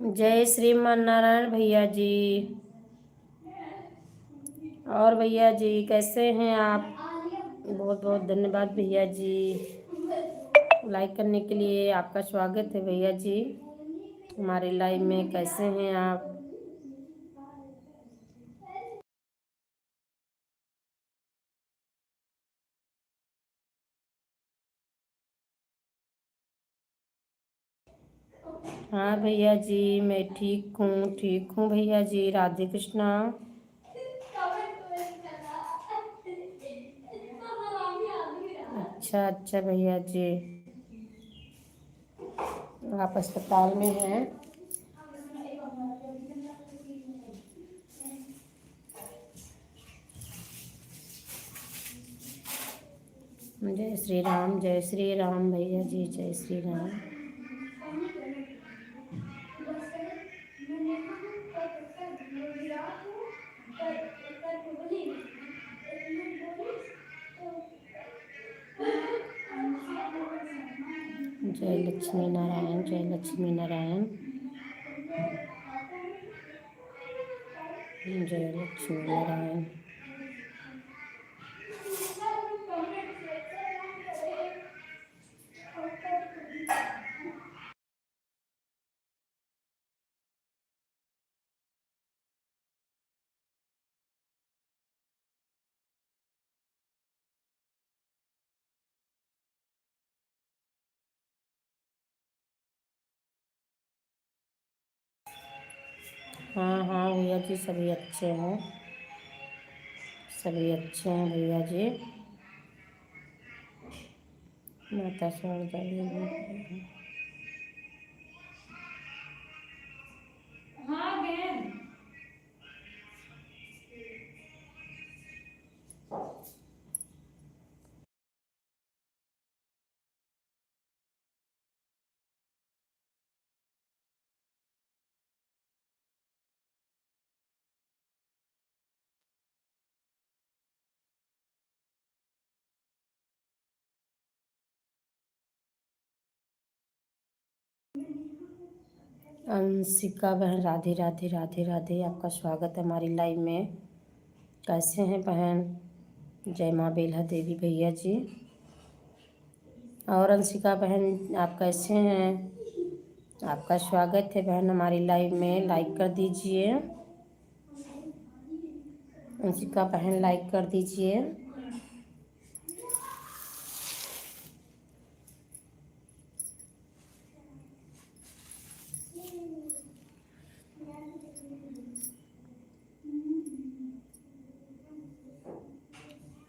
जय श्रीमान नारायण भैया जी। और भैया जी कैसे हैं आप? बहुत बहुत धन्यवाद भैया जी। लाइक करने के लिए आपका स्वागत है भैया जी हमारे लाइव में। कैसे हैं आप? हाँ भैया जी मैं ठीक हूँ भैया जी। राधे कृष्णा। अच्छा अच्छा भैया जी, आप अस्पताल में हैं? जय श्री राम भैया जी, जय श्री राम। जय लक्ष्मी नारायण, जय लक्ष्मी नारायण, जय लक्ष्मी नारायण। हाँ हाँ भैया जी सभी अच्छे हैं, सभी अच्छे हैं भैया जी। माता शारदा देवी। हाँ बहन। अंशिका बहन, राधे राधे राधे राधे, आपका स्वागत है हमारी लाइव में। कैसे हैं बहन? जय माँ बेल्हा देवी भैया जी। और अंशिका बहन आप कैसे हैं? आपका स्वागत है बहन हमारी लाइव में। लाइक कर दीजिए अंशिका बहन, लाइक कर दीजिए।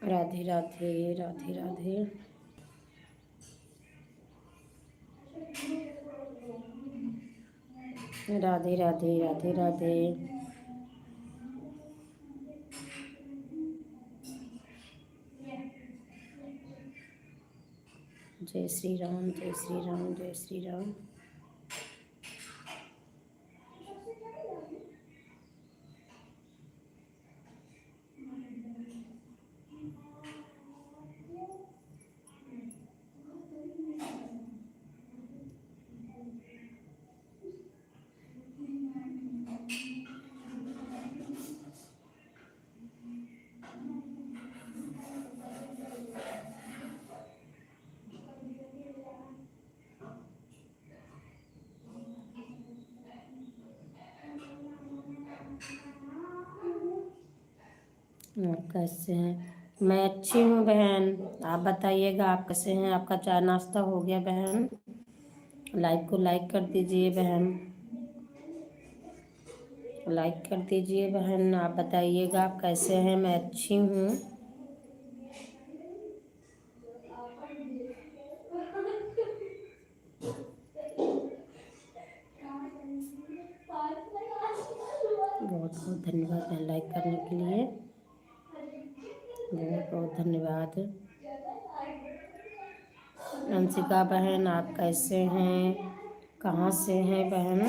राधे राधे राधे राधे। राधे राधे राधे राधे। जय श्री राम, जय श्री राम, जय श्री राम। कैसे हैं? मैं अच्छी हूँ बहन, आप बताइएगा आप कैसे हैं? आपका चाय नाश्ता हो गया बहन? लाइक को लाइक कर दीजिए बहन, लाइक कर दीजिए बहन। आप बताइएगा आप कैसे हैं? मैं अच्छी हूँ। बहुत बहुत धन्यवाद बहन लाइक करने के लिए, बहुत बहुत धन्यवाद। अंशिका बहन आप कैसे हैं? कहाँ से हैं बहन?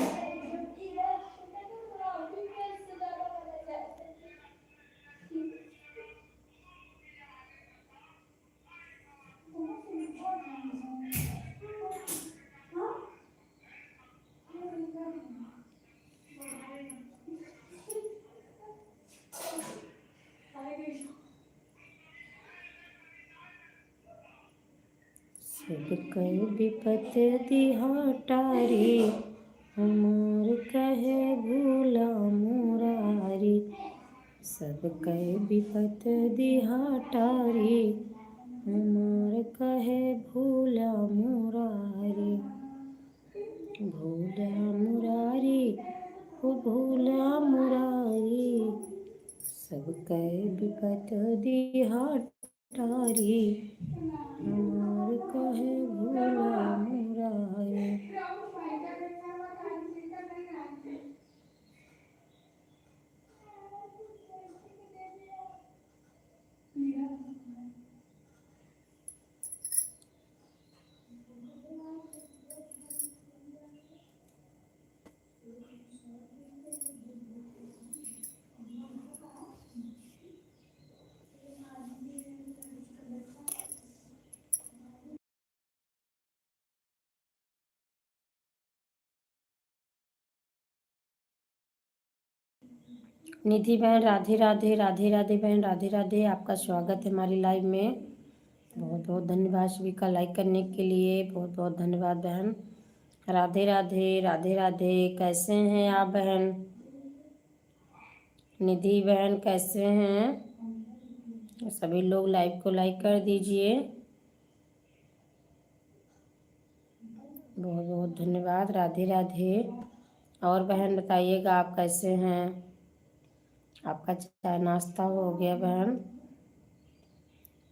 सब कई विपत दिहा टारी, हमार कहे भूला मुरारी। सब कई विपत दिहा टारी, हमार कहे भूला मुरारी। भूला मुरारी हो भूला मुरारी, सब कई विपत दिहा टारी, हमार कहे भूला मुरारी। निधि बहन राधे राधे, राधे राधे बहन, राधे राधे। आपका स्वागत है हमारी लाइव में। बहुत बहुत धन्यवाद सभी का लाइक करने के लिए, बहुत बहुत धन्यवाद बहन। राधे राधे, राधे राधे। कैसे हैं आप बहन? निधि बहन कैसे हैं? सभी लोग लाइव को लाइक कर दीजिए। बहुत बहुत धन्यवाद। राधे राधे। और बहन बताइएगा आप कैसे हैं? आपका चाय नाश्ता हो गया बहन?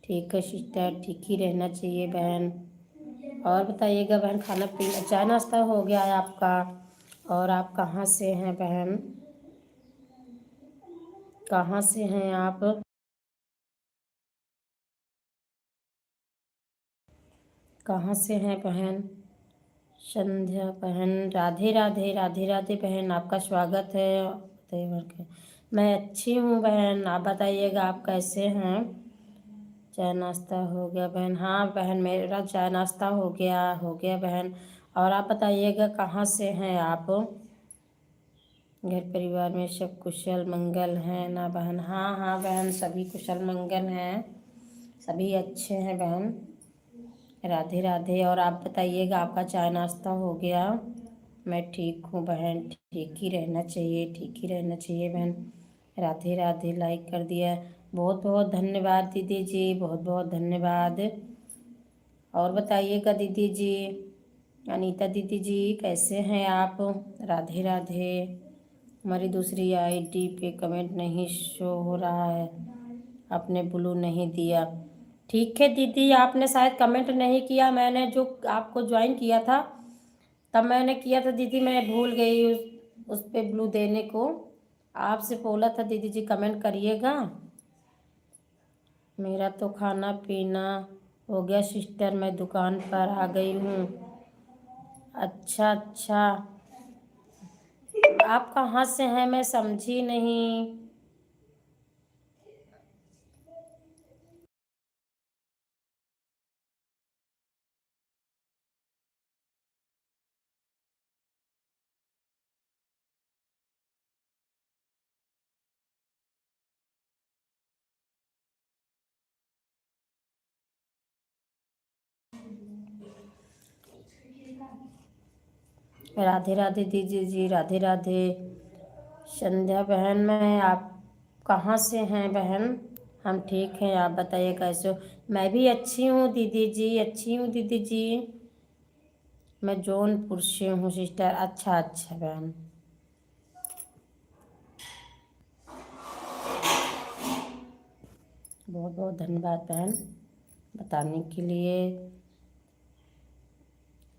ठीक है सिस्टर, ठीक ही रहना चाहिए बहन। और बताइएगा बहन, खाना पीना चाय नाश्ता हो गया है आपका? और आप कहाँ से हैं बहन? कहाँ से हैं आप? कहाँ से हैं बहन? संध्या बहन राधे राधे, राधे राधे बहन। आपका स्वागत है देवर के। मैं अच्छी हूँ बहन, आप बताइएगा आप कैसे हैं? चाय नाश्ता हो गया बहन? हाँ बहन, मेरा चाय नाश्ता हो गया बहन। और आप बताइएगा कहाँ से हैं आप? घर परिवार में सब कुशल मंगल हैं ना बहन? हाँ हाँ बहन, सभी कुशल मंगल हैं, सभी अच्छे हैं बहन। राधे राधे। और आप बताइएगा आपका चाय नाश्ता हो गया? मैं ठीक हूँ बहन, ठीक ही रहना चाहिए, ठीक ही रहना चाहिए बहन। राधे राधे। लाइक कर दिया, बहुत बहुत धन्यवाद दीदी जी, बहुत बहुत धन्यवाद। और बताइएगा दीदी जी, अनीता दीदी जी कैसे हैं आप? राधे राधे। हमारी दूसरी आईडी पे कमेंट नहीं शो हो रहा है, आपने ब्लू नहीं दिया। ठीक है दीदी, आपने शायद कमेंट नहीं किया। मैंने जो आपको ज्वाइन किया था तब मैंने किया था दीदी, मैं भूल गई उस पे ब्लू देने को। आपसे बोला था दीदी जी कमेंट करिएगा। मेरा तो खाना पीना हो गया सिस्टर, मैं दुकान पर आ गई हूँ। अच्छा अच्छा, आप कहाँ से हैं मैं समझी नहीं। राधे राधे दीदी जी, राधे राधे। संध्या बहन, मैं आप कहाँ से हैं बहन? हम ठीक हैं, आप बताइए कैसे हो? मैं भी अच्छी हूँ दीदी जी, अच्छी हूँ दीदी जी। मैं जौनपुर से हूँ सिस्टर। अच्छा अच्छा बहन, बहुत बहुत धन्यवाद बहन बताने के लिए।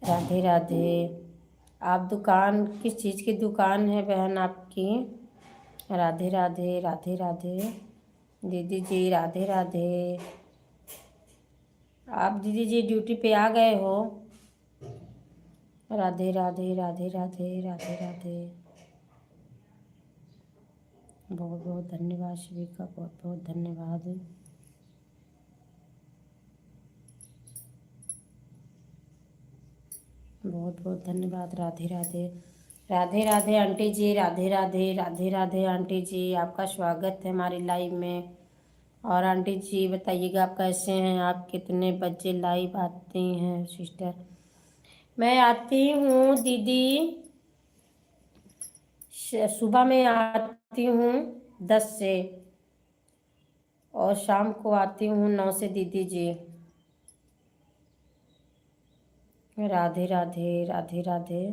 राधे राधे। आप दुकान किस चीज़ की दुकान है बहन आपकी? राधे राधे, राधे राधे दीदी जी, राधे राधे। आप दीदी जी ड्यूटी पे आ गए हो? राधे राधे, राधे राधे, राधे राधे। बहुत बहुत धन्यवाद सभी का, बहुत बहुत धन्यवाद। बहुत बहुत धन्यवाद। राधे राधे, राधे राधे आंटी जी, राधे राधे, राधे राधे आंटी जी। आपका स्वागत है हमारी लाइव में। और आंटी जी बताइएगा आप कैसे हैं, आप कितने बजे लाइव आती हैं सिस्टर? मैं आती हूँ दीदी, सुबह में आती हूँ 10 से, और शाम को आती हूँ 9 से दीदी जी। राधे राधे राधे राधे।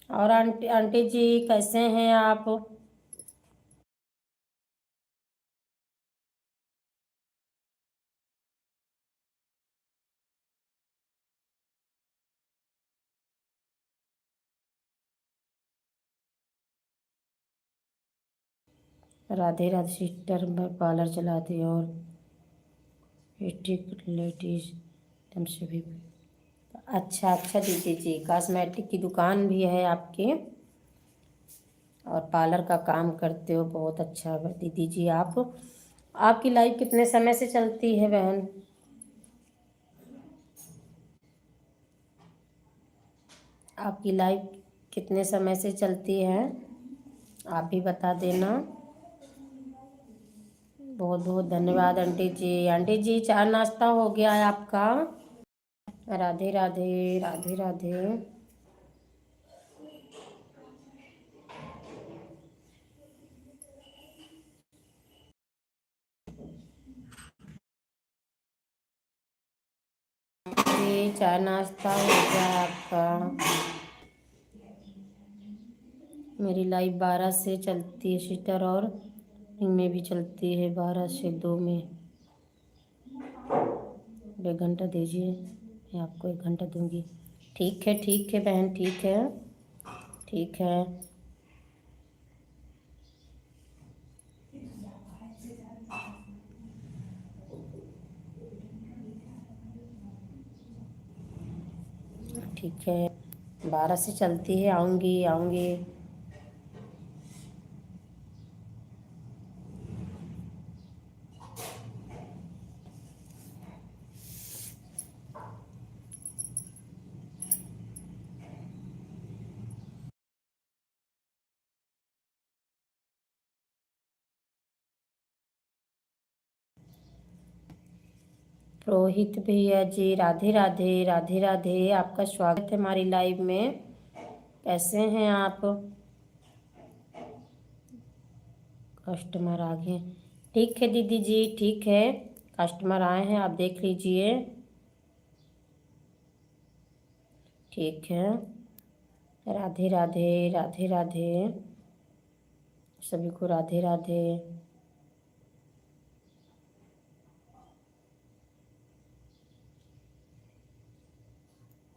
और आंटी आंटी जी कैसे हैं आप? राधे राधे सिस्टर, मैं पार्लर चलाती हूँ और स्टिक लेडीज एकदम से भी। अच्छा अच्छा दीदी जी, कॉस्मेटिक की दुकान भी है आपकी और पार्लर का काम करते हो, बहुत अच्छा है दीदी जी। आप आपकी लाइफ कितने समय से चलती है बहन? आपकी लाइफ कितने समय से चलती है, आप भी बता देना। बहुत बहुत धन्यवाद आंटी जी। आंटी जी चाय नाश्ता हो गया है आपका? राधे राधे राधे राधे। जी चाय नाश्ता हो गया आपका? मेरी लाइफ 12 से चलती है सिस्टर, और में भी चलती है 12 से 2 में। 1 घंटा दीजिए, मैं आपको 1 घंटा दूंगी। ठीक है बहन, ठीक है ठीक है। ठीक है, 12 से चलती है, आऊँगी आऊँगी। रोहित भैया जी राधे राधे राधे राधे, आपका स्वागत है हमारी लाइव में। कैसे हैं आप? कस्टमर आ गए? ठीक है दीदी जी, ठीक है, कस्टमर आए हैं, आप देख लीजिए। ठीक है, राधे राधे राधे राधे, सभी को राधे राधे।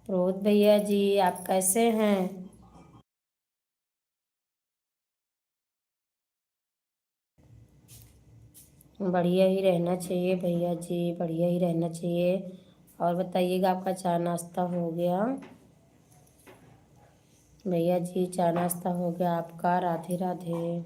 रोहित भैया जी आप कैसे हैं? बढ़िया ही रहना चाहिए भैया जी, बढ़िया ही रहना चाहिए। और बताइएगा आपका चाय नाश्ता हो गया? भैया जी चाय नाश्ता हो गया आपका? राधे राधे।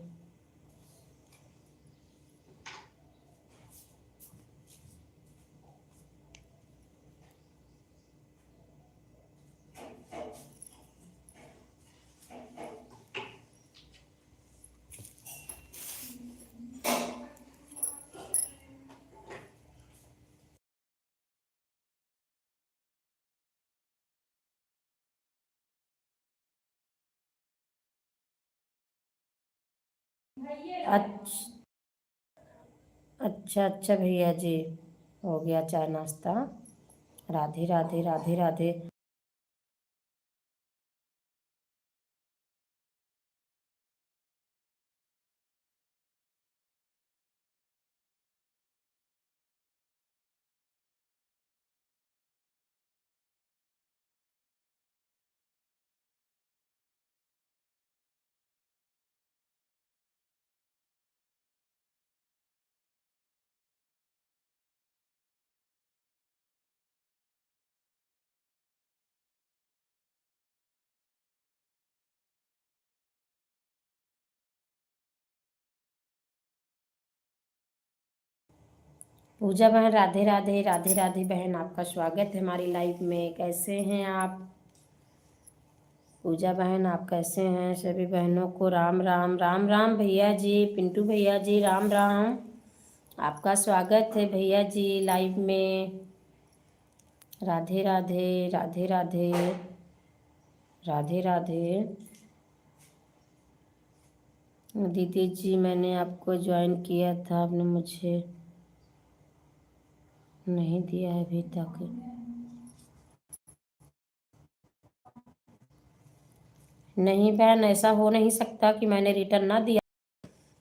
अच्छा अच्छा अच्छा भैया जी, हो गया चाय नाश्ता। राधे राधे राधे राधे। पूजा बहन राधे राधे राधे राधे बहन, आपका स्वागत है हमारी लाइफ में। कैसे हैं आप? पूजा बहन आप कैसे हैं? सभी बहनों को राम राम राम राम। भैया जी पिंटू भैया जी राम राम। आपका स्वागत है भैया जी लाइव में। राधे राधे राधे राधे राधे राधे। दीदी जी मैंने आपको ज्वाइन किया था, आपने मुझे नहीं दिया है अभी तक। नहीं बहन, ऐसा हो नहीं सकता कि मैंने रिटर्न ना दिया।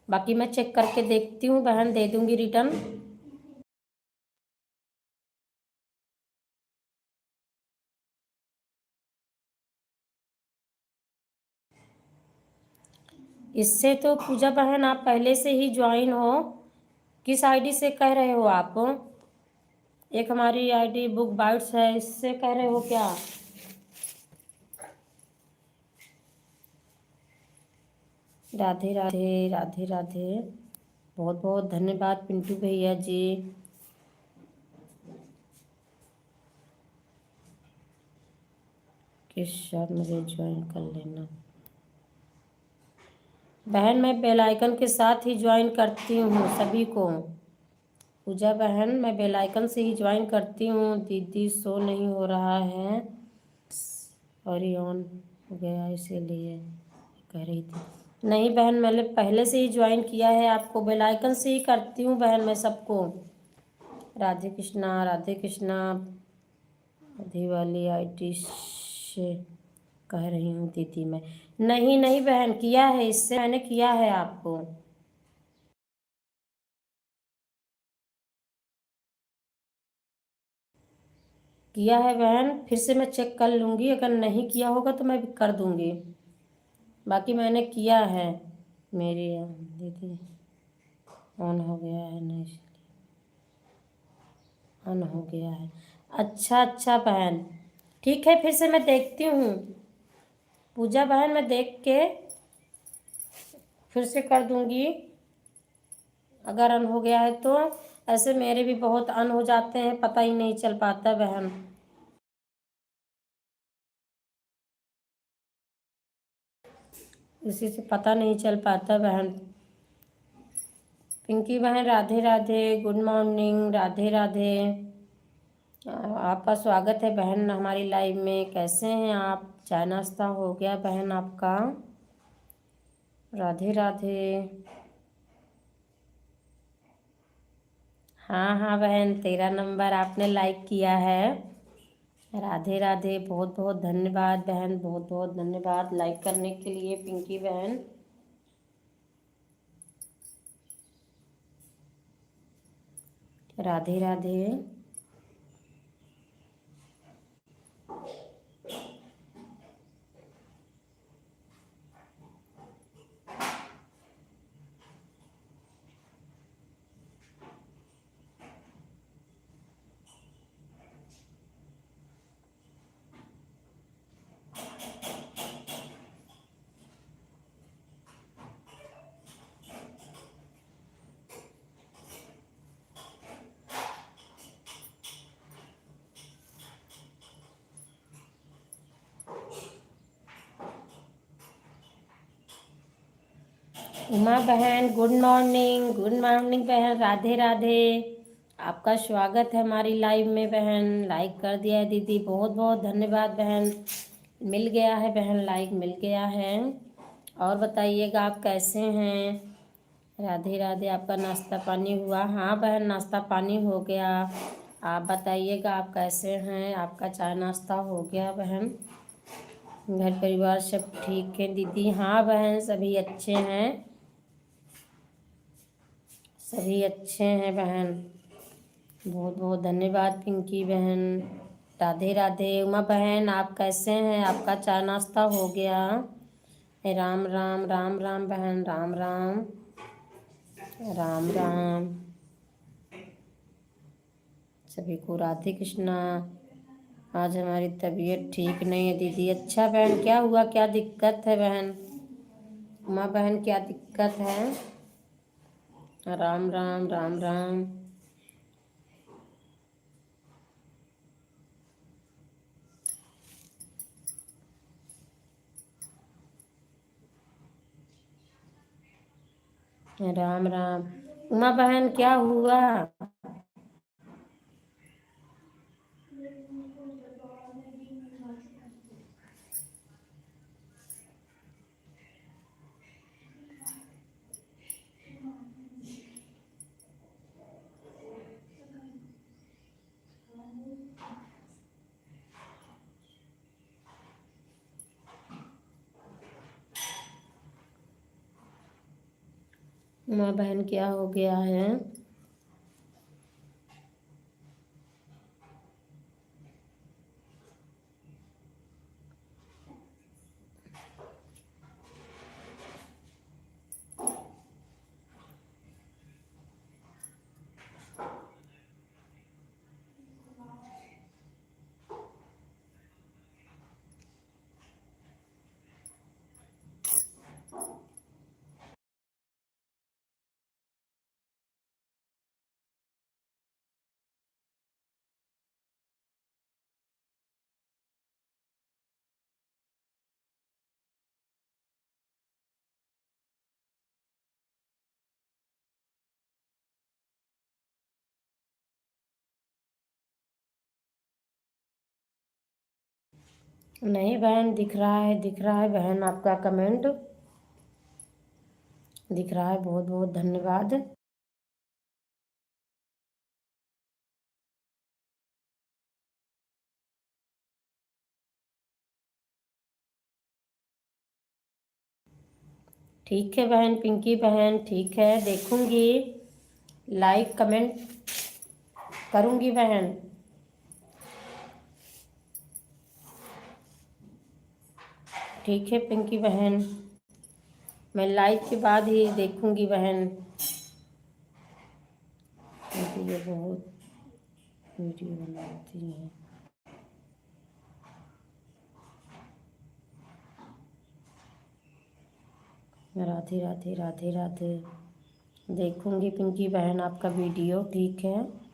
बाकी मैं चेक करके देखती हूँ बहन, दे दूंगी रिटर्न। इससे तो पूजा बहन आप पहले से ही ज्वाइन हो। किस आईडी से कह रहे हो आप? एक हमारी आईडी बुक बाइट्स है, इससे कह रहे हो क्या? राधे राधे राधे राधे। बहुत बहुत धन्यवाद पिंटू भैया जी। किस साथ मुझे ज्वाइन कर लेना बहन, मैं बेल आइकन के साथ ही ज्वाइन करती हूँ सभी को। पूजा बहन मैं बेल आइकन से ही ज्वाइन करती हूँ। दीदी शो नहीं हो रहा है और ये ऑन हो गया इसीलिए कह रही थी। नहीं बहन, मैंने पहले से ही ज्वाइन किया है, आपको बेल आइकन से ही करती हूँ बहन मैं सबको। राधे कृष्णा राधे कृष्णा। आधी वाली आईडी से कह रही हूँ दीदी मैं। नहीं नहीं बहन, किया है, इससे मैंने किया है आपको। किया है बहन, फिर से मैं चेक कर लूँगी, अगर नहीं किया होगा तो मैं कर दूँगी। बाकी मैंने किया है। मेरी दीदी ऑन हो गया है, नहीं ऑन हो गया है। अच्छा अच्छा बहन, ठीक है, फिर से मैं देखती हूँ। पूजा बहन मैं देख के फिर से कर दूँगी अगर ऑन हो गया है तो। ऐसे मेरे भी बहुत ऑन हो जाते हैं, पता ही नहीं चल पाता बहन। इसी से पता नहीं चल पाता बहन। पिंकी बहन राधे राधे, गुड मॉर्निंग, राधे राधे। आपका स्वागत है बहन हमारी लाइव में। कैसे हैं आप? चाय नाश्ता हो गया बहन आपका? राधे राधे। हाँ हाँ बहन, 13 नंबर आपने लाइक किया है। राधे राधे, बहुत बहुत धन्यवाद बहन, बहुत बहुत धन्यवाद लाइक करने के लिए पिंकी बहन। राधे राधे। उमा बहन गुड मॉर्निंग, गुड मॉर्निंग बहन, राधे राधे। आपका स्वागत है हमारी लाइव में बहन। लाइक कर दिया है दीदी, बहुत बहुत धन्यवाद बहन। मिल गया है बहन, लाइक मिल गया है। और बताइएगा आप कैसे हैं? राधे राधे। आपका नाश्ता पानी हुआ? हाँ बहन, नाश्ता पानी हो गया। आप बताइएगा आप कैसे हैं? आपका चाय नाश्ता हो गया बहन? घर परिवार सब ठीक है दीदी? हाँ बहन, सभी अच्छे हैं, सभी अच्छे हैं बहन। बहुत बहुत धन्यवाद पिंकी बहन। राधे राधे। उमा बहन आप कैसे हैं? आपका चाय नाश्ता हो गया? राम राम राम राम बहन, राम राम राम राम। सभी को राधे कृष्णा। आज हमारी तबीयत ठीक नहीं है दीदी। अच्छा बहन, क्या हुआ, क्या दिक्कत है बहन? उमा बहन क्या दिक्कत है? राम राम राम राम। राम राम। उमा बहन क्या हुआ? उमा बहन क्या हो गया है? नहीं बहन, दिख रहा है, दिख रहा है बहन, आपका कमेंट दिख रहा है। बहुत बहुत धन्यवाद। ठीक है बहन, पिंकी बहन, ठीक है, देखूंगी, लाइक कमेंट करूंगी बहन। ठीक है पिंकी बहन, मैं लाइव के बाद ही देखूंगी बहन, क्योंकि ये बहुत वीडियो बनाती हैं। राधे राधे राधे राधे। देखूंगी पिंकी बहन आपका वीडियो, ठीक है।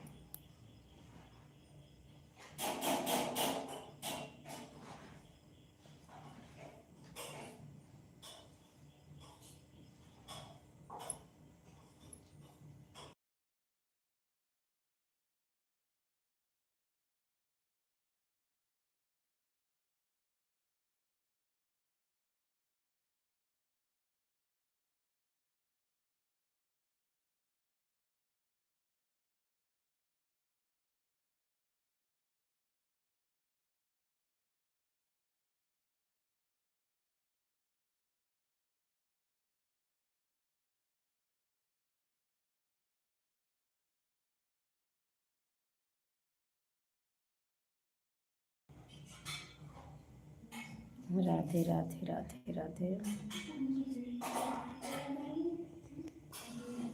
राधे राधे राधे राधे।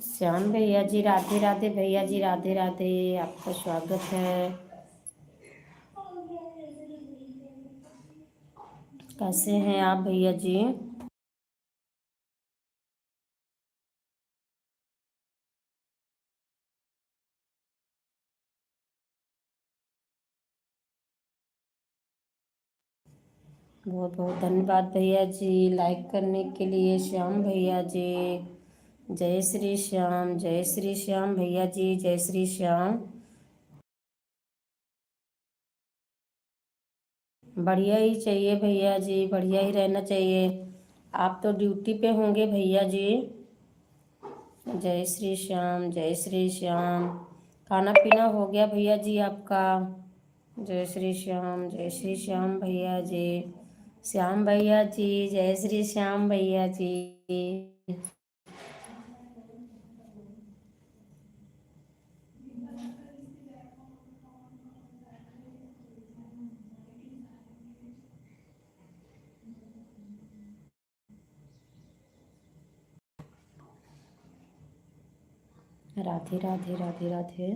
श्याम भैया जी राधे राधे, भैया जी राधे राधे, आपका स्वागत है। कैसे हैं आप भैया जी? बहुत बहुत धन्यवाद भैया जी लाइक करने के लिए। श्याम भैया जी, जय श्री श्याम, जय श्री श्याम भैया जी, जय श्री श्याम। बढ़िया ही चाहिए भैया जी, बढ़िया ही रहना चाहिए। आप तो ड्यूटी पे होंगे भैया जी। जय श्री श्याम, जय श्री श्याम। खाना पीना हो गया भैया जी आपका? जय श्री श्याम, जय श्री श्याम भैया जी। श्याम भैया जी, जय श्री श्याम भैया जी। राधे राधे राधे राधे।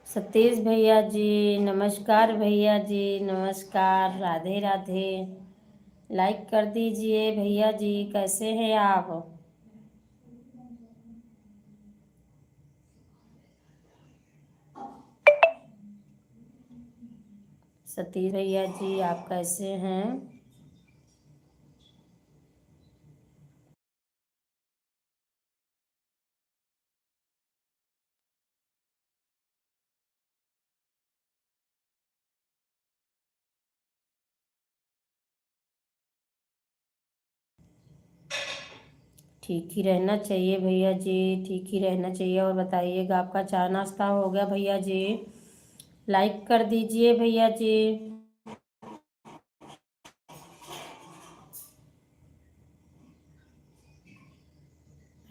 सतीश भैया जी नमस्कार, भैया जी नमस्कार, राधे राधे। लाइक कर दीजिए भैया जी, कैसे हैं आप? सतीश भैया जी आप कैसे हैं? ठीक ही रहना चाहिए भैया जी, ठीक ही रहना चाहिए। और बताइएगा, आपका चाय नाश्ता हो गया भैया जी? लाइक कर दीजिए भैया जी।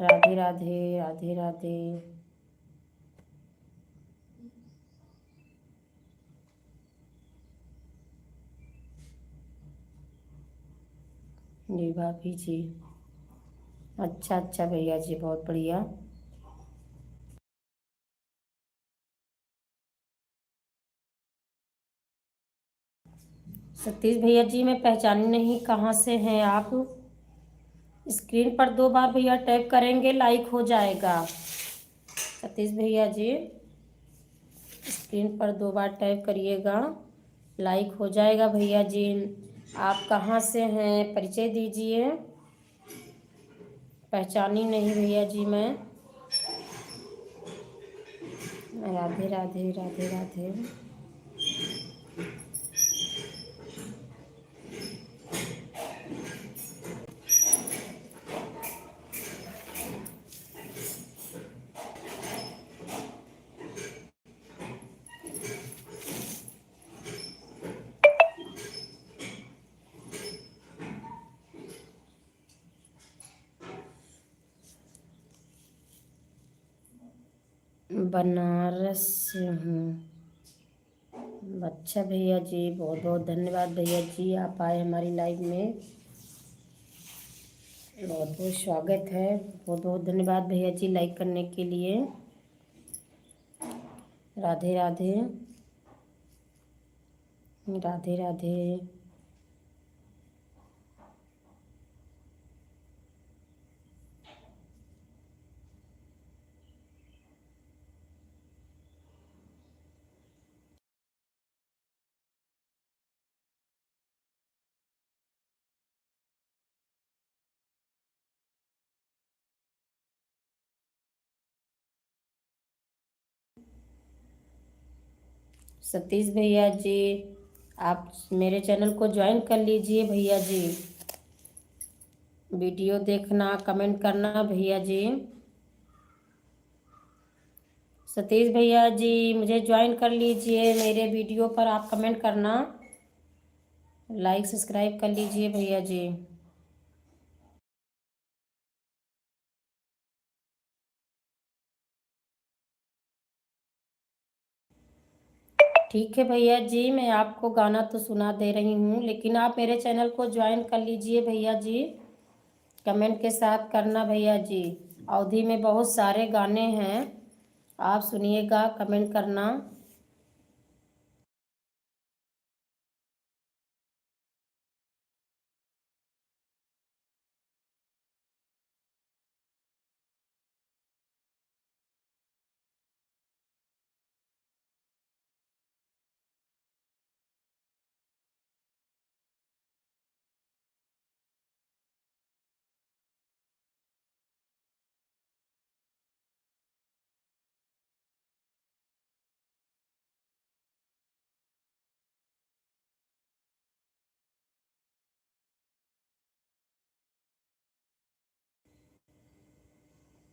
राधे राधे, राधे राधे। जी भाभी जी, अच्छा अच्छा भैया जी, बहुत बढ़िया। सतीश भैया जी मैं पहचानी नहीं, कहाँ से हैं आप? स्क्रीन पर 2 बार भैया टैप करेंगे, लाइक हो जाएगा। सतीश भैया जी स्क्रीन पर 2 बार टैप करिएगा, लाइक हो जाएगा भैया जी। आप कहाँ से हैं, परिचय दीजिए। पहचानी नहीं भैया जी मैं। राधे राधे, राधे राधे। बनारस से हूँ। अच्छा भैया जी, बहुत बहुत धन्यवाद भैया जी, आप आए हमारी लाइव में। बहुत बहुत स्वागत है, बहुत बहुत धन्यवाद भैया जी लाइक करने के लिए। राधे राधे, राधे राधे। सतीश भैया जी आप मेरे चैनल को ज्वाइन कर लीजिए भैया जी। वीडियो देखना, कमेंट करना भैया जी। सतीश भैया जी मुझे ज्वाइन कर लीजिए, मेरे वीडियो पर आप कमेंट करना, लाइक सब्सक्राइब कर लीजिए भैया जी। ठीक है भैया जी, मैं आपको गाना तो सुना दे रही हूँ, लेकिन आप मेरे चैनल को ज्वाइन कर लीजिए भैया जी। कमेंट के साथ करना भैया जी। अवधि में बहुत सारे गाने हैं, आप सुनिएगा, कमेंट करना।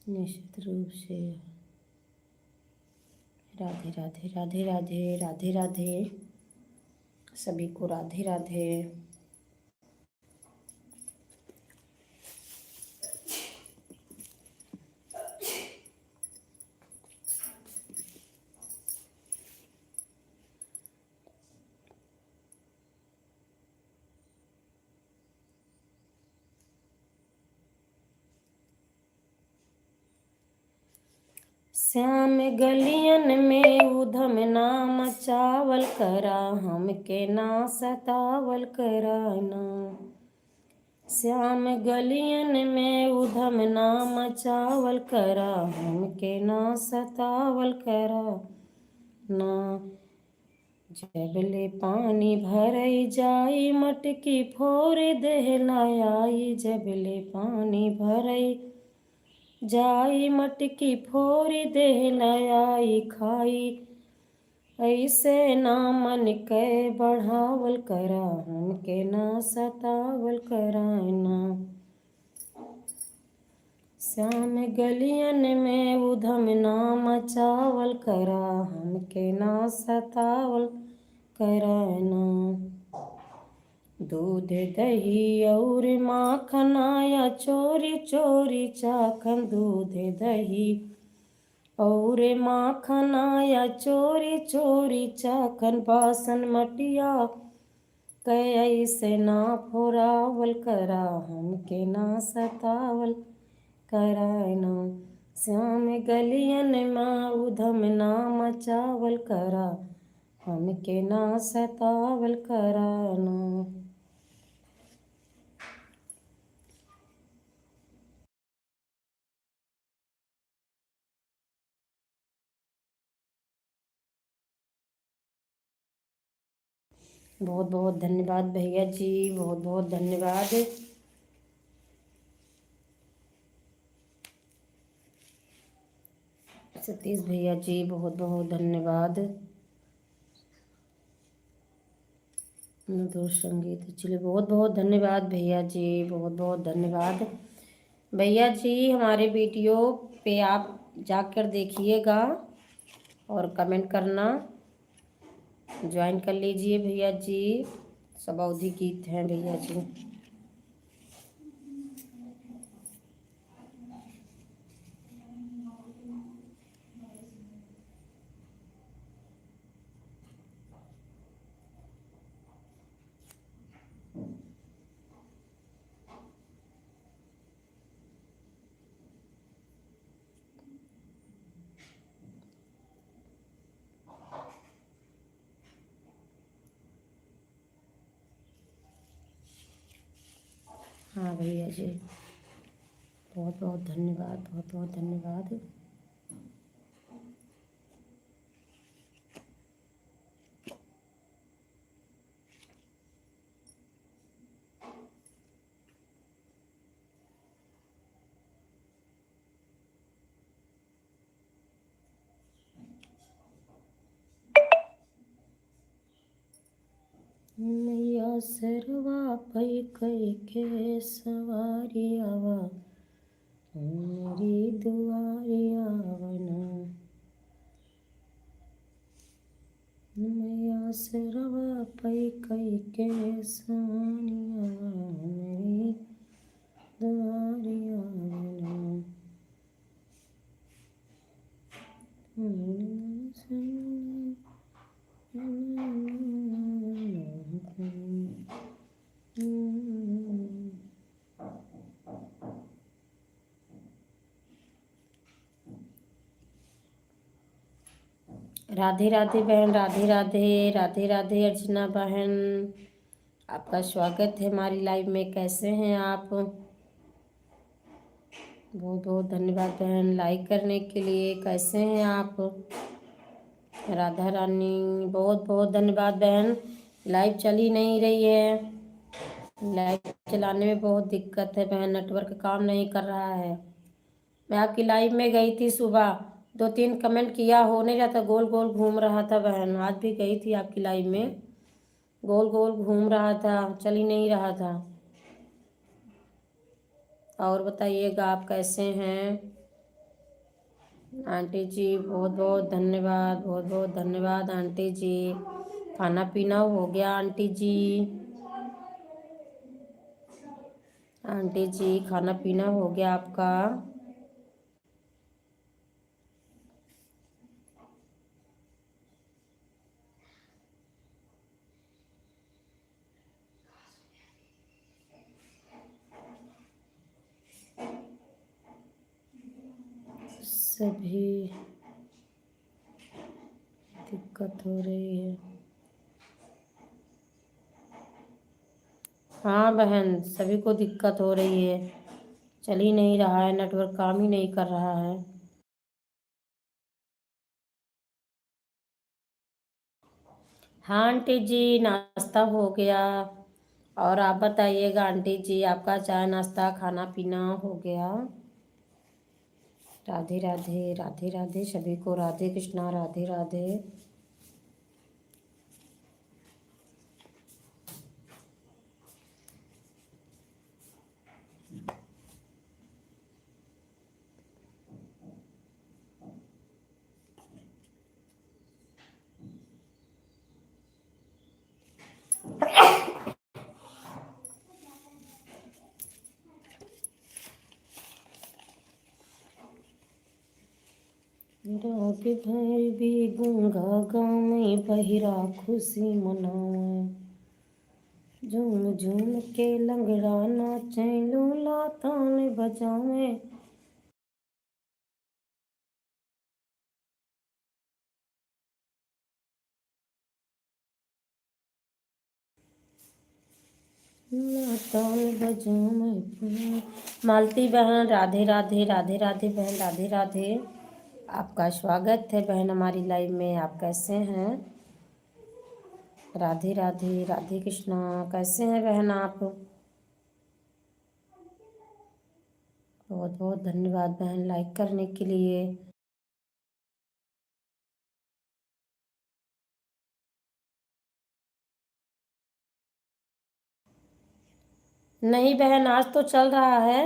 निश्चित रूप से। राधे राधे, राधे राधे, राधे राधे, सभी को राधे राधे। श्याम गलियन में उधम ना मचावल करा, हमके ना सतावल कराना। श्याम गलियन में उधम ना मचावल करा, हमके ना सतावल करा ना। जबले पानी भरई जाई मटकी फोर देहला आई। जबले पानी भरई जाई मटकी फोर देहला आई। खाई ऐसे ना मन के बढ़ावल करा, हमके ना सतावल कराना। श्याम गलियन में उधम ना मचावल करा, हमके ना सतावल कराना। दूध दही और माखन आया चोरी चोरी चाखन। दूध दही और माखन आया चोरी चोरी चाखन। बासन मटिया कैसे ना फोरावल करा, हमके ना सतावल कराना। श्याम गलियन में उधम ना मचावल करा, हमके ना सतावल कराना। बहुत बहुत धन्यवाद भैया जी, बहुत बहुत धन्यवाद। सतीश भैया जी बहुत बहुत धन्यवाद। मधुर संगीत, चलिए बहुत बहुत धन्यवाद भैया जी, बहुत बहुत धन्यवाद। भैया जी हमारे वीडियो पे आप जाकर देखिएगा और कमेंट करना, ज्वाइन कर लीजिए भैया जी। सब अवधि गीत हैं भैया जी। हाँ भैया जी बहुत बहुत धन्यवाद, बहुत बहुत धन्यवाद। मैया सरवा पई कई के सवारी आवा, मेरी दुआरी आवना। मैया सरवा पई कई के सवारी आवा, मेरी दुआरी आवना। राधे राधे बहन, राधे राधे, राधे राधे अर्चना बहन, आपका स्वागत है हमारी लाइव में। कैसे हैं आप? बहुत बहुत धन्यवाद बहन लाइक करने के लिए। कैसे हैं आप? राधा रानी बहुत बहुत धन्यवाद बहन। लाइव चल ही नहीं रही है, लाइव चलाने में बहुत दिक्कत है बहन, नेटवर्क काम नहीं कर रहा है। मैं आपकी लाइव में गई थी सुबह, 2-3 कमेंट किया, हो नहीं रहा था, गोल गोल घूम रहा था बहन। आज भी गई थी आपकी लाइव में, गोल गोल घूम रहा था, चल ही नहीं रहा था। और बताइएगा आप कैसे हैं? आंटी जी बहुत बहुत धन्यवाद, बहुत बहुत धन्यवाद आंटी जी। खाना पीना हो गया आंटी जी? आंटी जी खाना पीना हो गया आपका? सभी दिक्कत हो रही है। हाँ बहन सभी को दिक्कत हो रही है, चल ही नहीं रहा है, नेटवर्क काम ही नहीं कर रहा है। हाँ आंटी जी, नाश्ता हो गया। और आप बताइएगा आंटी जी, आपका चाय नाश्ता खाना पीना हो गया? राधे राधे, राधे राधे, सभी को राधे कृष्णा, राधे राधे। राग भैरवी गूंगा गावे, बहिरा खुशी मनावे। झूम झूम के लंगड़ा नाचे, लूला तान बजावे। लूला ताल बजावे। मालती बहन राधे राधे, राधे राधे बहन, राधे राधे। आपका स्वागत है बहन हमारी लाइव में। आप कैसे हैं? राधे राधे, राधे कृष्णा। कैसे हैं बहन आप? बहुत बहुत धन्यवाद बहन लाइक करने के लिए। नहीं बहन, आज तो चल रहा है।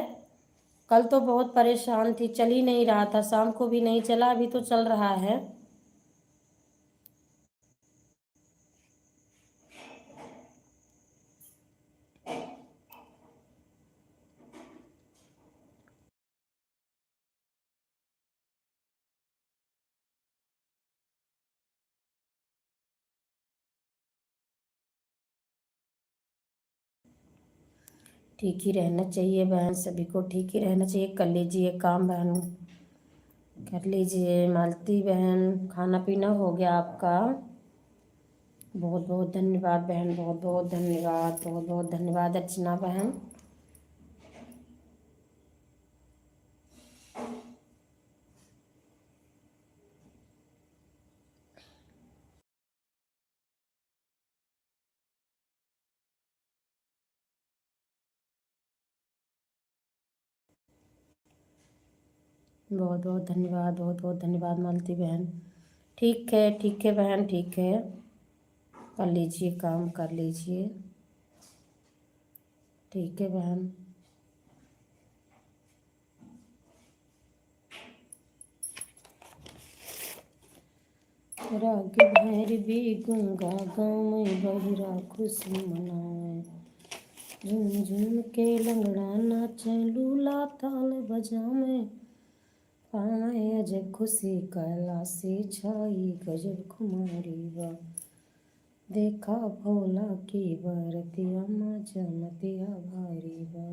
कल तो बहुत परेशान थी, चल ही नहीं रहा था, शाम को भी नहीं चला, अभी तो चल रहा है। ठीक ही रहना चाहिए बहन, सभी को ठीक ही रहना चाहिए। कर लीजिए काम बहन, कर लीजिए। मालती बहन खाना पीना हो गया आपका? बहुत बहुत धन्यवाद बहन, बहुत बहुत धन्यवाद, बहुत बहुत धन्यवाद अर्चना बहन। बहुत बहुत धन्यवाद, बहुत बहुत धन्यवाद मालती बहन। ठीक है बहन, ठीक है। कर लीजिए काम, कर लीजिए। ठीक है बहन। राग भैरवी गूंगा गाँव, बहिरा खुशी मनाए। झूम झूम के लंगड़ा नाचे, लूला ताल बजावे। पाए अजब खुशी कैलासी छाई, गजब खुमारी बा। देखा भोला की बरतिया, माँ जमतिया भारी बा।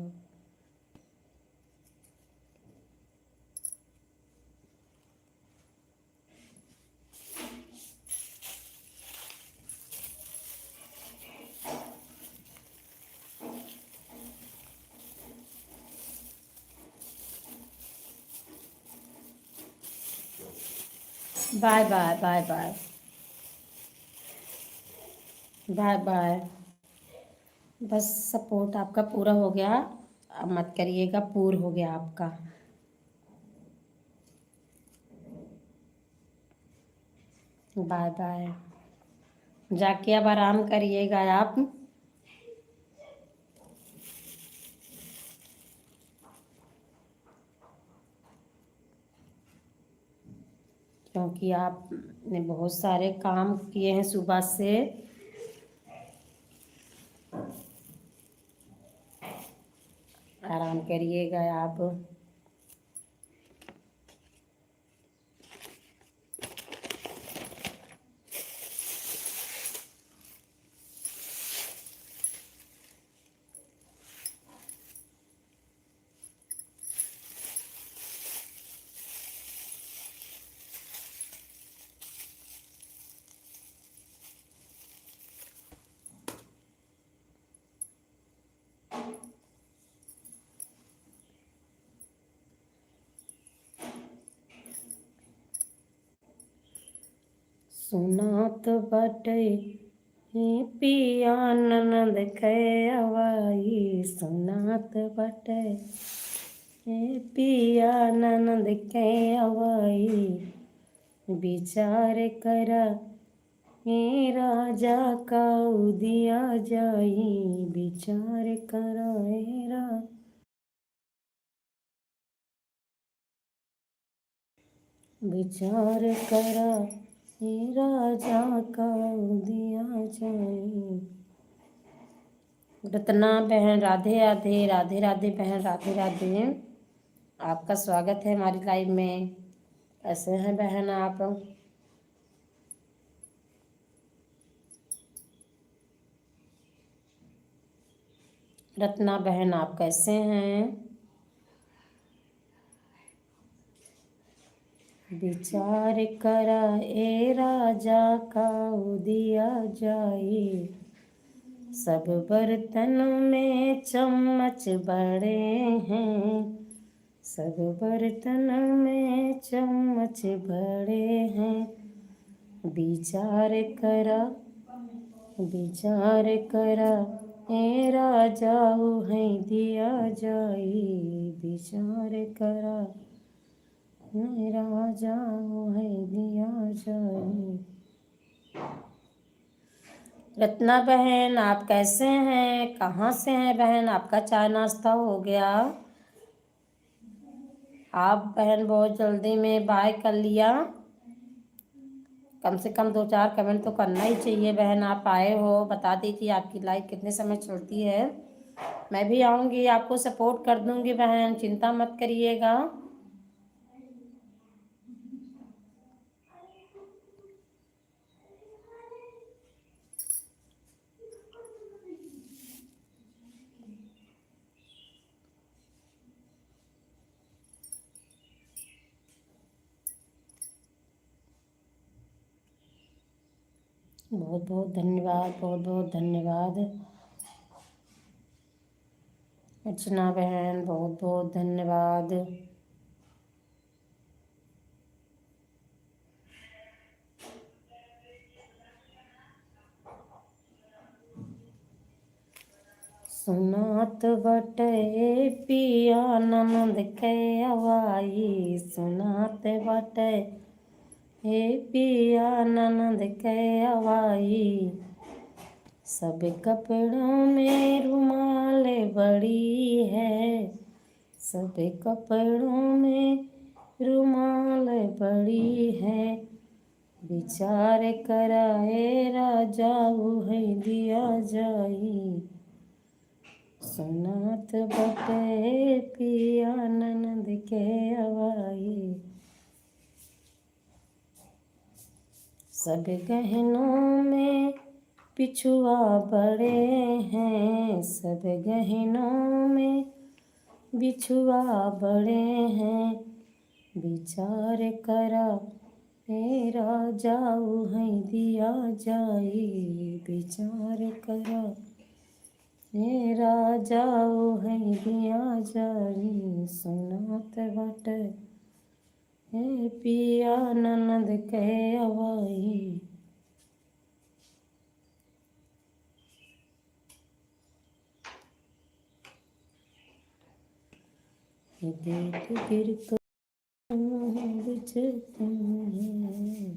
Bye bye, bye bye, bye bye. बस सपोर्ट आपका पूरा हो गया, अब मत करिएगा, पूर हो गया आपका। Bye bye. जाके अब आराम करिएगा आप। क्योंकि आपने बहुत सारे काम किए हैं सुबह से। आराम करिएगा आप। सुनात बाटे पिया ननद कै अवाई सुनात बटे। पिया ननद कै अवाई विचार करा राजा का उदिया जाई। विचार करा विचार करा राजा का उदिया जाई। रत्ना बहन राधे राधे, राधे राधे बहन, राधे राधे। आपका स्वागत है हमारी लाइव में। कैसे हैं बहन आप? रत्ना बहन आप कैसे हैं? विचार करा राजा का उदिया जाई। सब बर्तन में चम्मच बड़े हैं। सब बर्तन में चम्मच बड़े हैं। विचार करा राजा है दिया जाई। विचार करा राजा है दिया जाई। रत्ना बहन आप कैसे हैं? कहाँ से हैं बहन? आपका चाय नाश्ता हो गया? आप बहन बहुत जल्दी में बाय कर लिया। कम से कम 2-4 कमेंट तो करना ही चाहिए बहन। आप आए हो, बता दीजिए आपकी लाइव कितने समय चलती है। मैं भी आऊँगी, आपको सपोर्ट कर दूँगी बहन, चिंता मत करिएगा। बहुत बहुत धन्यवाद, बहुत बहुत धन्यवाद। अर्चना बहन बहुत बहुत धन्यवाद। सुनात बटे पिया ननद कै अवाई। सुनात बटे पिया ननद कै अवाई। सब कपड़ों में रुमाल बड़ी है। सब कपड़ों में रुमाल बड़ी है। विचार कराए राजा है दिया जाई। सुनात बटे पिया ननद के अवाई। सब गहनों में पिछुआ बड़े हैं। सब गहनों में बिछुआ बड़े हैं। विचार करा राजा है दिया जाई। विचार करा राजा है दिया जाई। सुनात बटे पिया ननद के अवाई। देख गिर कर बिछता है।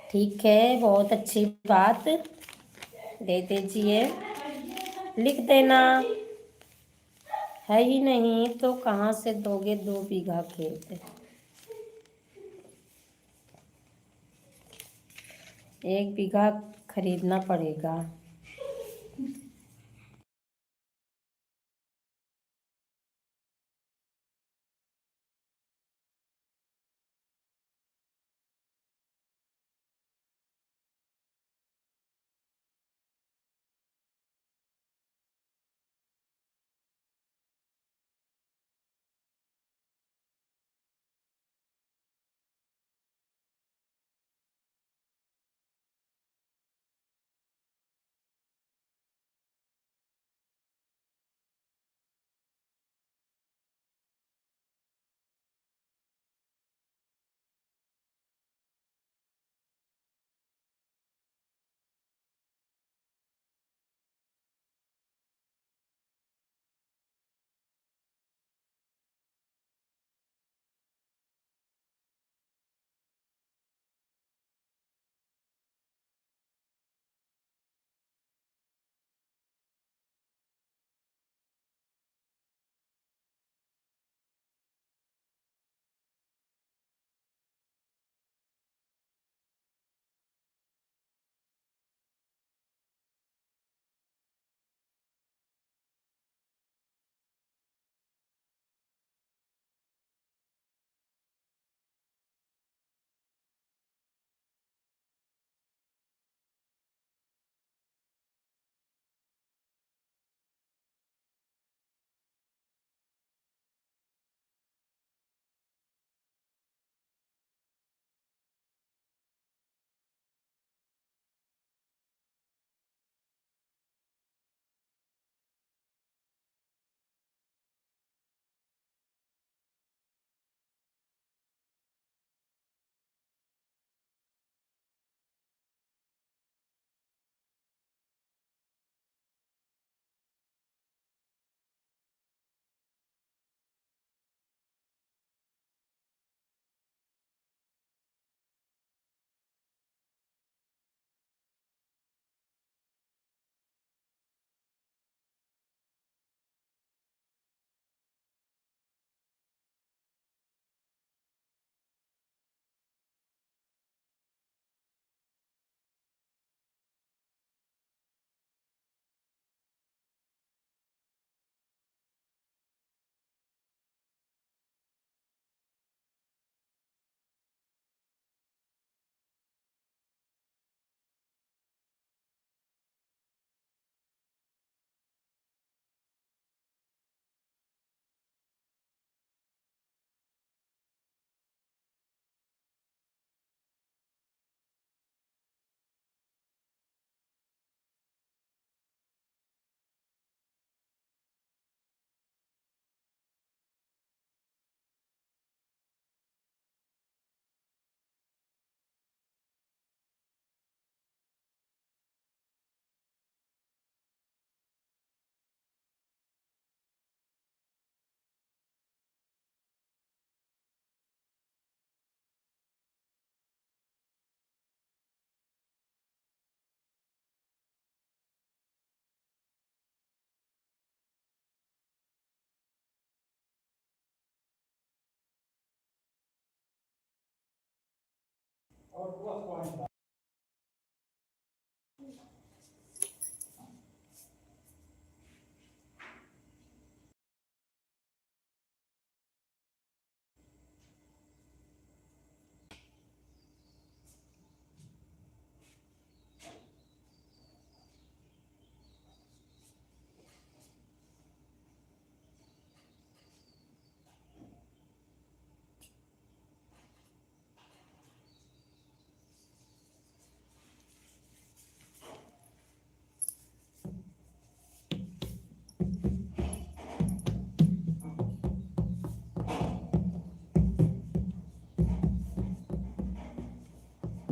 ठीक है, बहुत अच्छी बात। दे दीजिए, लिख देना। है ही नहीं तो कहाँ से दोगे 2 बीघा खेत? 1 बीघा खरीदना पड़ेगा।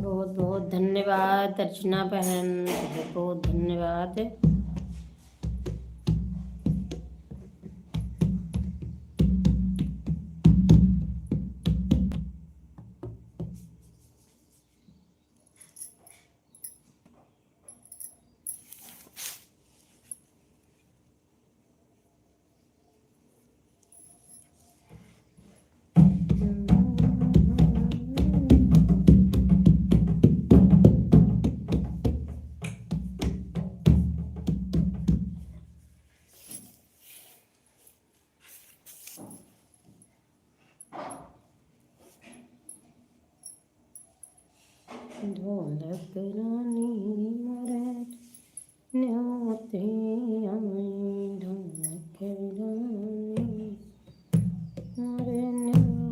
बहुत बहुत धन्यवाद अर्चना बहन, बहुत बहुत धन्यवाद। ढोलक रानी मोरे न्योते आई, ढोलक रानी मोरे न्योते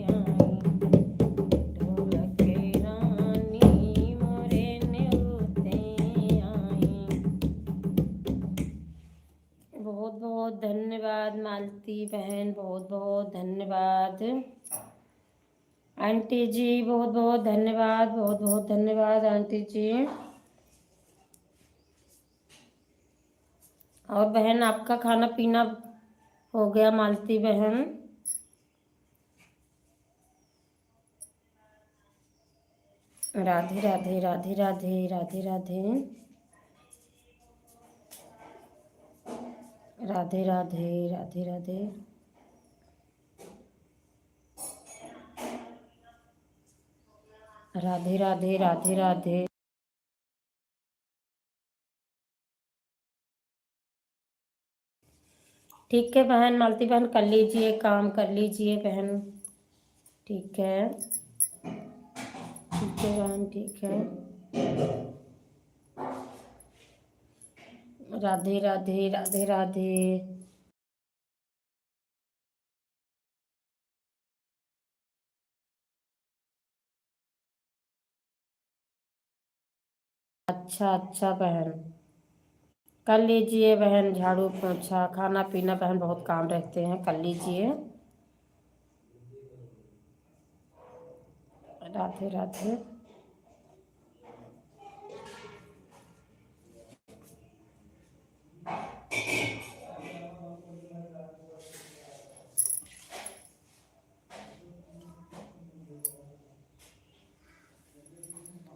आई। ढोलक रानी मोरे न्योते आई, बहुत बहुत धन्यवाद मालती बहन, बहुत बहुत धन्यवाद। आंटी जी बहुत बहुत धन्यवाद, बहुत बहुत धन्यवाद आंटी जी। और बहन आपका खाना पीना हो गया मालती बहन? राधे राधे राधे राधे राधे राधे राधे राधे राधे राधे। राधे राधे राधे राधे। ठीक है बहन मालती बहन, कर लीजिए काम, कर लीजिए बहन। ठीक है बहन, ठीक है। राधे राधे राधे राधे। अच्छा अच्छा बहन, कर लीजिए बहन, झाड़ू पोछा खाना पीना बहन, बहुत काम रहते हैं, कर लीजिए। राधे राधे।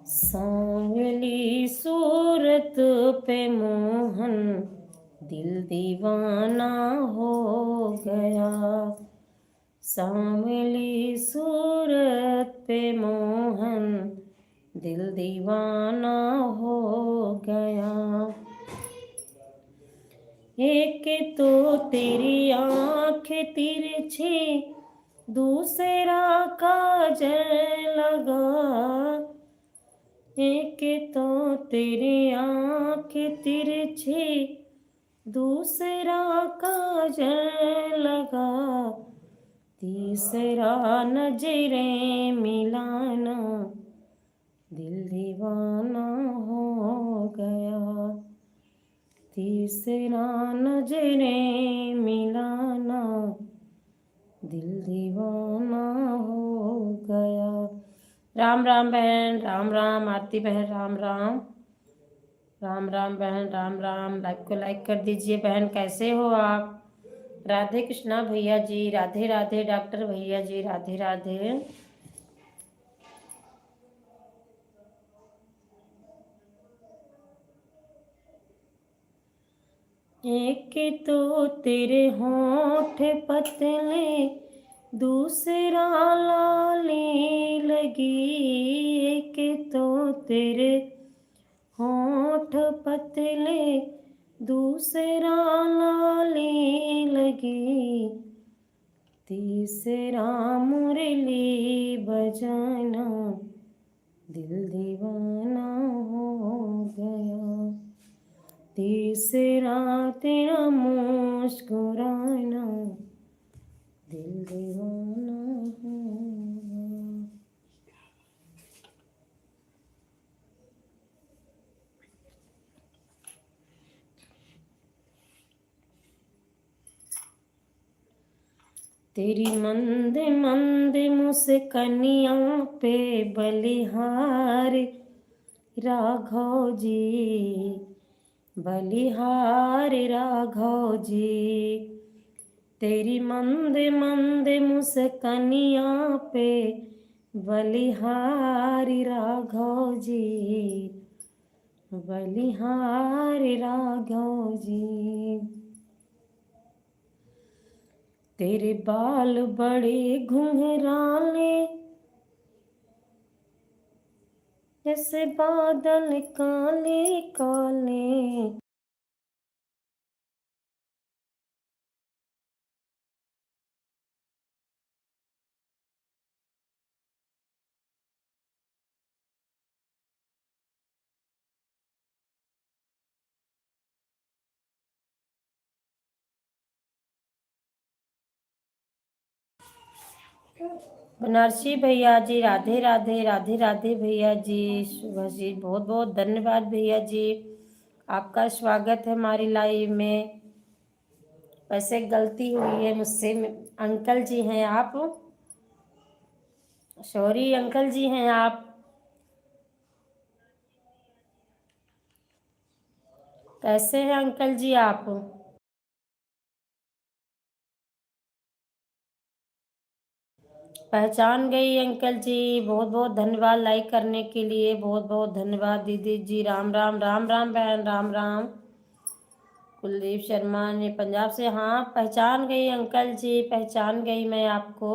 सांवली सूरत पे मोहन दिल दीवाना हो गया। सांवली सूरत पे मोहन दिल दीवाना हो गया। एक तो तेरी आँख तिरछी, दूसरा काजल लगा। एक तो तेरी आँख तिरछी, दूसरा काजल लगा, तीसरा नजरें मिलाना दिल दीवाना हो गया। तीसरा नजरें मिलाना दिल दीवाना हो गया। राम राम बहन, राम राम आरती बहन, राम राम। राम राम बहन, राम राम। लाइक को लाइक कर दीजिए बहन। कैसे हो आप? राधे कृष्णा भैया जी, राधे राधे। डॉक्टर भैया जी, राधे राधे। एक तो तेरे होंठ पतले, दूसरा लाली लगी। एक तो तेरे होंठ पतले, दूसरा लाली लगी, तीसरा मुरली बजाना दिल दीवाना हो गया। तीसरा तेरा मुस्कुराना दिल दीवाना हो गया। तेरी मंद मंद मुस्कानियों पे बलिहार राघव जी, बलिहार राघव जी। तेरी मंद मंद मुस्कानियों पे बलिहार राघव जी, बलिहार राघव जी। तेरे बाल बड़े घुंघराले, जैसे बादल काले काले। बनारसी भैया जी, राधे राधे। राधे राधे भैया जी, शुभ जी, बहुत बहुत धन्यवाद भैया जी। आपका स्वागत है हमारी लाइव में। वैसे गलती हुई है मुझसे। अंकल जी हैं आप? सॉरी अंकल जी हैं आप? कैसे हैं अंकल जी आप? पहचान गई अंकल जी, बहुत बहुत धन्यवाद लाइक करने के लिए। बहुत बहुत धन्यवाद दीदी जी। राम राम, राम राम बहन, राम राम। कुलदीप शर्मा ने पंजाब से, हाँ पहचान गई अंकल जी, पहचान गई मैं आपको।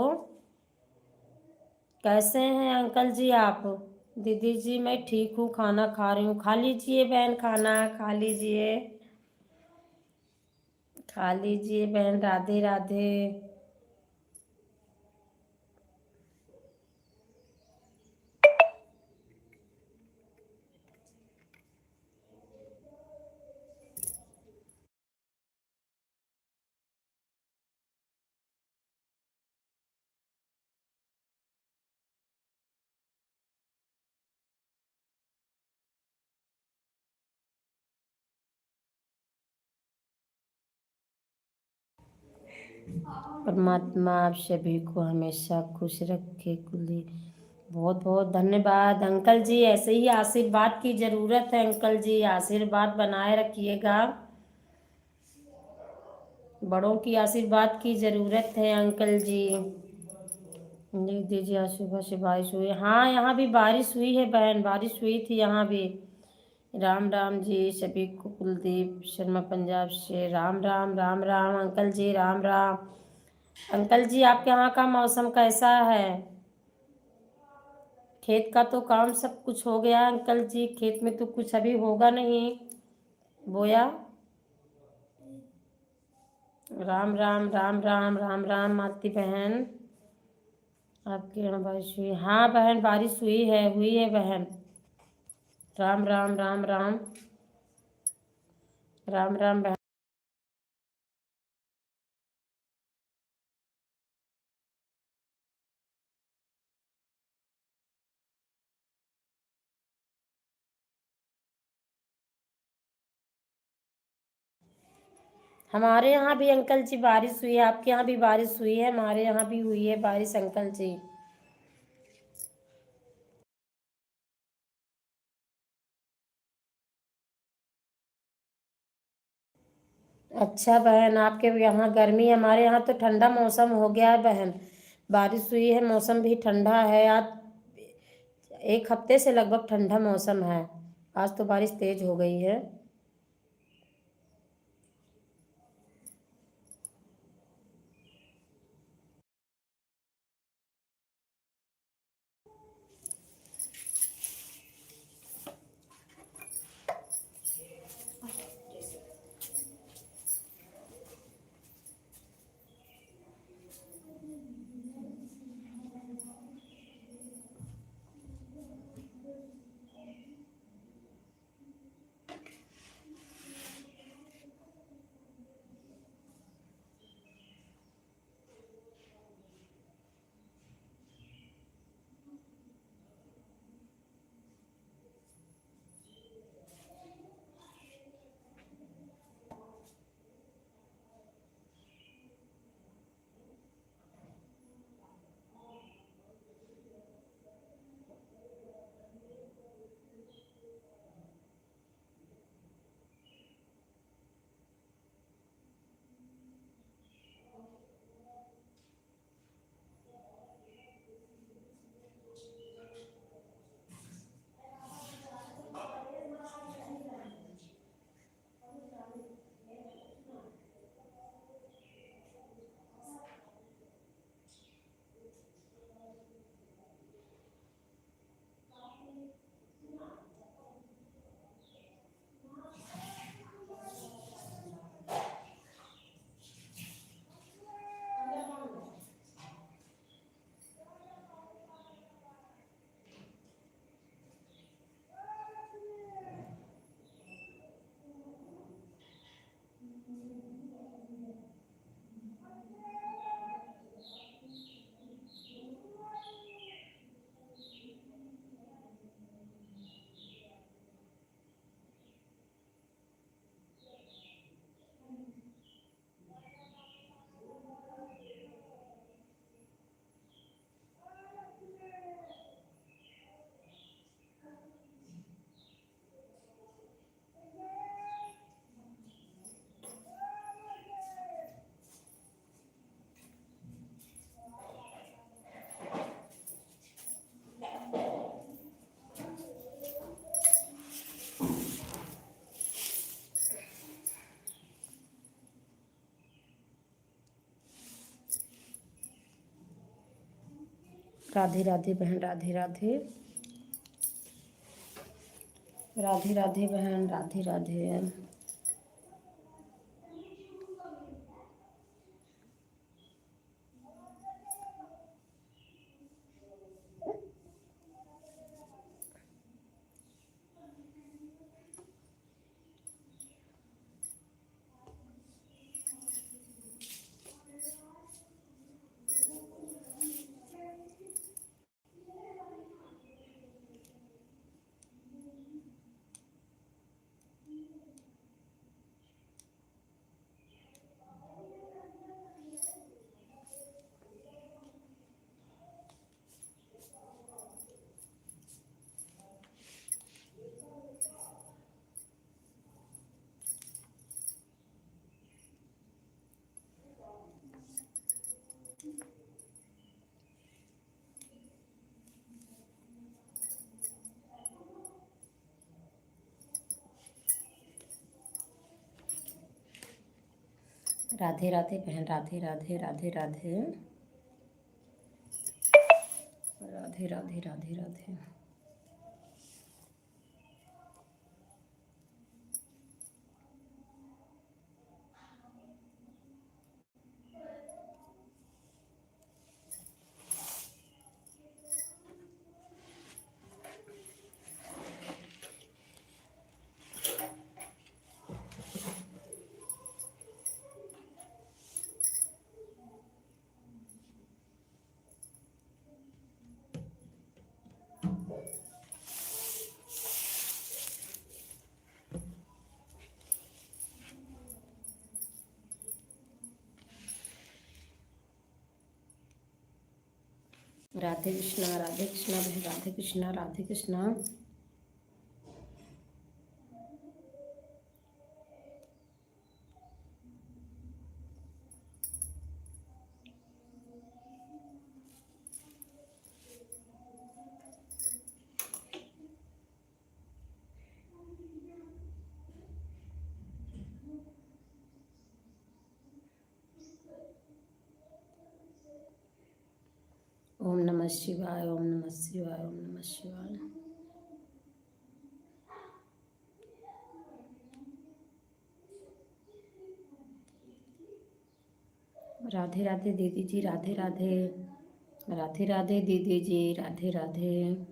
कैसे हैं अंकल जी आप? दीदी जी मैं ठीक हूँ, खाना खा रही हूँ। खा लीजिए बहन, खाना खा लीजिए, खा लीजिए बहन। राधे राधे। परमात्मा आप सभी को हमेशा खुश रखे कुलदीप। बहुत बहुत धन्यवाद अंकल जी। ऐसे ही आशीर्वाद की ज़रूरत है अंकल जी, आशीर्वाद बनाए रखिएगा। बड़ों की आशीर्वाद की ज़रूरत है अंकल जी। लिख दीजिए, आज सुबह से बारिश हुई। हाँ, यहाँ भी बारिश हुई है बहन, बारिश हुई थी यहाँ भी। राम राम जी सभी को, कुलदीप शर्मा पंजाब से। राम राम राम राम अंकल जी, राम राम। अंकल जी, आपके यहाँ का मौसम कैसा है? खेत का तो काम सब कुछ हो गया अंकल जी? खेत में तो कुछ अभी होगा नहीं बोया। राम राम राम राम राम राम मालती बहन, आपके यहाँ बारिश हुई? हाँ बहन, बारिश हुई है बहन। राम राम राम राम राम राम बहन। हमारे यहाँ भी अंकल जी बारिश हुई है। आपके यहाँ भी बारिश हुई है? हमारे यहाँ भी हुई है बारिश अंकल जी। अच्छा बहन, आपके यहाँ गर्मी, हमारे यहाँ तो ठंडा मौसम हो गया है बहन। बारिश हुई है, मौसम भी ठंडा है आज। एक हफ्ते से लगभग ठंडा मौसम है। आज तो बारिश तेज हो गई है। राधे राधे बहन, राधे राधे। राधे राधे बहन, राधे राधे। राधे राधे बहन, राधे राधे राधे राधे राधे राधे राधे राधे। राधे कृष्णा बहन, राधे कृष्णा राधे कृष्णा। ओम नमः शिवाय, ओम नमः शिवाय, ओम नमः शिवाय। राधे राधे दीदी जी, राधे राधे राधे राधे दीदी जी, राधे राधे।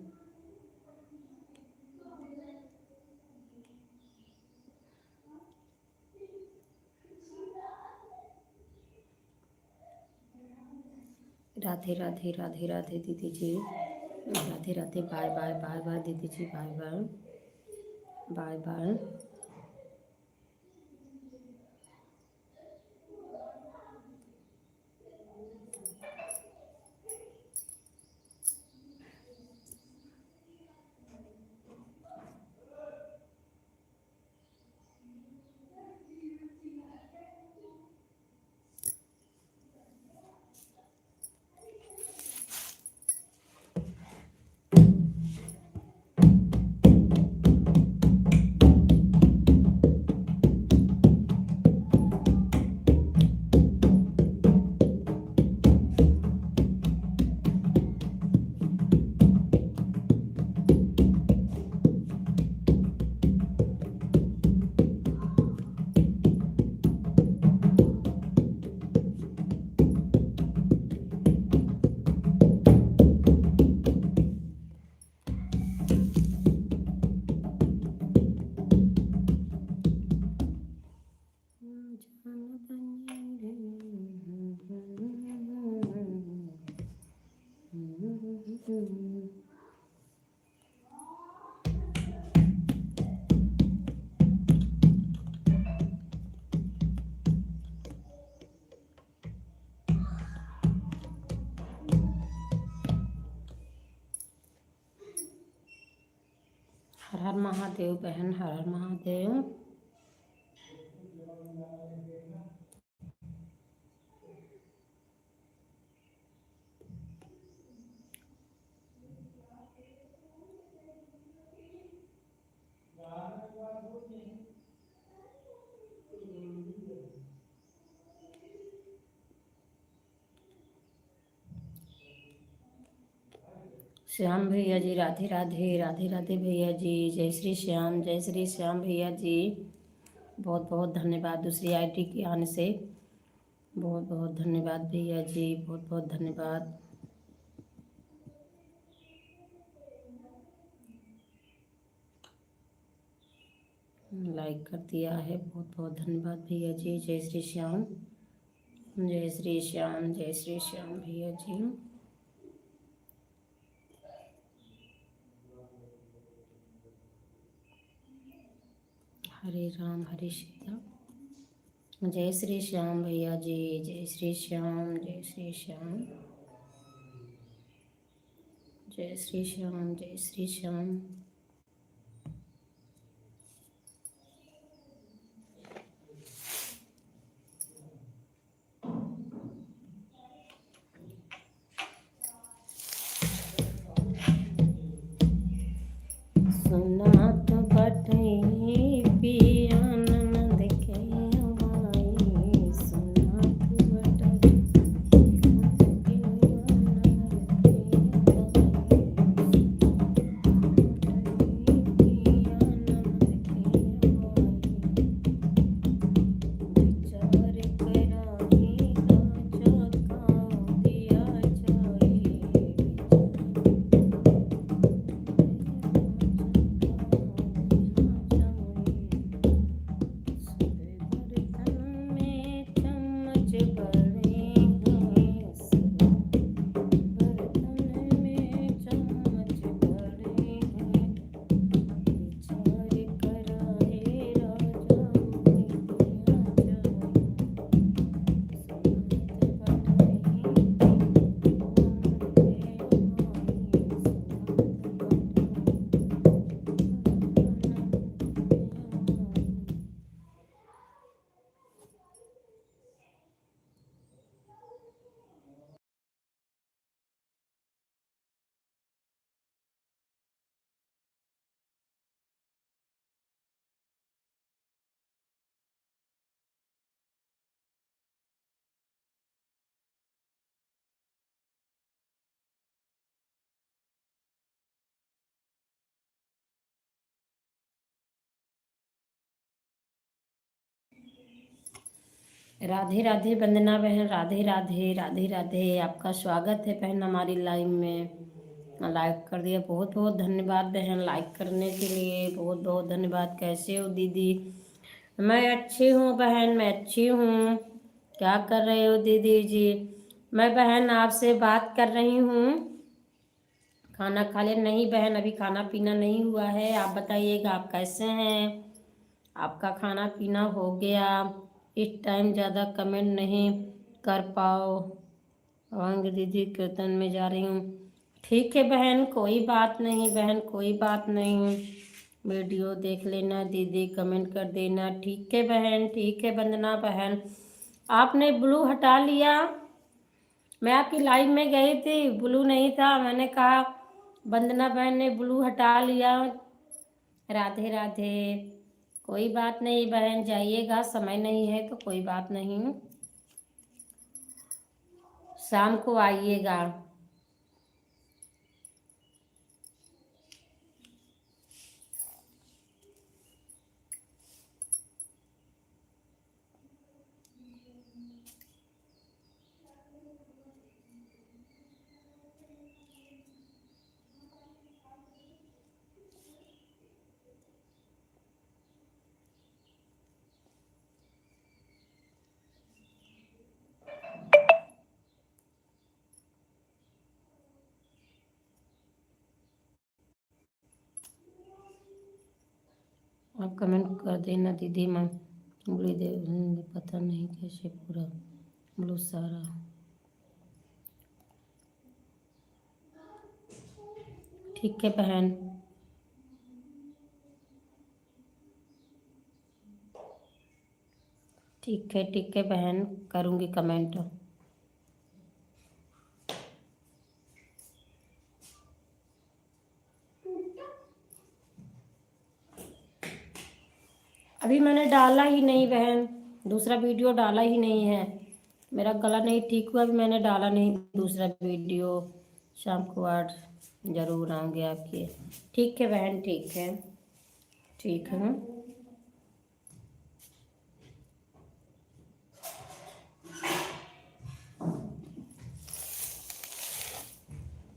राधे राधे राधे राधे दीदी जी, Radhe Radhe. Bye bye bye bye दीदी जी, bye bye bye bye. Har Har Mahadev बहन, हर हर महादेव। श्याम भैया जी, राधे राधे राधे राधे भैया जी, जय श्री श्याम, जय श्री श्याम भैया जी। बहुत बहुत धन्यवाद दूसरी आईडी के आने से, बहुत बहुत धन्यवाद भैया जी, बहुत बहुत धन्यवाद। लाइक कर दिया है, बहुत बहुत धन्यवाद भैया जी। जय श्री श्याम, जय श्री श्याम, जय श्री श्याम भैया जी। हरे राम हरे सीता। जय श्री श्याम भैया जी, जय श्री श्याम, जय श्री श्याम, जय श्री श्याम, जय श्री श्याम। सुनात बटई पिया ननद के आवाई, सुनात राधे राधे वंदना बहन, राधे राधे राधे राधे। आपका स्वागत है बहन हमारी लाइव में। लाइक कर दिया, बहुत बहुत धन्यवाद बहन लाइक करने के लिए, बहुत बहुत धन्यवाद। कैसे हो दीदी? मैं अच्छी हूँ बहन, मैं अच्छी हूँ। क्या कर रहे हो दीदी जी? मैं बहन आपसे बात कर रही हूँ। खाना खा ले? नहीं बहन, अभी खाना पीना नहीं हुआ है। आप बताइएगा आप कैसे हैं? आपका खाना पीना हो गया? इस टाइम ज़्यादा कमेंट नहीं कर पाओ। वांग दीदी कीर्तन में जा रही हूँ। ठीक है बहन, कोई बात नहीं बहन, कोई बात नहीं। वीडियो देख लेना दीदी, कमेंट कर देना। ठीक है बहन, ठीक है वंदना बहन। आपने ब्लू हटा लिया? मैं आपकी लाइव में गई थी, ब्लू नहीं था। मैंने कहा वंदना बहन ने ब्लू हटा लिया। राधे राधे। कोई बात नहीं बहन, जाइएगा, समय नहीं है तो कोई बात नहीं, शाम को आइएगा। आप कमेंट कर देना दीदी। मैं उंगली दे, पता नहीं कैसे पूरा ब्लू सारा। ठीक है बहन। ठीक है बहन, करूँगी कमेंट। अभी मैंने डाला ही नहीं बहन, दूसरा वीडियो डाला ही नहीं है। मेरा गला नहीं ठीक हुआ, अभी मैंने डाला नहीं दूसरा वीडियो। शाम को 8 जरूर आऊँगी आपके। ठीक है बहन, ठीक है, ठीक है।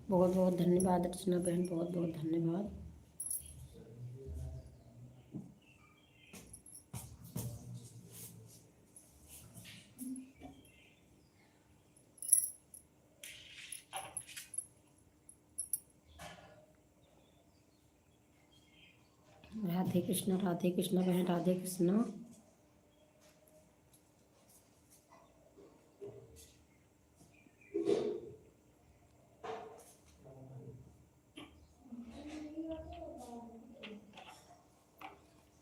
बहुत बहुत धन्यवाद अर्चना बहन, बहुत बहुत धन्यवाद। राधे कृष्ण बहन, राधे कृष्ण।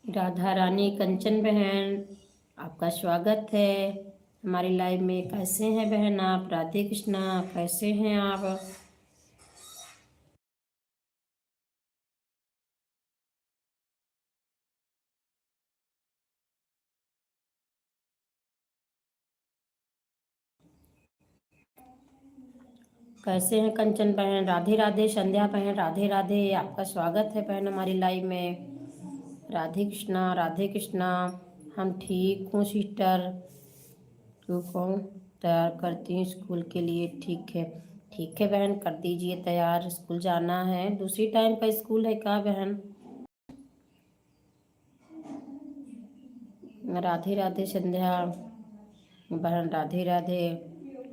राधा रानी कंचन बहन, आपका स्वागत है हमारी लाइव में। कैसे हैं बहन आप? राधे कृष्णा, कैसे हैं आप? कैसे हैं कंचन बहन? राधे राधे। संध्या बहन, राधे राधे। आपका स्वागत है बहन हमारी लाइव में। राधे कृष्णा, राधे कृष्णा। हम ठीक हूँ सिस्टर, ठीक हूँ। तैयार करती हूँ स्कूल के लिए। ठीक है बहन, कर दीजिए तैयार, स्कूल जाना है। दूसरी टाइम का स्कूल है क्या बहन? राधे राधे संध्या बहन, राधे राधे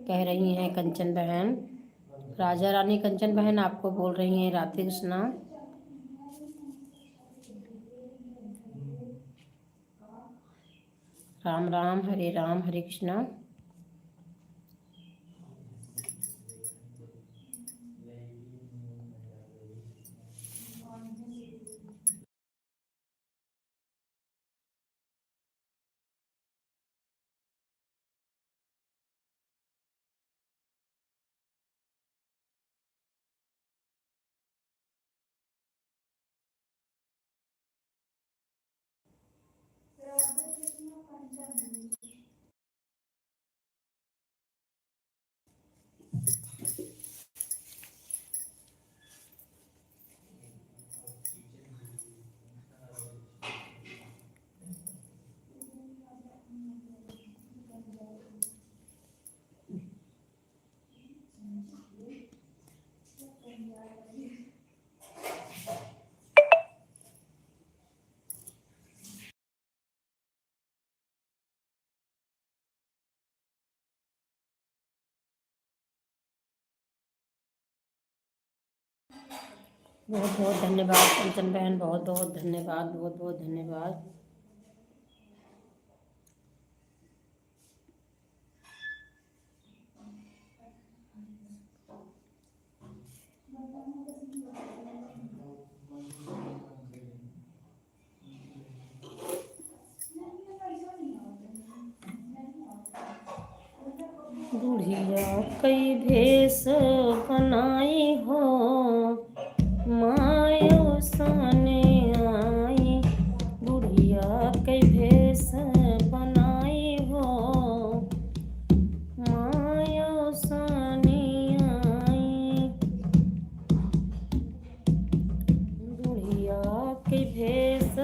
कह रही हैं कंचन बहन। राजा रानी कंचन बहन आपको बोल रही हैं राधे कृष्णा। राम राम, हरे कृष्णा। बहुत बहुत धन्यवाद कंचन बहन, बहुत बहुत धन्यवाद, बहुत बहुत धन्यवाद। बुढ़िया कई भेष बनाई हो, मायो सने आई। बुढ़िया कई भेष बनाई हो, मायो सने आई। बुढ़िया कई भेष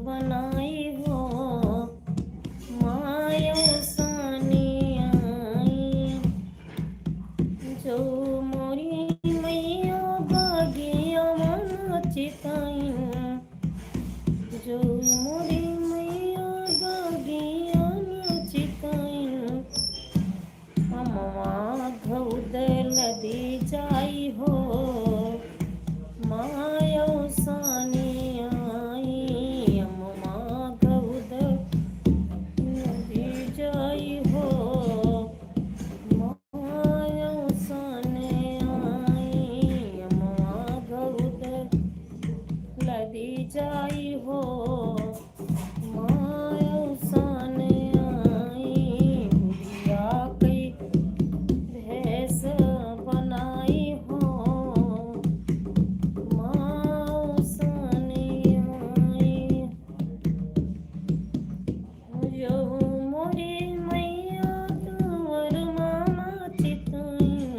बनाई हो, मायो सने आई। जो मोरी मैया बगिया मन चिताइन, जो मोरी मैया बगिया मन चिताइन। अमवा घउद लदी जाई हो, मायो सने आई। अमवा घउद लदी जाई हो, मायो सने आई। अमवा घउद लदी जाई हो, मायो सने आई। बुढ़िया कई भेष बनाई हो, मायो सने आई। जो मोरी मैया तुवर मामा चितइन,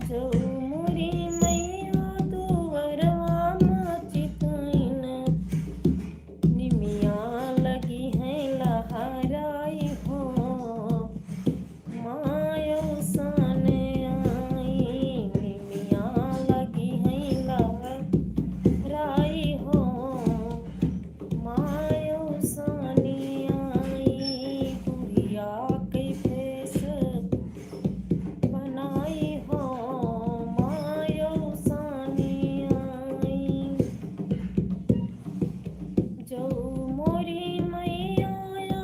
जो मोरी मैया तुवर मामा चितइन। निमिया लगी है लहराई हो, मायो सने आई। निमिया लगी है लहराई हो, मायो सने आई। बुढ़िया कई भेष बनाई हो, मायो सने आई। जो मोरी मैया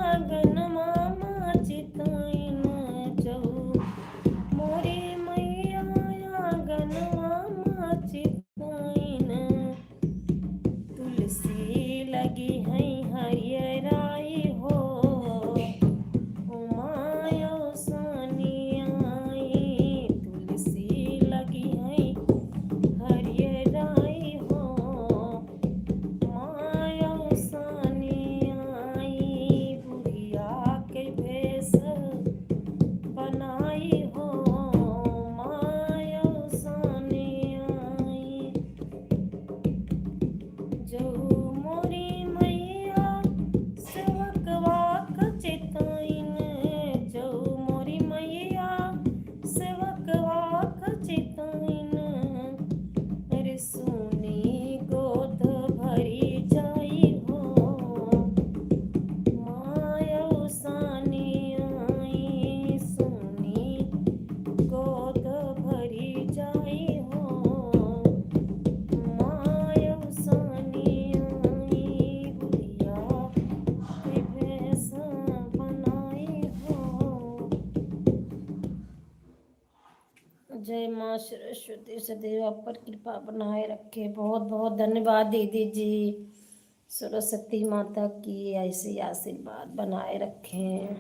आंगन मामा चिताइन, जो मोरी मैया आंगन मामा चिताइन। तुलसी लगी है हरियराई हो, मायो सने आई। तुलसी लगी है हरियराई हो, मायो सने आई। बुढ़िया के भेष बनाई हो, मायो सने आई। जो मोरी मैया सेवकवा क चिताइन, जो मोरी मैया सेवकवा क चिताइन। अरे सोनी गोद भरी जाई हो, मायो सने आई। सोनी गोद भरी जाई हो, मायो सने आई। बुढ़िया कई भेष बनाई हो। जय माँ सरस्वती सदैव आप पर कृपा बनाए रखे। बहुत बहुत धन्यवाद दीदी जी। सरस्वती माता की ऐसे आशीर्वाद बनाए रखें।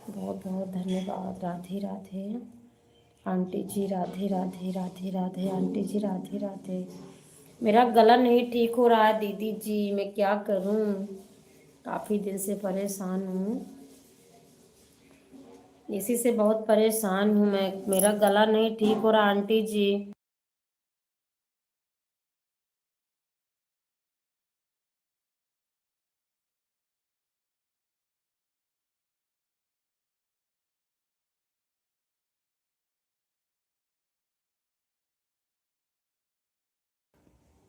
बहुत बहुत धन्यवाद। राधे राधे आंटी जी, राधे राधे राधे राधे आंटी जी, राधे राधे। मेरा गला नहीं ठीक हो रहा है दीदी जी, मैं क्या करूं? काफ़ी दिन से परेशान हूँ, इसी से बहुत परेशान हूँ मैं। मेरा गला नहीं ठीक हो रहा आंटी जी।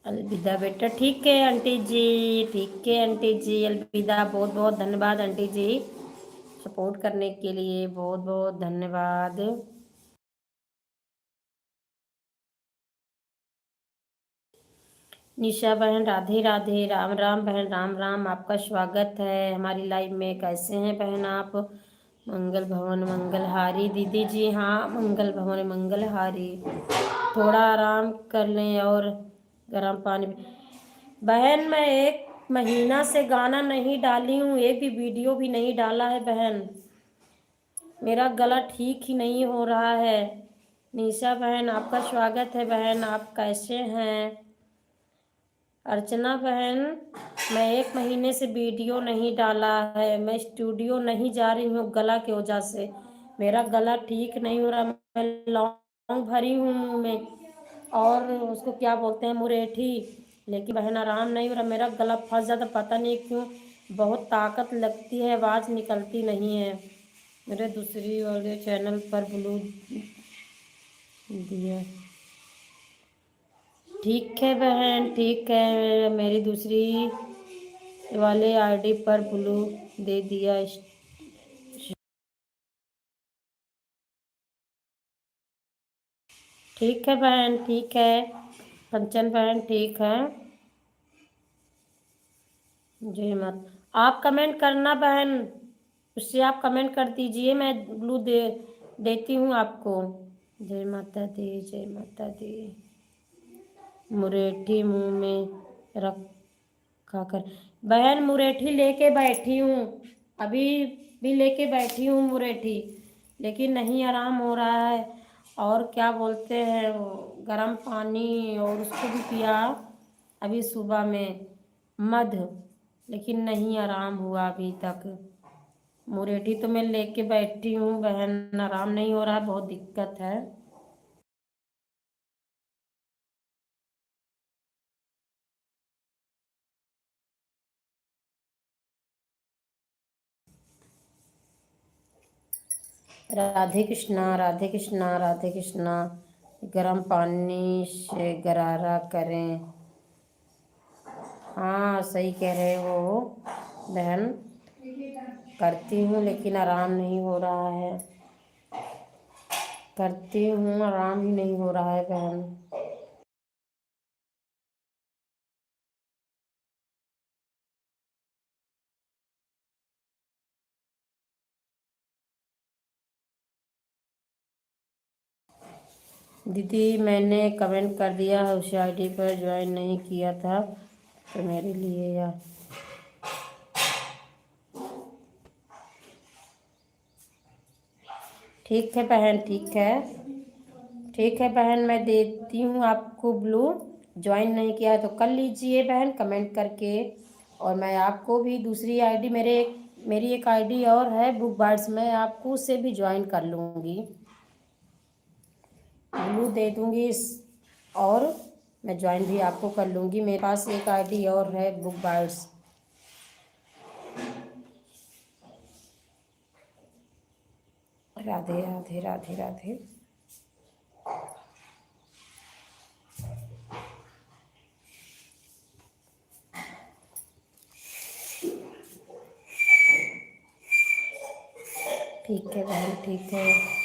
अलविदा बेटा। ठीक है आंटी जी, ठीक है आंटी जी, अलविदा। बहुत बहुत धन्यवाद आंटी जी, सपोर्ट करने के लिए बहुत बहुत धन्यवाद। निशा बहन राधे राधे, राम राम बहन, राम राम। आपका स्वागत है हमारी लाइव में। कैसे हैं बहन आप? मंगल भवन मंगलहारी दीदी जी। हाँ, मंगल भवन मंगलहारी। थोड़ा आराम कर लें और गर्म पानी। बहन मैं 1 महीना से गाना नहीं डाली हूँ, एक भी वीडियो भी नहीं डाला है बहन। मेरा गला ठीक ही नहीं हो रहा है। निशा बहन आपका स्वागत है बहन, आप कैसे हैं? अर्चना बहन मैं 1 महीने से वीडियो नहीं डाला है, मैं स्टूडियो नहीं जा रही हूँ गला की वजह से। मेरा गला ठीक नहीं हो रहा। मैं लौंग भरी हूँ मुँह में और उसको क्या बोलते हैं, मुरेठी, लेकिन बहन आराम नहीं हो रहा। मेरा गला फंस जाता, पता नहीं क्यों। बहुत ताकत लगती है, आवाज़ निकलती नहीं है। मेरे दूसरी वाले चैनल पर ब्लू दिया। ठीक है बहन, ठीक है। मेरी दूसरी वाले आईडी पर ब्लू दे दिया। ठीक है बहन, ठीक है। कंचन बहन ठीक है। जय माता। आप कमेंट करना बहन, उससे आप कमेंट कर दीजिए, मैं ब्लू देती हूँ आपको। जय माता दी, जय माता दी। मुरेठी मुंह में रखा कर। बहन मुरेठी लेके बैठी हूँ, अभी भी लेके बैठी हूँ मुरेठी, लेकिन नहीं आराम हो रहा है। और क्या बोलते हैं वो, गर्म पानी और उसको भी पिया अभी सुबह में, मध, लेकिन नहीं आराम हुआ अभी तक। मुरेठी तो मैं लेके बैठी हूँ बहन, आराम नहीं हो रहा, बहुत दिक्कत है। राधे कृष्णा, राधे कृष्णा, राधे कृष्णा। गर्म पानी से गरारा करें। हाँ सही कह रहे हो बहन, करती हूँ लेकिन आराम नहीं हो रहा है। करती हूँ, आराम ही नहीं हो रहा है बहन। दीदी मैंने कमेंट कर दिया है, उस आईडी पर ज्वाइन नहीं किया था तो मेरे लिए या ठीक है बहन, ठीक है, ठीक है बहन। मैं देती हूँ आपको ब्लू। ज्वाइन नहीं किया है तो कर लीजिए बहन कमेंट करके। और मैं आपको भी दूसरी आईडी, मेरी एक आईडी और है बुक बाइट्स, मैं आपको उससे भी ज्वाइन कर लूँगी, ब्लू दे दूँगी और मैं ज्वाइन भी आपको कर लूँगी। मेरे पास एक आईडी और है बुक बाइट्स। राधे राधे, राधे राधे। ठीक है बहन, ठीक है।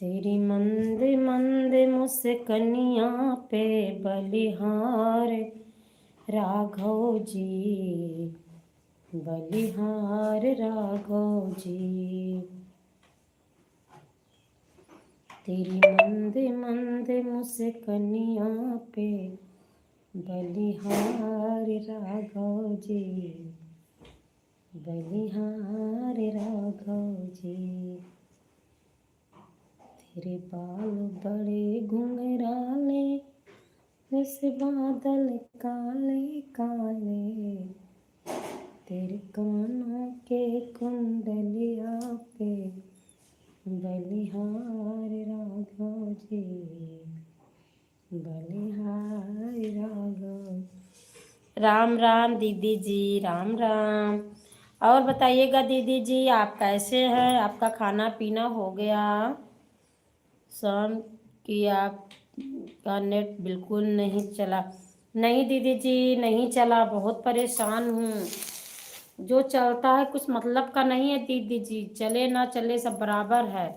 तेरी मंद मंद मुस्कनिया पे बलिहार राघव जी, बलिहार राघव जी। तेरी मंद मंद मुस्कनिया पे बलिहार राघव जी, बलिहार राघव जी। तेरे बाल बड़े घुंघराले, जैसे बादल काले काले, तेरे कानों के कुंडलिया पे बलिहार राघव जी, बलिहार राघव। राम राम दीदी जी, राम राम। और बताइएगा दीदी जी, आप कैसे हैं? आपका खाना पीना हो गया? शाम की आपका नेट बिल्कुल नहीं चला। नहीं दीदी जी, नहीं चला, बहुत परेशान हूँ। जो चलता है कुछ मतलब का नहीं है दीदी जी, चले ना चले सब बराबर है,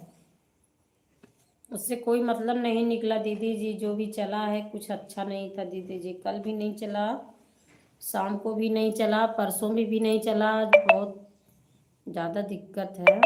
उससे कोई मतलब नहीं निकला दीदी जी। जो भी चला है कुछ अच्छा नहीं था दीदी जी। कल भी नहीं चला, शाम को भी नहीं चला, परसों भी नहीं चला। बहुत ज़्यादा दिक्कत है।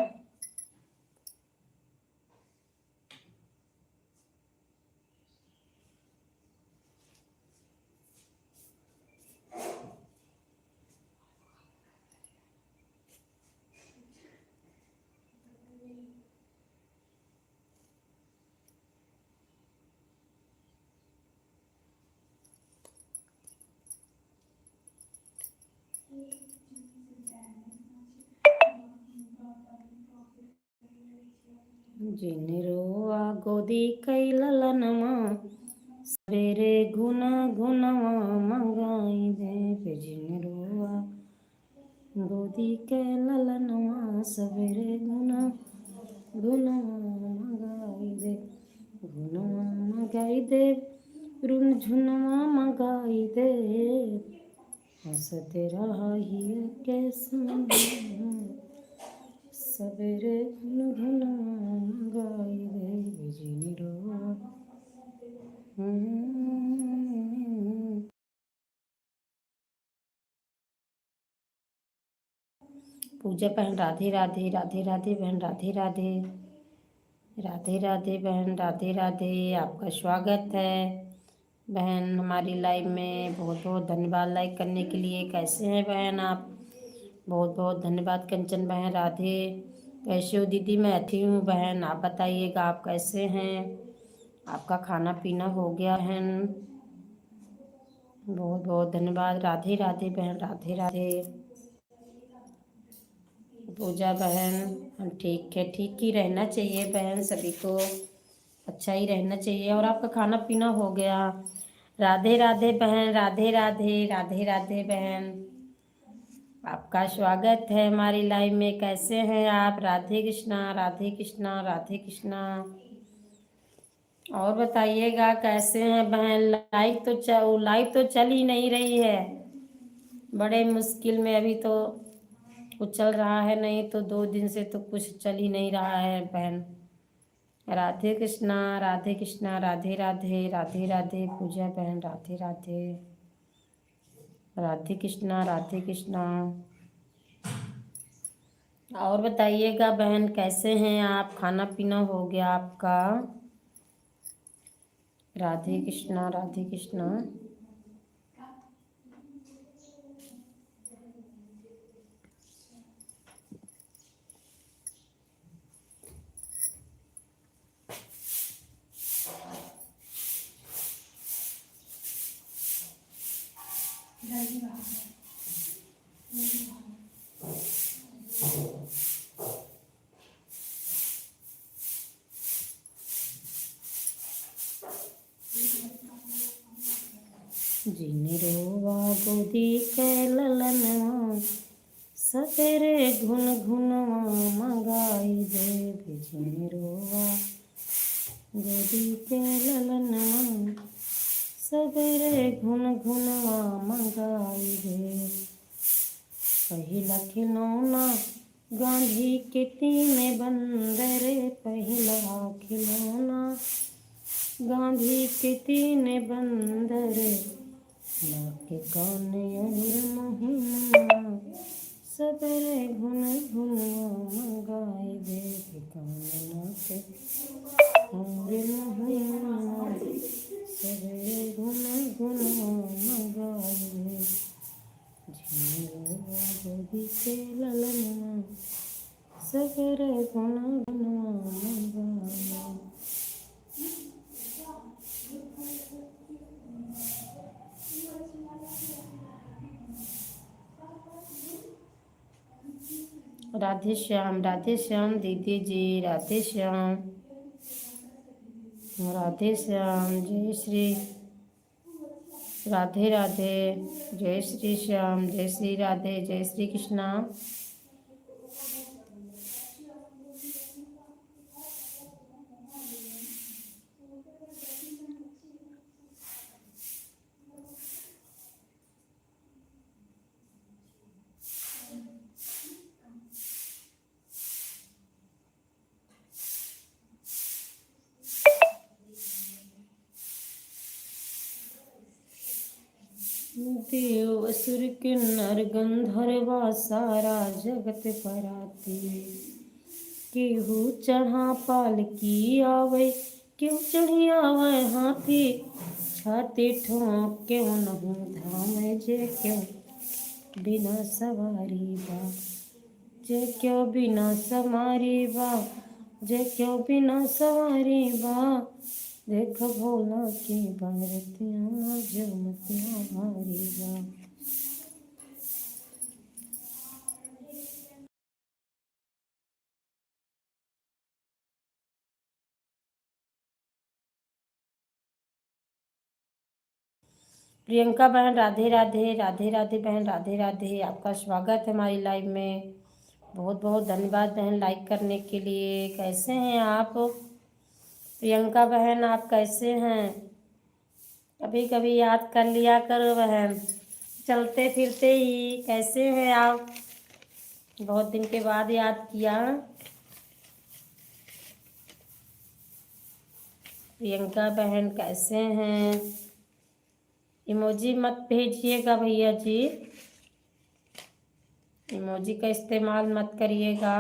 जिनरोआ गोदी कई ललनमा, सवेरे गुना गुनवा मंगाई दे। जिनरोआ गोदी के ललनमा, सवेरे गुना गुनवा मंगाई दे। गुनवा मंगाई दे, रुन झुनवा मंगाई दे। हंसते रहा ही के सवेरे गुन गुनवा मंगाई दे। जिनरोआ पूजा बहन राधे राधे, राधे राधे बहन, राधे राधे, राधे राधे बहन, राधे राधे। आपका स्वागत है बहन हमारी लाइव में। बहुत बहुत धन्यवाद लाइक करने के लिए। कैसे हैं बहन आप? बहुत बहुत धन्यवाद कंचन बहन। राधे। कैसे हो दीदी? मैं अच्छी हूँ बहन, आप बताइएगा आप कैसे हैं? आपका खाना पीना हो गया बहन? बहुत बहुत धन्यवाद। राधे राधे बहन, राधे राधे। पूजा बहन ठीक है, ठीक ही रहना चाहिए बहन, सभी को अच्छा ही रहना चाहिए। और आपका खाना पीना हो गया? राधे राधे बहन, राधे राधे, राधे राधे बहन। आपका स्वागत है हमारी लाइव में। कैसे हैं आप? राधे कृष्णा, राधे कृष्णा, राधे कृष्णा। और बताइएगा कैसे हैं बहन? लाइव तो चल ही नहीं रही है, बड़े मुश्किल में। अभी तो कुछ चल रहा है, नहीं तो 2 दिन से तो कुछ चल ही नहीं रहा है बहन। राधे कृष्णा, राधे कृष्णा, राधे राधे, राधे राधे। पूजा बहन राधे राधे, राधे कृष्णा, राधे कृष्णा। और बताइएगा बहन कैसे हैं आप? खाना पीना हो गया आपका? राधे कृष्णा, राधे कृष्णा। जिनरोआ गोदी के ललनवा, सवेरे घुन घुनवा मंगाई दे। जिनरोआ गोदी के ललनवा, सवेरे घुन घुनवा मंगाई दे। पहिला खिलौना गांधी के तीन बंदर पहला खिलौना, गांधी के तीन बंदर लाके कौन और महिमा, सबरे गुन मंगाए दे कामना के और महिमा, सबरे गुन मंगाए दे झिंगुआ गोदी के ललना, सबरे गुन मंगाए। राधे श्याम दीदी जी, राधे श्याम, राधे श्याम, जय श्री राधे राधे, जय श्री श्याम, जय श्री राधे, जय श्री कृष्णा। देव असुर किन्नर गंधर्वा सारा जगत पराती, केहू चढ़ा पालकी आवे, क्यों चढ़ी आवे हाथी, छाती ठोंक क्यों नहीं धाम, जे क्यों बिना सवारी बा, जे क्यों बिना सवारी बा, जे क्यों बिना सवारी बा, देख भोला की बरतियाँ जमतियाँ भारी बा। प्रियंका बहन राधे राधे, राधे राधे बहन, राधे राधे, आपका स्वागत है हमारी लाइव में। बहुत बहुत धन्यवाद बहन लाइक करने के लिए। कैसे हैं आप प्रियंका बहन, आप कैसे हैं? कभी कभी याद कर लिया करो बहन, चलते फिरते ही। कैसे हैं आप? बहुत दिन के बाद याद किया। प्रियंका बहन कैसे हैं? इमोजी मत भेजिएगा भैया जी, इमोजी का इस्तेमाल मत करिएगा।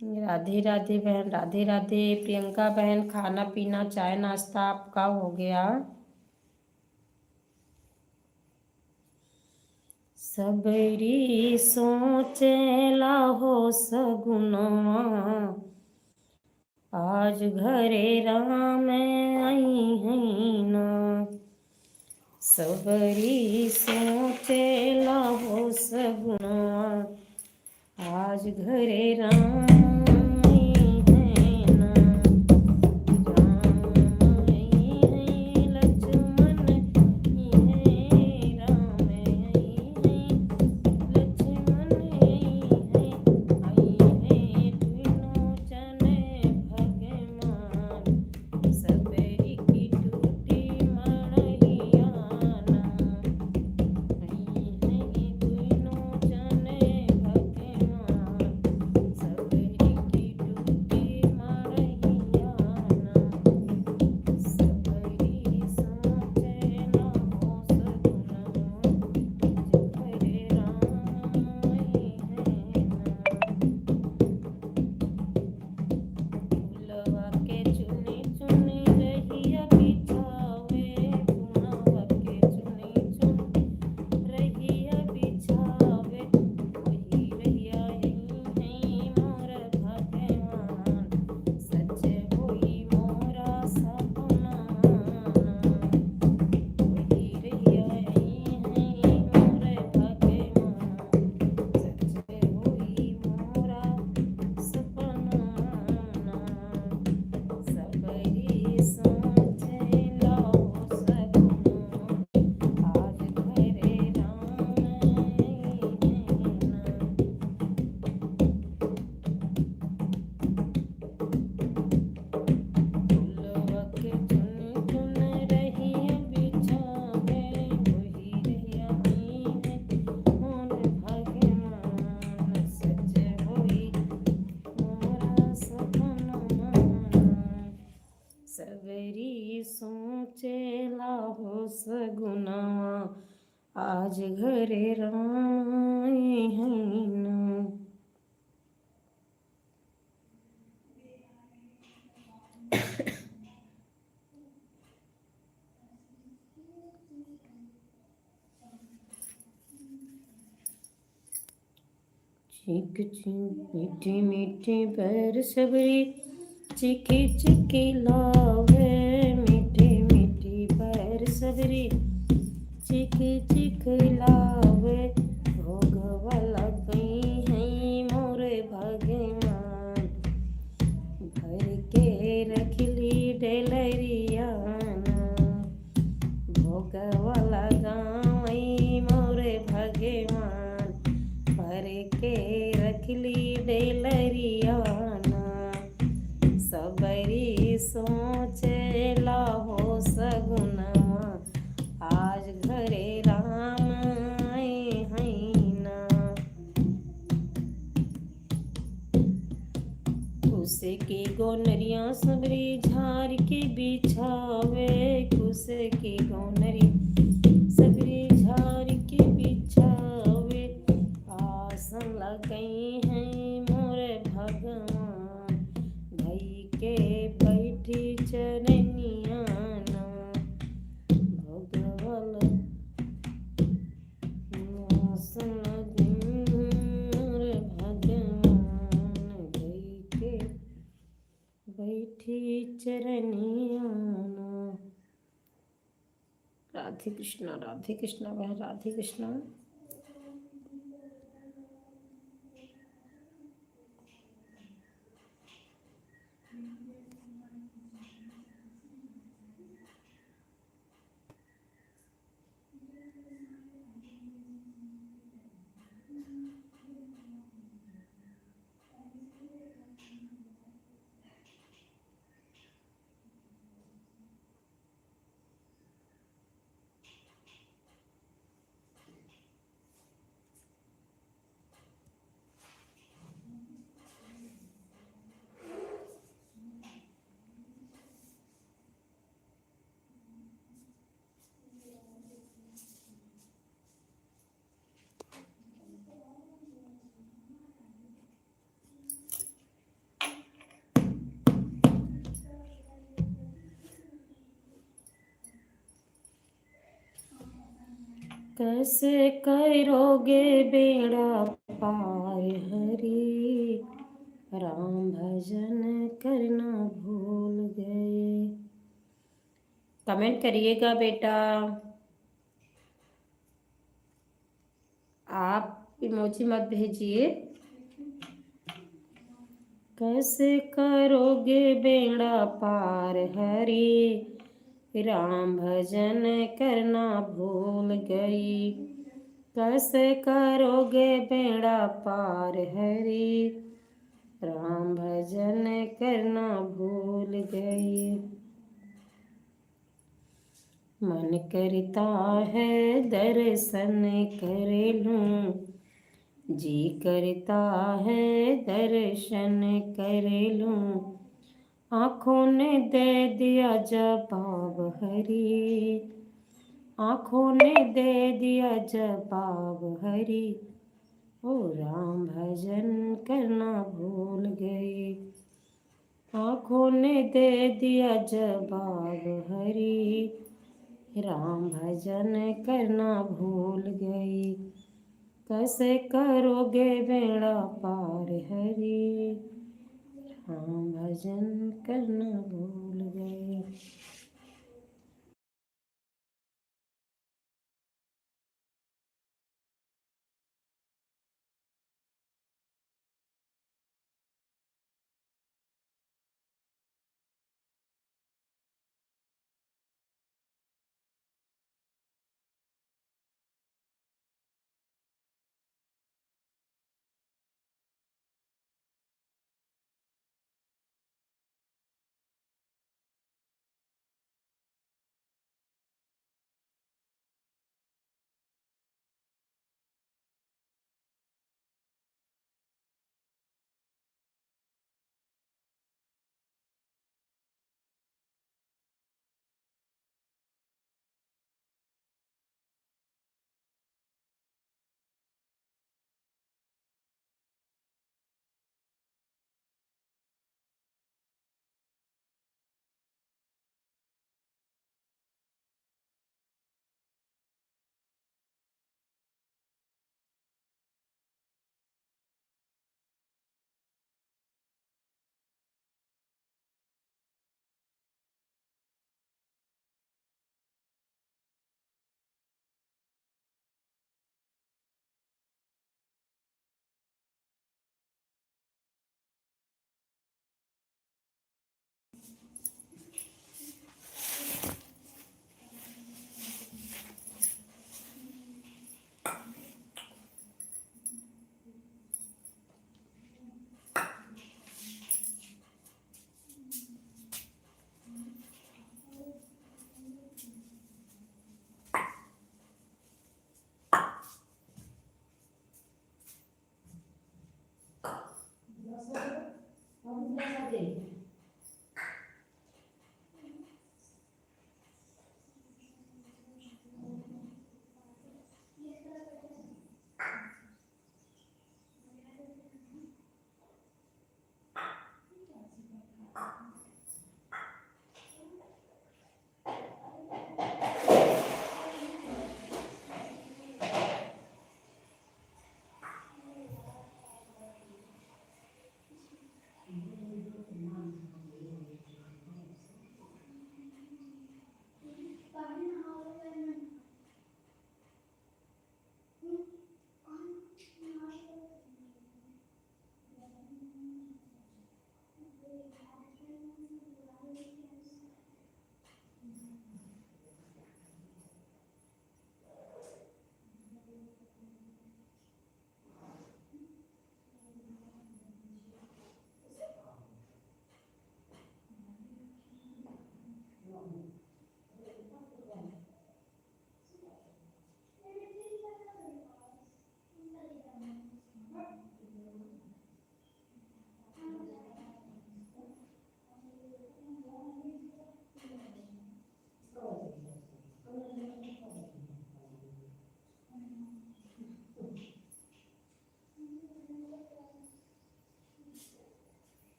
राधे राधे बहन, राधे राधे। प्रियंका बहन, खाना पीना चाय नाश्ता आपका हो गया? सबरी सोचेला हो सगुनवा, आज घरे राम आई हैं ना, सबरी सोचेला हो सगुनवा, आज घरे राम सबरी सबरी सोचे लाहो सगुनवा आज घरे राम आए हैं ना। चीख चीख मीठी मीठी पैर सबरी चिकी चिकी लावे मीठी मीठी पैर सबरी चिकी चिकी लावे भोगवा लगई हैं मोरे भगवान भर के रखली डेलरियाना भोगवा लगाई मोरे भगवान भर के रखली डेलरियाना सबरी सोचे लाहो सगुनवा आज घरे राम आए हैं ना। कुसे की गोनरिया सबरी झार के बिछावे कुसे की गोनरी सबरी झार के बिछावे आसन लगई हैं मोरे भगवान भई के बैठी चरनियाना भगवल आसन लगई मोरे भगवान भई के बैठी चरनियाना। राधे कृष्णा बहन राधे कृष्णा। कैसे करोगे बेड़ा पार हरि राम भजन करना भूल गए। कमेंट करिएगा बेटा, आप इमोजी मत भेजिए। कैसे करोगे बेड़ा पार हरि राम भजन करना भूल गई। कैसे करोगे बेड़ा पार हरि राम भजन करना भूल गई। मन करता है दर्शन कर लूं जी करता है दर्शन कर लूं आँखों ने दे दिया जवाब हरि आँखों ने दे दिया जवाब हरि ओ राम भजन करना भूल गए। आँखों ने दे दिया जवाब हरि राम भजन करना भूल गई। कैसे करोगे बेड़ा पार हरि राम भजन करना भूल गए।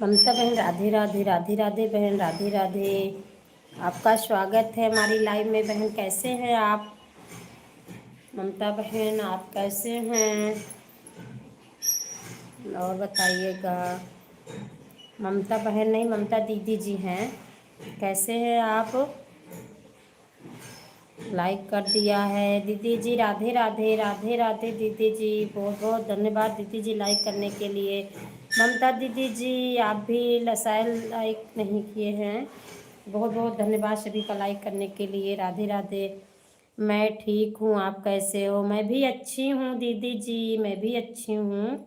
ममता बहन राधे राधे, राधे राधे बहन, राधे राधे। आपका स्वागत है हमारी लाइव में बहन। कैसे हैं आप ममता बहन? आप कैसे हैं और बताइएगा। ममता बहन नहीं, ममता दीदी जी हैं। कैसे हैं आप? लाइक कर दिया है दीदी जी। राधे राधे, राधे राधे दीदी जी। बहुत बहुत धन्यवाद दीदी जी लाइक करने के लिए। ममता दीदी जी आप भी शायद लाइक नहीं किए हैं। बहुत बहुत धन्यवाद सभी का लाइक करने के लिए। राधे राधे। मैं ठीक हूँ, आप कैसे हो? मैं भी अच्छी हूँ दीदी जी, मैं भी अच्छी हूँ।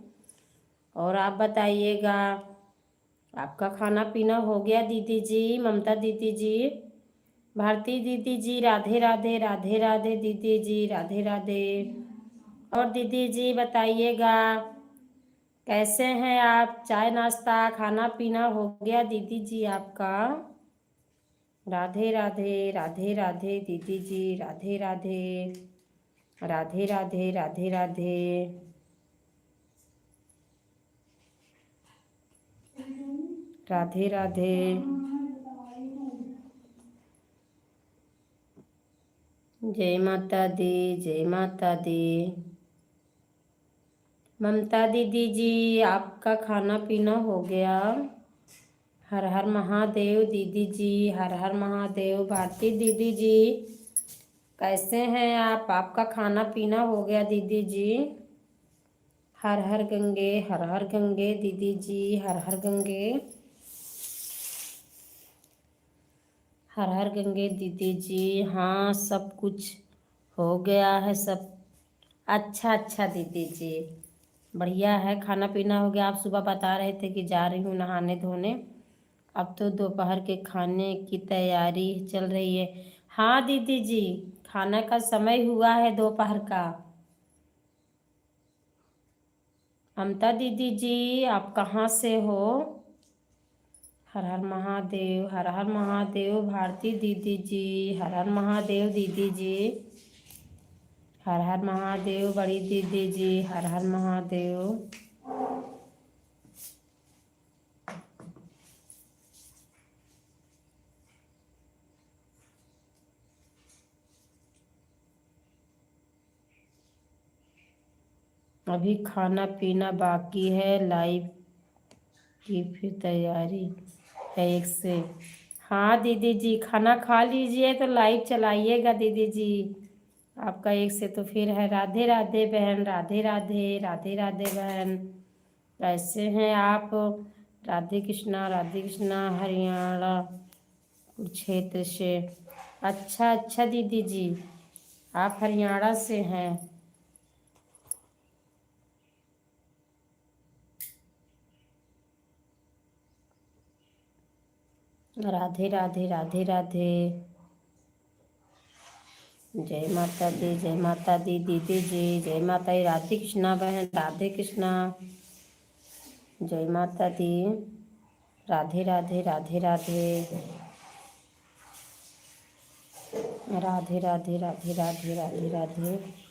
और आप बताइएगा, आपका खाना पीना हो गया दीदी जी? ममता दीदी जी, भारती दीदी जी राधे राधे, राधे राधे दीदी जी, राधे राधे। और दीदी जी बताइएगा, कैसे हैं आप? चाय नाश्ता खाना पीना हो गया दीदी जी आपका? राधे राधे, राधे राधे दीदी जी, राधे राधे, राधे राधे, राधे राधे। राधे राधे जय माता दी, जय माता दी। ममता दीदी जी, आपका खाना पीना हो गया? हर हर महादेव दीदी जी, हर हर महादेव। भारती दीदी जी, कैसे हैं आप? आपका खाना पीना हो गया दीदी जी? हर हर गंगे, हर हर गंगे दीदी जी, हर हर गंगे, हर हर गंगे दीदी जी। हाँ, सब कुछ हो गया है सब। अच्छा अच्छा दीदी जी, बढ़िया है, खाना पीना हो गया। आप सुबह बता रहे थे कि जा रही हूँ नहाने धोने। अब तो दोपहर के खाने की तैयारी चल रही है। हाँ दीदी जी, खाना का समय हुआ है दोपहर का। ममता दीदी जी, आप कहाँ से हो? हर हर महादेव, हर हर महादेव। भारती दीदी जी, हर हर महादेव दीदी जी, हर हर महादेव। बड़ी दीदी जी, हर हर महादेव। अभी खाना पीना बाकी है, लाइव की फिर तैयारी है एक से। हाँ दीदी जी, खाना खा लीजिए तो लाइव चलाइएगा दीदी जी। आपका एक से तो फिर है। राधे राधे बहन, राधे राधे, राधे राधे बहन। कैसे हैं आप? राधे कृष्णा, राधे कृष्णा। हरियाणा कुरुक्षेत्र से। अच्छा अच्छा दीदी जी, आप हरियाणा से हैं। राधे राधे, राधे राधे। जय माता दी, जय माता दी दीदी जी, जय माता दी। राधे कृष्णा बहन, राधे कृष्णा। जय माता दी। राधे राधे, राधे राधे, राधे राधे, राधे राधे, राधे राधे।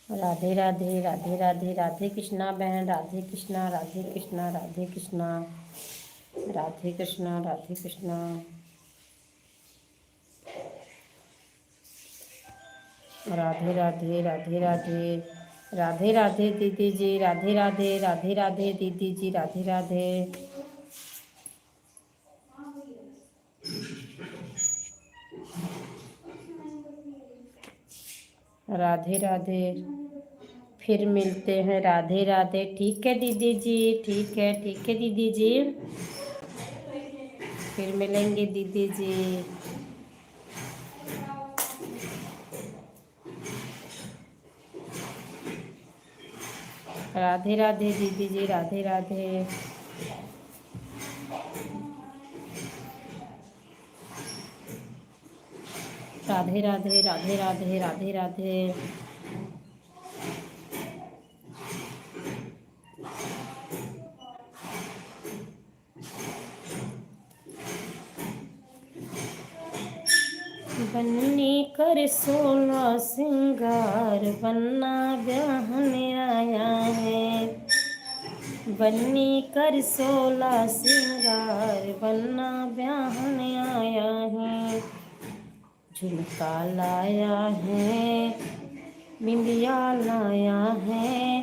राधे राधे, राधे राधे, राधे कृष्णा बहन, राधे कृष्णा, राधे कृष्णा, राधे कृष्णा, राधे कृष्णा, राधे कृष्णा। राधे राधे, राधे राधे, राधे राधे दीदी जी, राधे राधे, राधे राधे दीदी जी, राधे राधे। राधे राधे, फिर मिलते हैं। राधे राधे। ठीक है दीदी जी, ठीक है, ठीक है दीदी जी, फिर मिलेंगे दीदी जी। राधे राधे दीदी जी, राधे राधे। राधे राधे, राधे राधे, राधे राधे। बन्नी कर सोला सिंगार, बन्ना ब्याहन आया है। बन्नी कर सोला सिंगार, बन्ना ब्याहन आया है। झुमका लाया है, बिंदिया लाया है,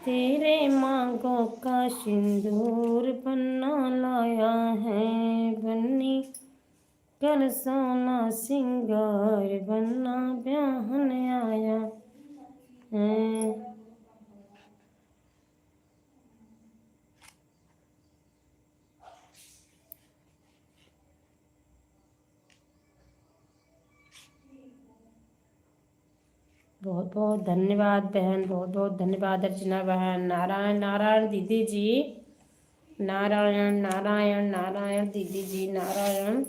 तेरे मांगों का सिंदूर बन्ना लाया है। बन्नी कर सोना सिंगार, बन्ना ब्याहन आया है। बहुत बहुत धन्यवाद बहन, बहुत बहुत धन्यवाद अर्चना बहन। नारायण नारायण दीदी जी, नारायण नारायण, नारायण दीदी जी, नारायण।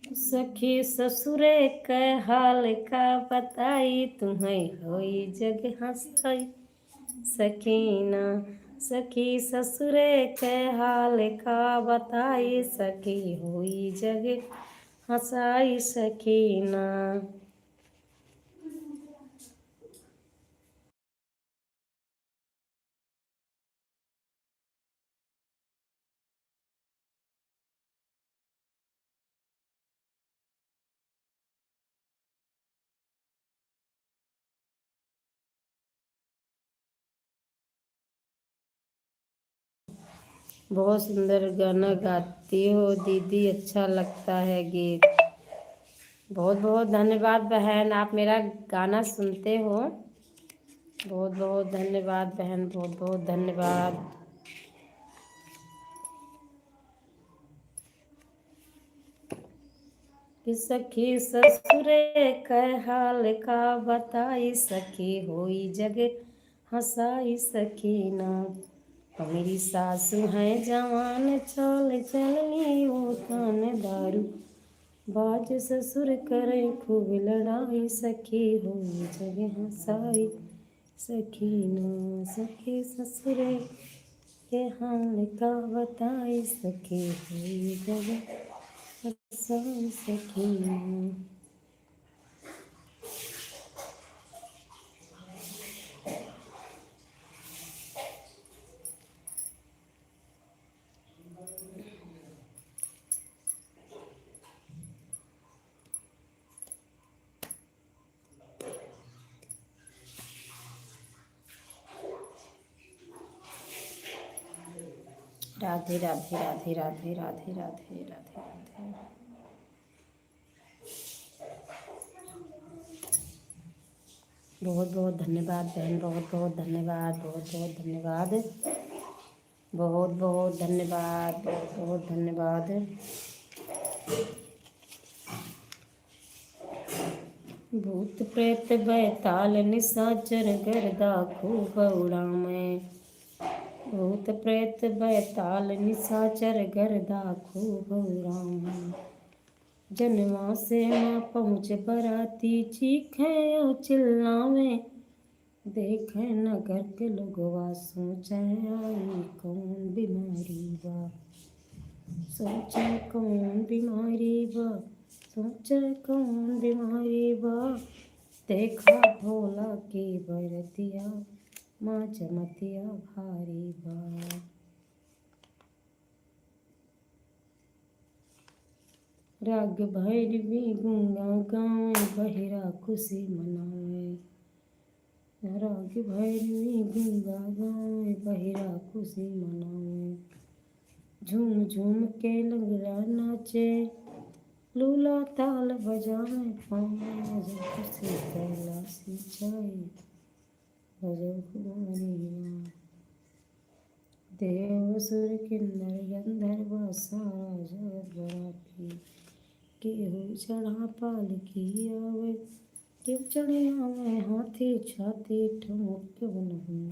सखी ससुरे कै हाल का बताई, तुम्हें होई जग हंसाई सकीना। सखी ससुरे कै हाल का बताई, सखी होई जग हंसाई सकीना। बहुत सुंदर गाना गाती हो दीदी, अच्छा लगता है गीत। बहुत बहुत धन्यवाद बहन, आप मेरा गाना सुनते हो। बहुत बहुत धन्यवाद बहन, बहुत बहुत धन्यवाद। कि सखी ससुरे कै हाल का बताई, सखी होई जग हंसाई सकीना। मेरी सासू है जवान, चाल चलनी वो कान दारू बाज, ससुर करे खूब लड़ाई, सखी होई जग हंसाई सकीना। सखी ससुरे के हाल का बताई, सखी हुई जग हंसाई सकीना। राधे राधे राधे राधे राधे राधे राधे राधे। बहुत बहुत धन्यवाद बहन, बहुत बहुत धन्यवाद, बहुत बहुत धन्यवाद, बहुत बहुत धन्यवाद, बहुत बहुत धन्यवाद। भूत प्रेत बैताल निशाचर गर्दा खूब उड़ामै, भूत प्रेत बैताल निशाचर गर्दा खूब उड़ामै। जन्मा से माँ पहुँच बराती, चीखे और चिल्लावे, देखे नगर के लोगवा सोचे आई कौन बीमारी बा, सोचे कौन बीमारी बा, सोचे कौन बीमारी बा। देखा भोला की बरतिया, माँ चमतिया भारी बा। राग भैरवी गूंगा गावे, बहिरा खुशी मनावे, राग भैरवी गूंगा गावे, बहिरा खुशी मनावे। झूम झूम के लंगड़ा नाचे, लूला ताल बजावे, पावे जब खुशी कैलाशी छाई, गजब कुमारिया। देव सुर किन्नर गंधर्व सारा जगत बराती, केहू चढ़ा पालकी आवे, केहू चढ़े आवे हाथी छाती, ठुमक क्यों नहीं।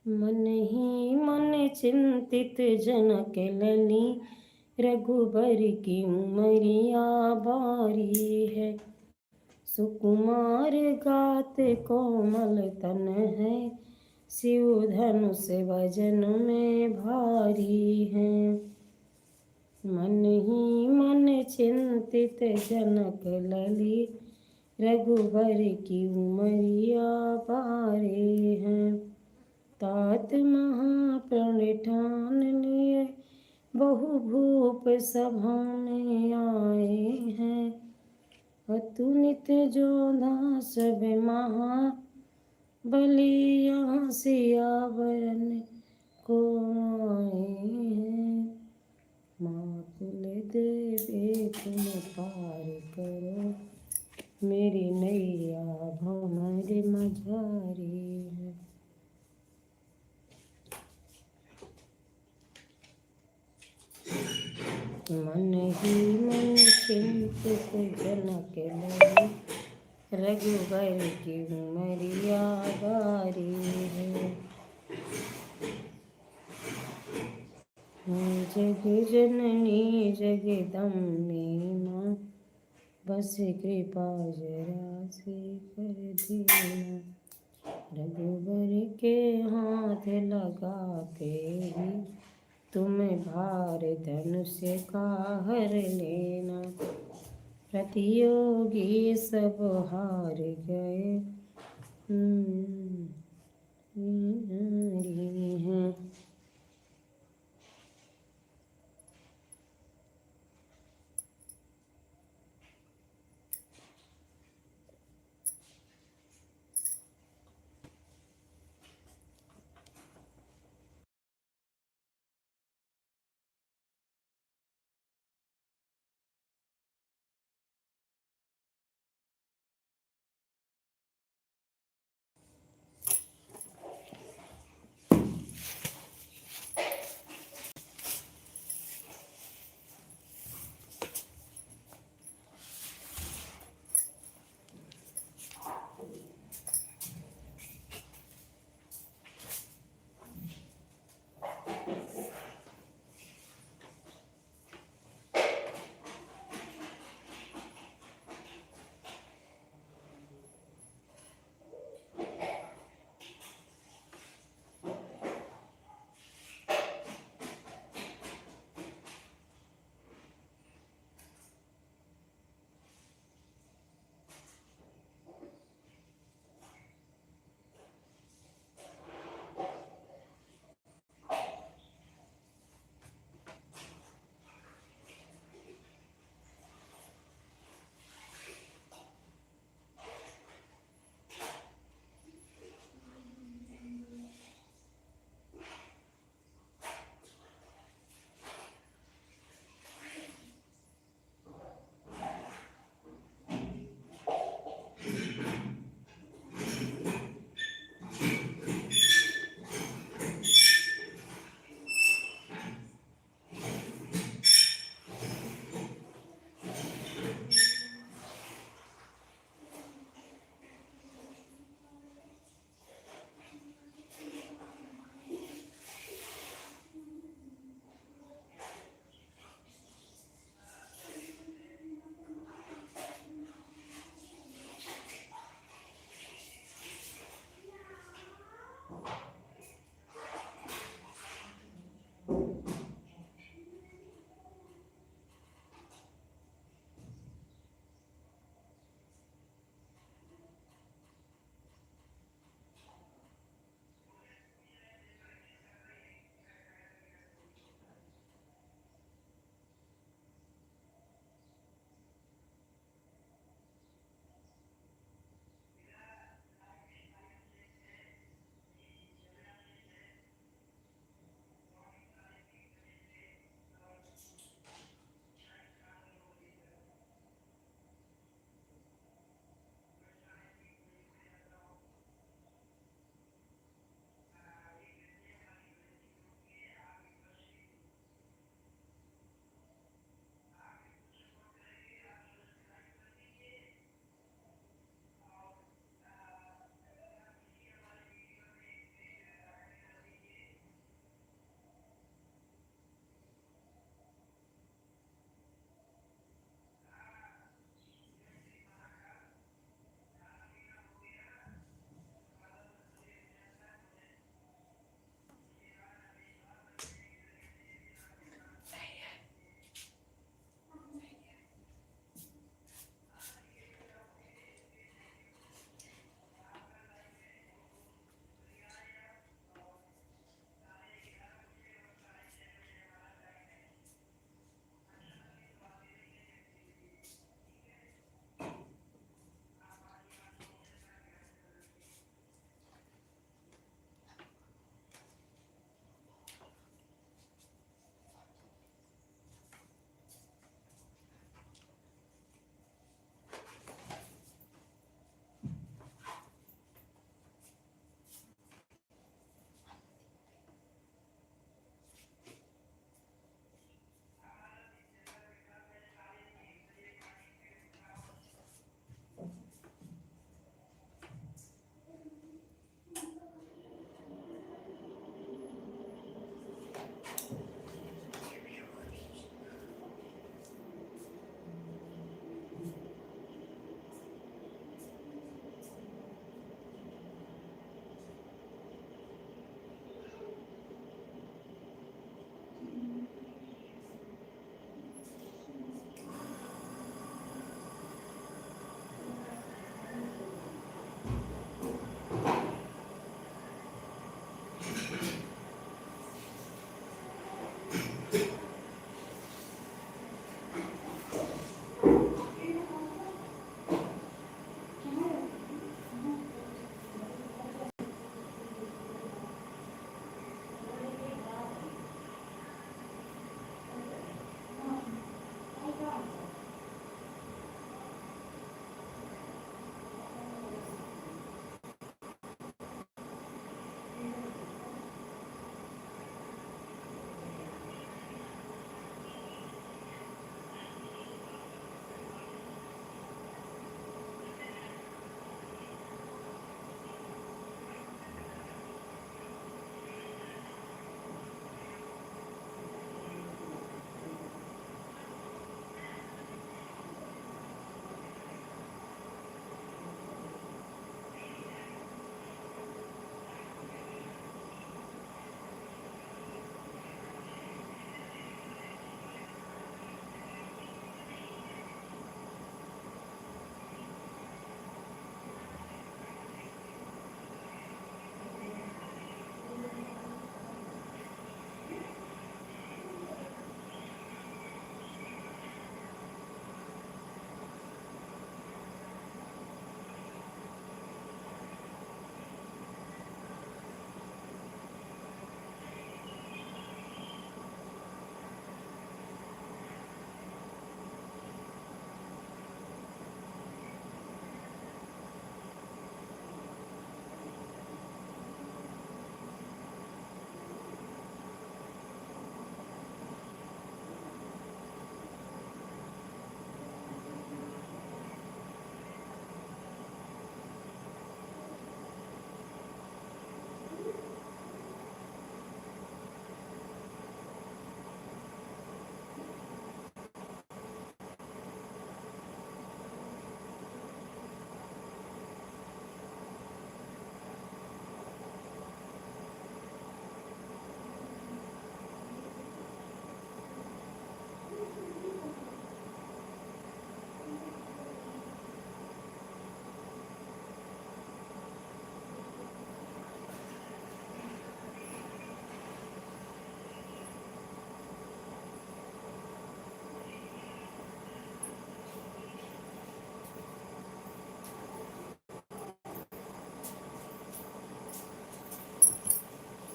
मन ही मन चिंतित जनक लली, रघुबर की उमरिया बारी है। सुकुमार गात कोमल तन है, शिव धनुष वजन में भारी है। मन ही मन चिंतित जनक लली, रघुबर की उमरिया बारी है। तात महाप्रण ठान लिए, बहु भूप सभाने आए हैं। अतुलित जोधा सब महा, बलिया सियावरन को आए हैं। माकुल देवे तुम पार करो, मेरी नैया भंवर मझारी है। मन ही मन चिंतित जनक लली, रघुबर की उमरिया बारी है। जग जननी जगदम्बे माँ, बस कृपा जरा से कर देना। रघुबर के हाथ लगा के ही, तुम भार धनुष का हर लेना। प्रतियोगी सब हार गए, हैं।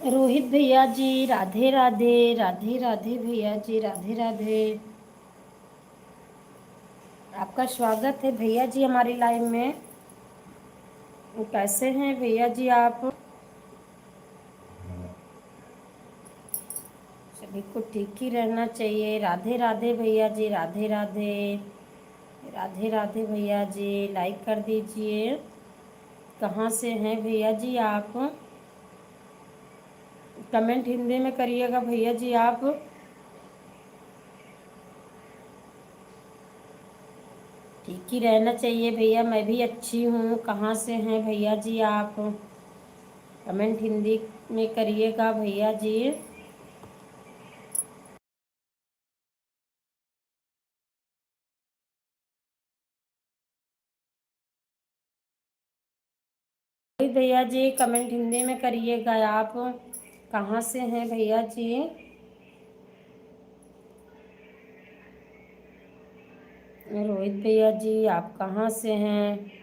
रोहित भैया जी राधे राधे, राधे राधे भैया जी, राधे राधे। आपका स्वागत है भैया जी हमारी लाइव में। कैसे हैं भैया जी आप? सभी को ठीक ही रहना चाहिए। राधे राधे भैया जी, राधे राधे, राधे राधे भैया जी। लाइक कर दीजिए। कहाँ से हैं भैया जी आप? कमेंट हिंदी में करिएगा भैया जी आप। ठीक ही रहना चाहिए भैया, मैं भी अच्छी हूँ। कहाँ से हैं भैया जी आप? कमेंट हिंदी में करिएगा भैया जी। भैया जी कमेंट हिंदी में करिएगा आप। कहाँ से हैं भैया जी? रोहित भैया जी आप कहाँ से हैं?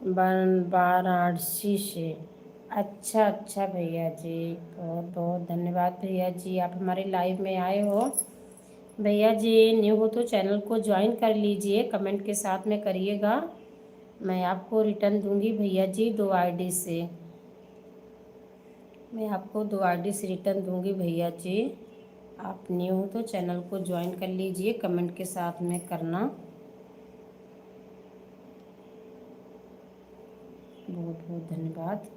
वाराणसी से। अच्छा अच्छा भैया जी, बहुत बहुत धन्यवाद भैया जी, आप हमारे लाइव में आए हो। भैया जी न्यू हो तो चैनल को ज्वाइन कर लीजिए, कमेंट के साथ में करिएगा। मैं आपको रिटर्न दूंगी भैया जी 2 आईडी से। मैं आपको 2 आईडी से रिटर्न दूंगी भैया जी। आप न्यू हो तो चैनल को ज्वाइन कर लीजिए, कमेंट के साथ में करना। बहुत बहुत धन्यवाद।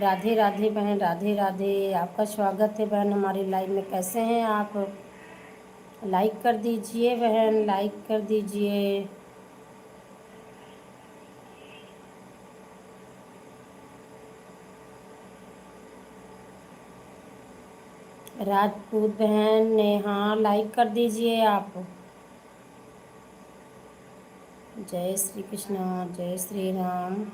राधे राधे बहन, राधे राधे। आपका स्वागत है बहन हमारी लाइव में। कैसे हैं आप? लाइक कर दीजिए बहन, लाइक कर दीजिए। राजपूत बहन नेहा, लाइक कर दीजिए आप। जय श्री कृष्ण, जय श्री राम।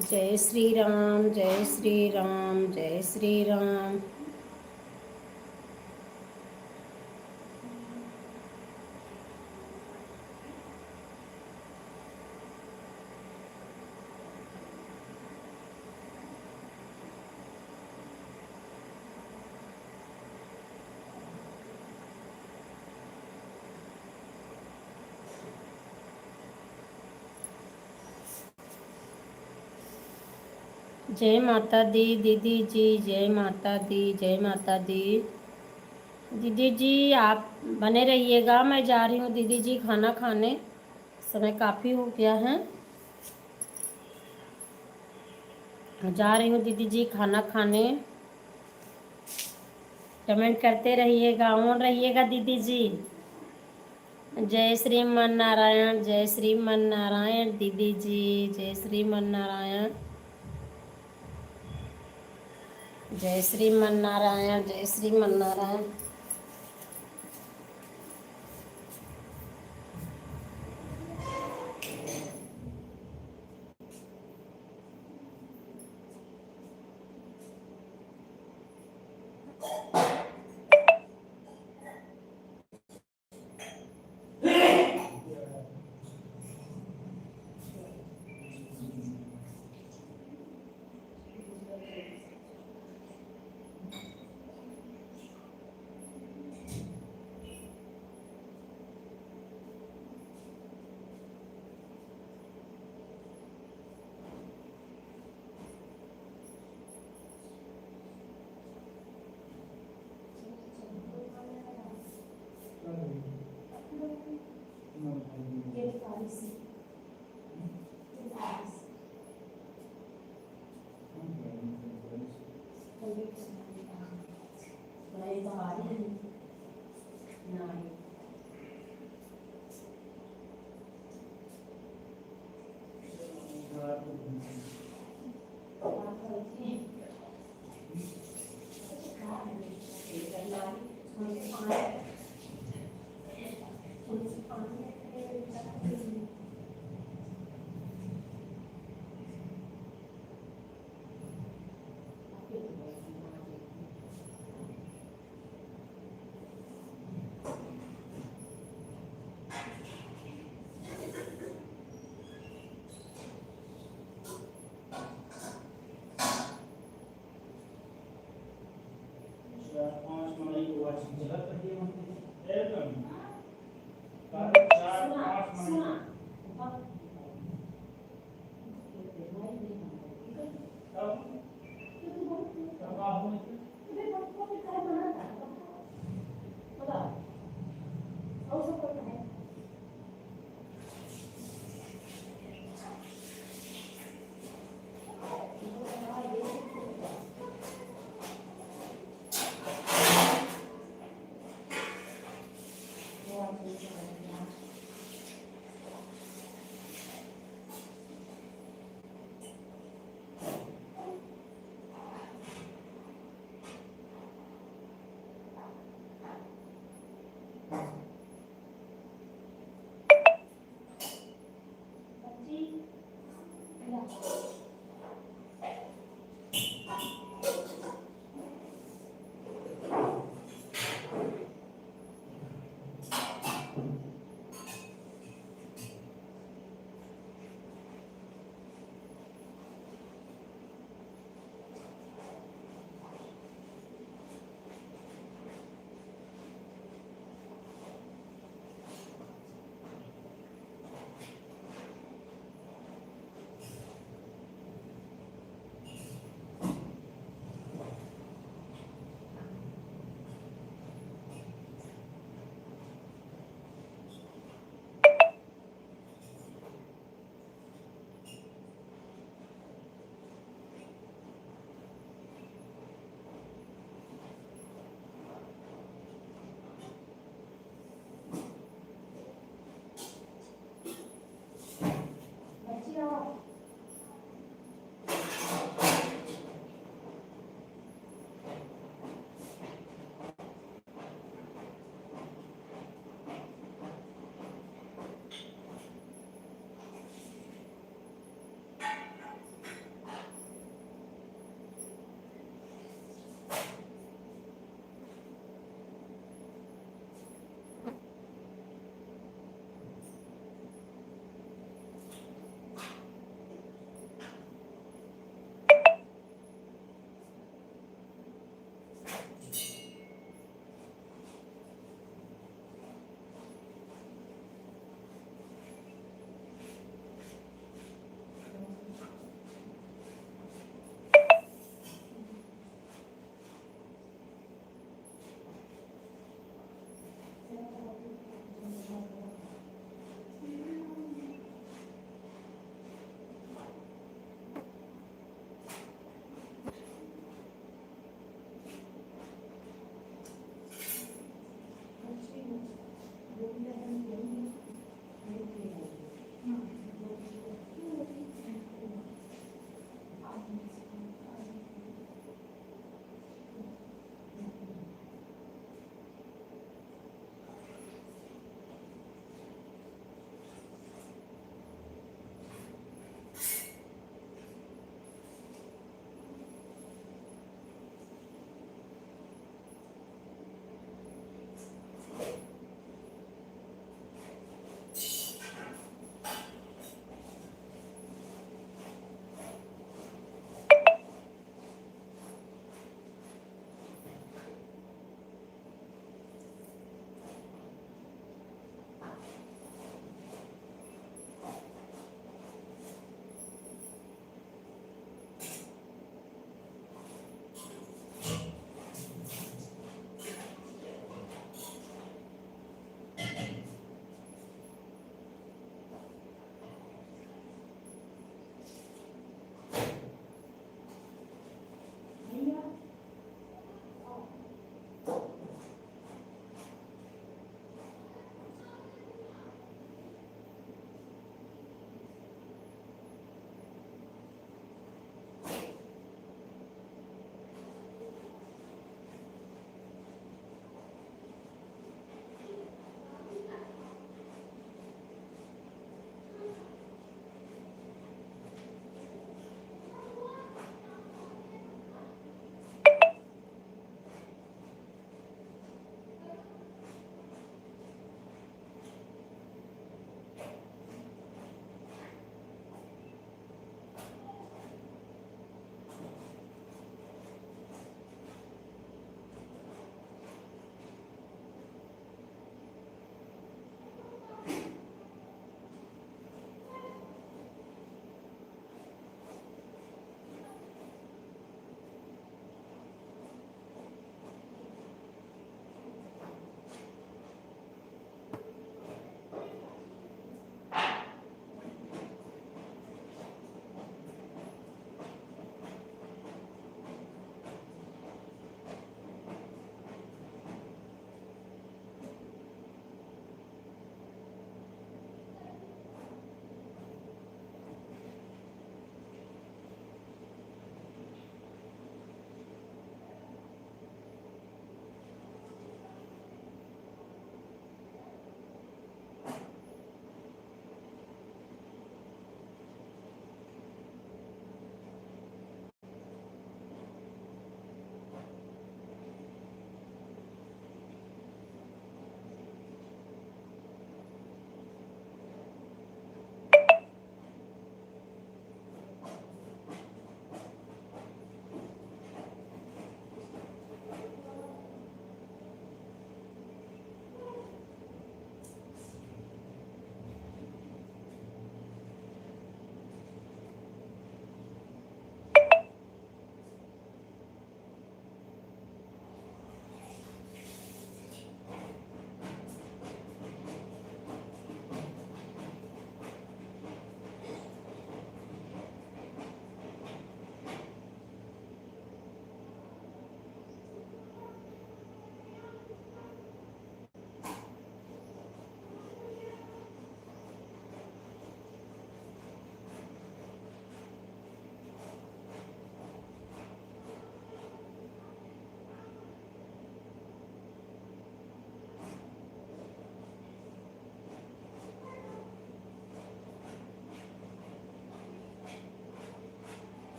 जय श्री राम, जय श्री राम, जय श्री राम। जय माता दी दीदी जी, जय माता दी, जय माता दी। दीदी जी आप बने रहिएगा, मैं जा रही हूँ दीदी जी खाना खाने, समय काफ़ी हो गया है। जा रही हूँ दीदी जी खाना खाने। कमेंट करते रहिएगा, ऑन रहिएगा दीदी जी। जय श्रीमन नारायण, जय श्रीमन नारायण दीदी जी, जय श्रीमन नारायण, जय श्रीमन नारायण, जय श्रीमन नारायण।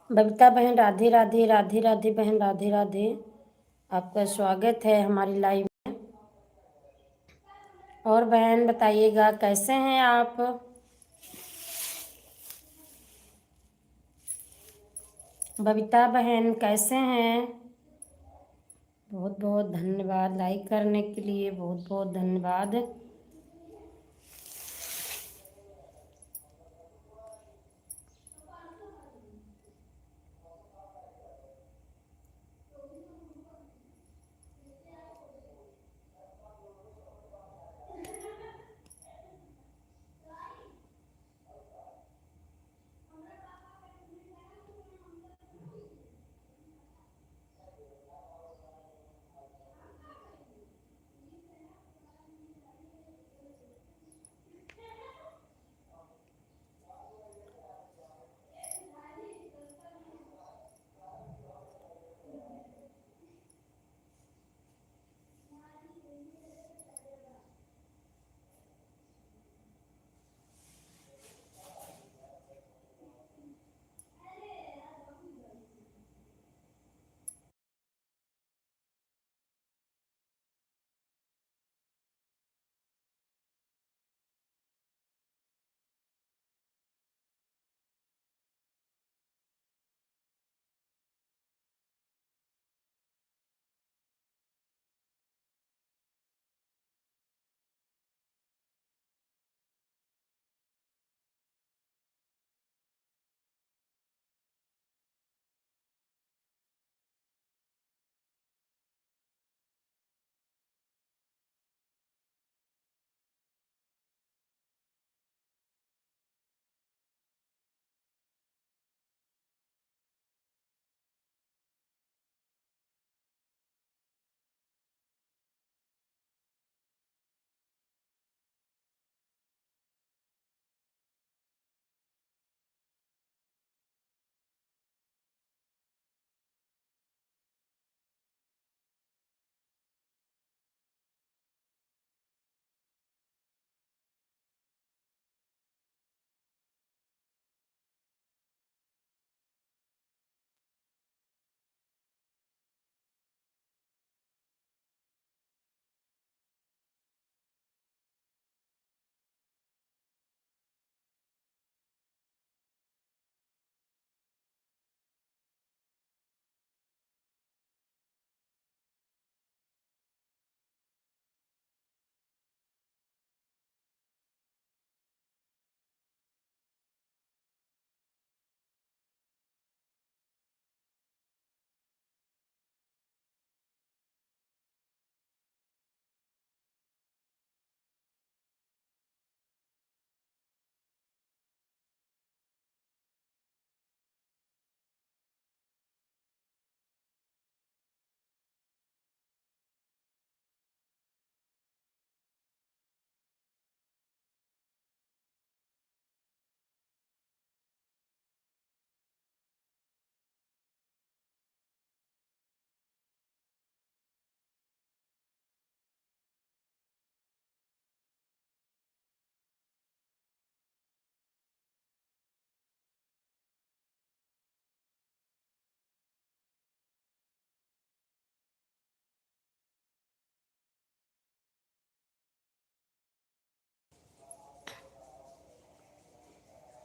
बबीता बहन राधे राधे, राधे राधे बहन, राधे राधे। आपका स्वागत है हमारी लाइव में। और बहन बताइएगा कैसे हैं आप। बबीता बहन कैसे हैं। बहुत बहुत धन्यवाद लाइक करने के लिए, बहुत बहुत धन्यवाद।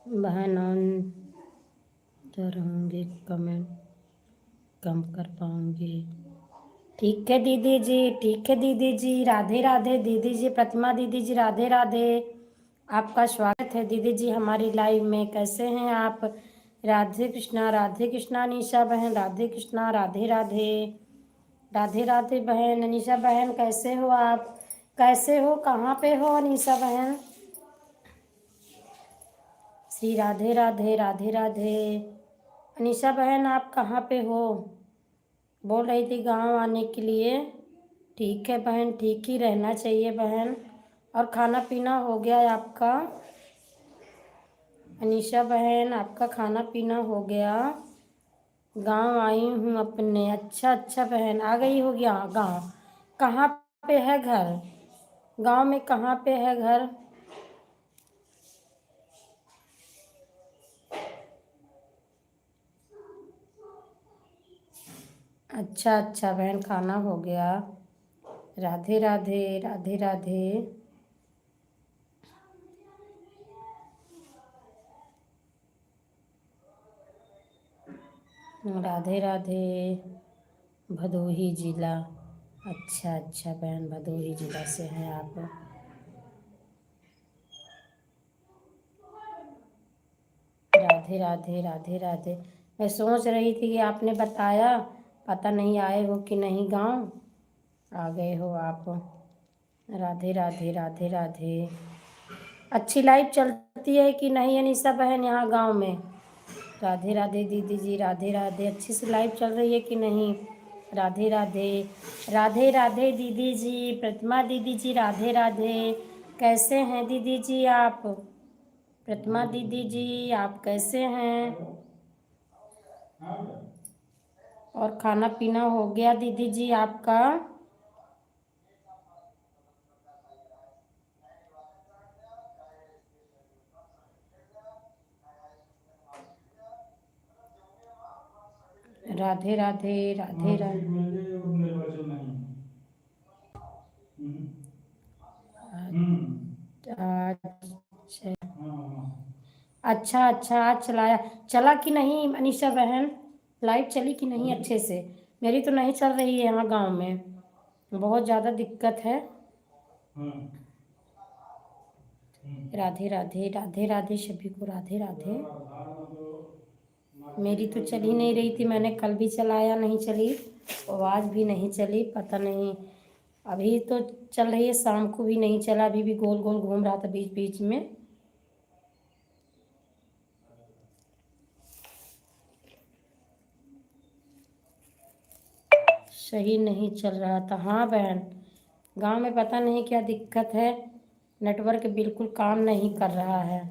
बहन ऑन तो रहूँगी, कमेंट कम कर पाऊँगी। ठीक है दीदी जी, ठीक है दीदी जी, राधे राधे दीदी जी, प्रतिमा दीदी जी राधे राधे। आपका स्वागत है दीदी जी हमारी लाइव में। कैसे हैं आप। राधे कृष्णा निशा बहन, राधे कृष्णा, राधे राधे, राधे राधे बहन। अनीशा बहन कैसे हो आप, कैसे हो, कहाँ पे हो अनीशा बहन। श्री राधे राधे, राधे राधे। अनीशा बहन आप कहाँ पे हो। बोल रही थी गांव आने के लिए। ठीक है बहन, ठीक ही रहना चाहिए बहन। और खाना पीना हो गया है आपका। अनीशा बहन आपका खाना पीना हो गया। गांव आई हूँ अपने। अच्छा अच्छा बहन आ गई हो गया गांव। कहाँ पे है घर, गांव में कहाँ पे है घर। अच्छा अच्छा बहन, खाना हो गया। राधे राधे राधे राधे। राधे राधे। भदोही जिला। अच्छा अच्छा बहन, भदोही जिला से हैं आप। राधे राधे राधे राधे। मैं सोच रही थी कि आपने बताया, पता नहीं आए हो कि नहीं गांव। आ गए हो आप। राधे राधे राधे राधे। अच्छी लाइफ चलती है कि नहीं अनीसा बहन यहाँ गांव में? राधे राधे दीदी जी, राधे राधे। अच्छी सी लाइफ चल रही है कि नहीं? राधे राधे। राधे राधे दीदी जी, प्रतिमा दीदी जी, राधे राधे। कैसे हैं दीदी जी आप? प्रतिमा दीदी जी आप कैसे हैं? और खाना पीना हो गया दीदी जी आपका? राधे राधे राधे राधे। अच्छा अच्छा अच्छा, आज चलाया। चला कि नहीं अनीशा बहन? लाइट चली कि नहीं अच्छे से? मेरी तो नहीं चल रही है यहाँ गांव में, बहुत ज़्यादा दिक्कत है। राधे राधे राधे राधे सभी को, राधे राधे। मेरी तो चल ही नहीं रही थी, मैंने कल भी चलाया, नहीं चली। और आज भी नहीं चली, पता नहीं। अभी तो चल रही है, शाम को भी नहीं चला, अभी भी गोल गोल घूम रहा था बीच बीच में। सही नहीं चल रहा था। हाँ बहन, गांव में पता नहीं क्या दिक्कत है, नेटवर्क बिल्कुल काम नहीं कर रहा है।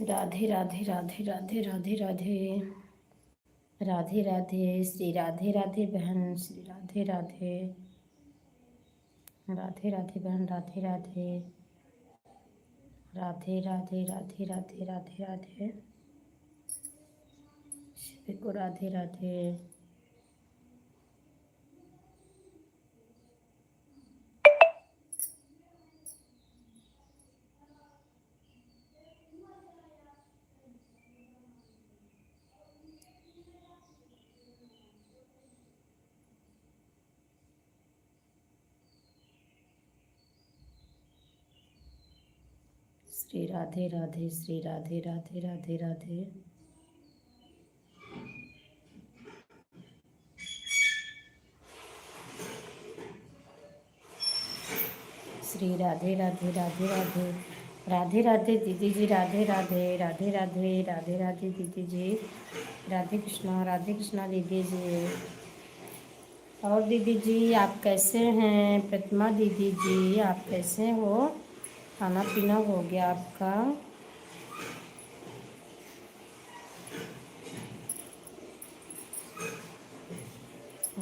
राधे राधे राधे राधे राधे राधे। राधे राधे श्री राधे राधे बहन, श्री राधे राधे। राधे राधे बहन, राधे राधे। राधे राधे राधे राधे राधे राधे सभी को, राधे राधे। श्री राधे राधे, श्री राधे राधे राधे राधे। श्री राधे राधे राधे राधे। राधे राधे दीदी जी, राधे राधे राधे राधे राधे राधे दीदी जी। राधे कृष्णा दीदी जी। और दीदी जी आप कैसे हैं? प्रतिमा दीदी जी आप कैसे हो? खाना पीना हो गया आपका?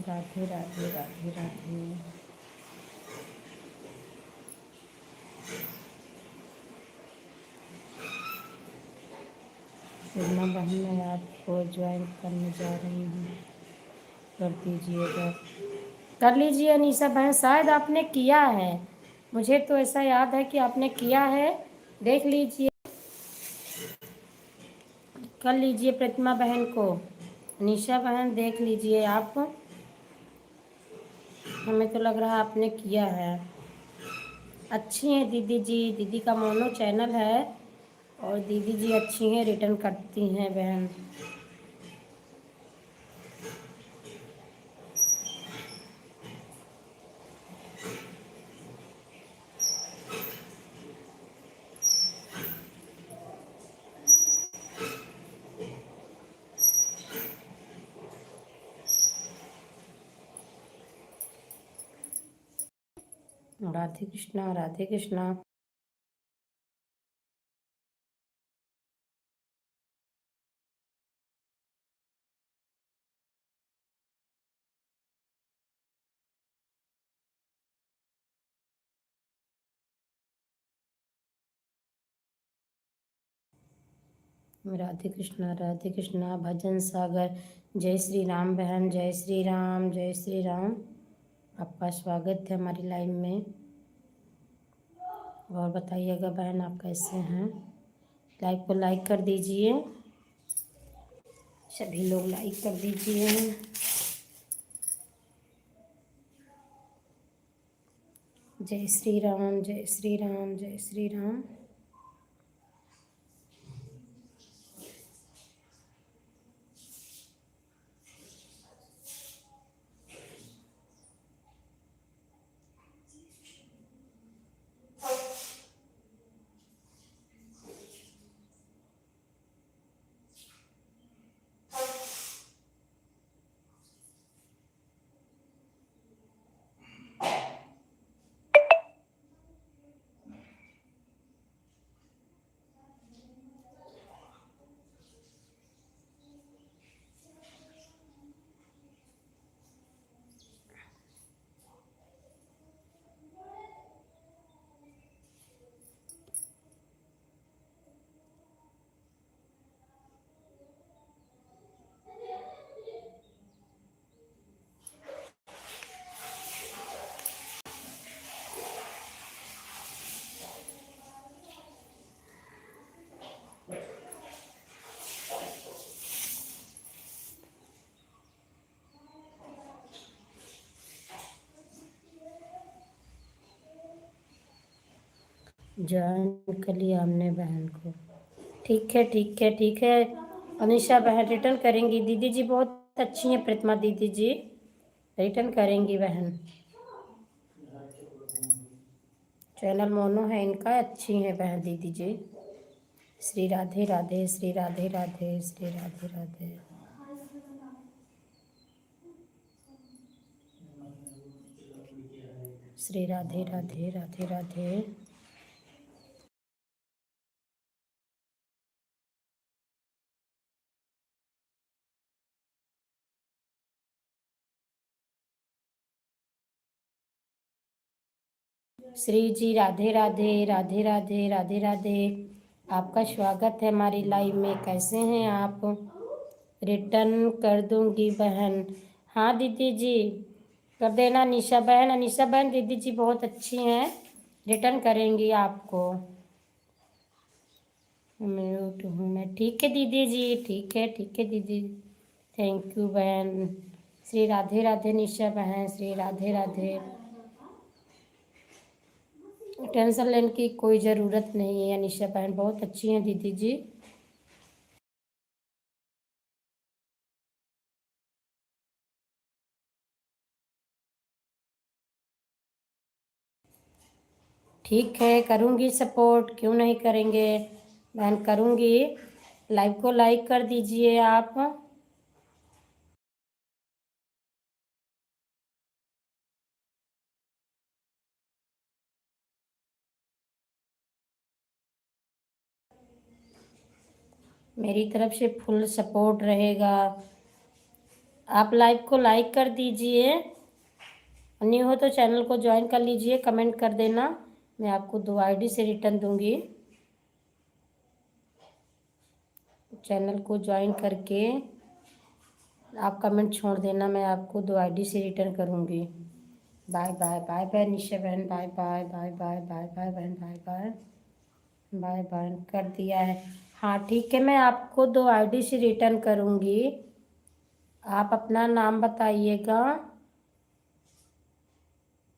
राधे राधे राधे राधे। प्रतिमा बहन, मैं आपको ज्वाइन करने जा रही हूँ, कर दीजिएगा। कर लीजिए अनीसा बहन, शायद आपने किया है, मुझे तो ऐसा याद है कि आपने किया है, देख लीजिए। कर लीजिए प्रतिमा बहन को। निशा बहन देख लीजिए आप, हमें तो लग रहा है आपने किया है। अच्छी हैं दीदी जी, दीदी का मोनो चैनल है और दीदी जी अच्छी हैं, रिटर्न करती हैं बहन। राधे कृष्णा, राधे कृष्णा। राधे कृष्णा, राधे कृष्णा। भजन सागर, जय श्री राम बहन, जय श्री राम, जय श्री राम। आपका स्वागत है हमारी लाइव में। और बताइएगा बहन आप कैसे हैं। लाइव को लाइक कर दीजिए, सभी लोग लाइक कर दीजिए। जय श्री राम, जय श्री राम, जय श्री राम। ज्वाइन कर लिया हमने बहन को। ठीक है, ठीक है, ठीक है। अनिशा बहन रिटर्न करेंगी। दीदी जी बहुत अच्छी हैं, प्रतिमा दीदी जी रिटर्न करेंगी बहन। चैनल मोनो है इनका, अच्छी हैं बहन दीदी जी। श्री राधे राधे, श्री राधे राधे, श्री राधे राधे। श्री राधे राधे, राधे राधे। श्री जी राधे राधे, राधे राधे, राधे राधे। आपका स्वागत है हमारी लाइव में। कैसे हैं आप। रिटर्न कर दूंगी बहन। हाँ दीदी जी कर देना। निशा बहन, अनिशा बहन दीदी जी बहुत अच्छी हैं, रिटर्न करेंगी आपको। म्यूट हूँ मैं। ठीक है दीदी जी, ठीक है, ठीक है दीदी। थैंक यू बहन। श्री राधे राधे निशा बहन, श्री राधे राधे। टेंशन लेने की कोई ज़रूरत नहीं है, निशा बहन बहुत अच्छी हैं दीदी जी। ठीक है, करूँगी सपोर्ट, क्यों नहीं करेंगे बहन, करूँगी। लाइव को लाइक कर दीजिए आप। मेरी तरफ से फुल सपोर्ट रहेगा। आप लाइव को लाइक कर दीजिए। न्यू हो तो चैनल को ज्वाइन कर लीजिए, कमेंट कर देना, मैं आपको 2 आईडी से रिटर्न दूंगी। चैनल को ज्वाइन करके आप कमेंट छोड़ देना, मैं आपको 2 आईडी से रिटर्न करूंगी। Bye bye, bye bye Nisha बहन, bye bye, bye bye, bye bye बहन, बाय बाय, बाय बाय कर दिया है। हाँ ठीक है, मैं आपको 2 आईडी से रिटर्न करूँगी। आप अपना नाम बताइएगा,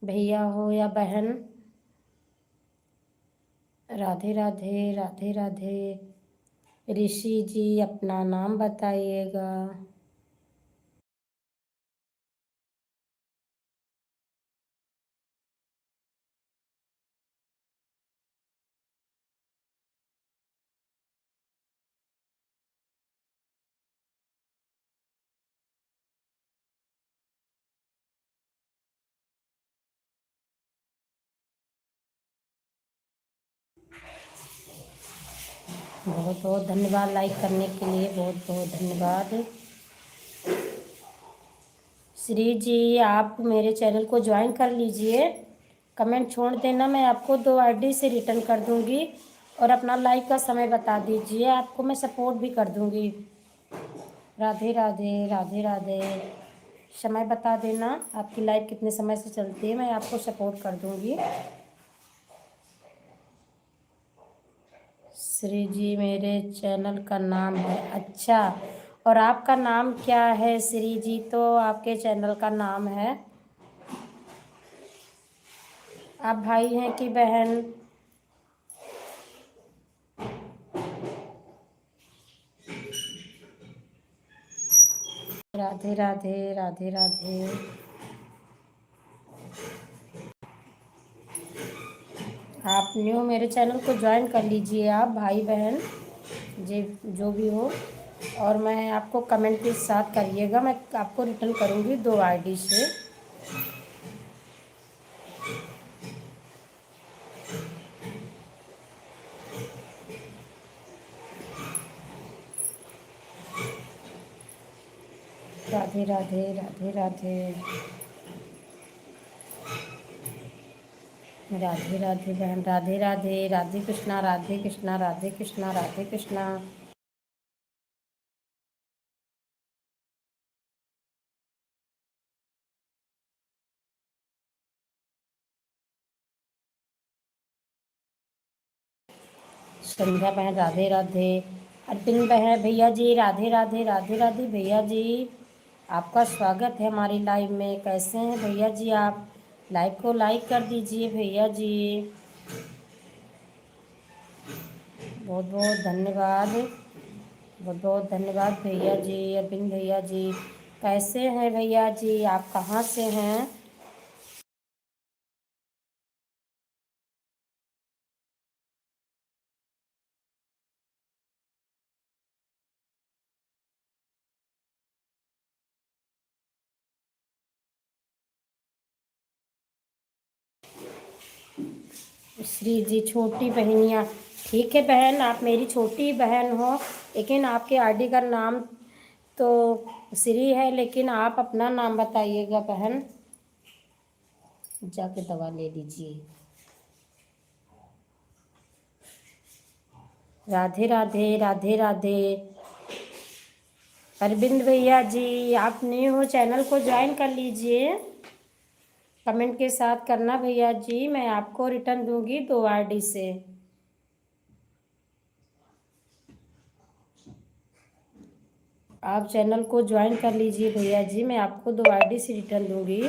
भैया हो या बहन। राधे राधे राधे राधे। ऋषि जी अपना नाम बताइएगा। बहुत बहुत धन्यवाद लाइक करने के लिए, बहुत बहुत धन्यवाद। श्री जी आप मेरे चैनल को ज्वाइन कर लीजिए, कमेंट छोड़ देना, मैं आपको 2 आईडी से रिटर्न कर दूंगी। और अपना लाइक का समय बता दीजिए, आपको मैं सपोर्ट भी कर दूंगी। राधे राधे राधे राधे। समय बता देना, आपकी लाइव कितने समय से चलती है, मैं आपको सपोर्ट कर दूंगी। श्री जी मेरे चैनल का नाम है। अच्छा, और आपका नाम क्या है श्री जी? तो आपके चैनल का नाम है, आप भाई हैं कि बहन? राधे राधे राधे राधे। आप न्यू मेरे चैनल को ज्वाइन कर लीजिए, आप भाई बहन जे जो भी हो। और मैं आपको कमेंट के साथ करिएगा, मैं आपको रिटर्न करूँगी 2 आईडी से। राधे राधे राधे राधे। राधे राधे बहन, राधे राधे। राधे कृष्णा राधे कृष्णा राधे कृष्णा राधे कृष्णा। संध्या बहन राधे राधे। अर्पिन बहन भैया जी राधे राधे राधे राधे। भैया जी आपका स्वागत है हमारी लाइव में। कैसे हैं भैया जी आप? लाइव को लाइक कर दीजिए भैया जी। बहुत बहुत धन्यवाद, बहुत बहुत धन्यवाद भैया जी। अर्पिन भैया जी कैसे हैं भैया जी? आप कहाँ से हैं? श्री जी छोटी बहनिया, ठीक है बहन, आप मेरी छोटी बहन हो, लेकिन आपके आईडी का नाम तो श्री है, लेकिन आप अपना नाम बताइएगा बहन। जाके दवा ले लीजिए। राधे राधे राधे राधे। अरविंद भैया जी आप न्यू हो, चैनल को ज्वाइन कर लीजिए, कमेंट के साथ करना भैया जी, मैं आपको रिटर्न दूंगी 2 आईडी से। आप चैनल को ज्वाइन कर लीजिए भैया जी, मैं आपको 2 आईडी से रिटर्न दूंगी।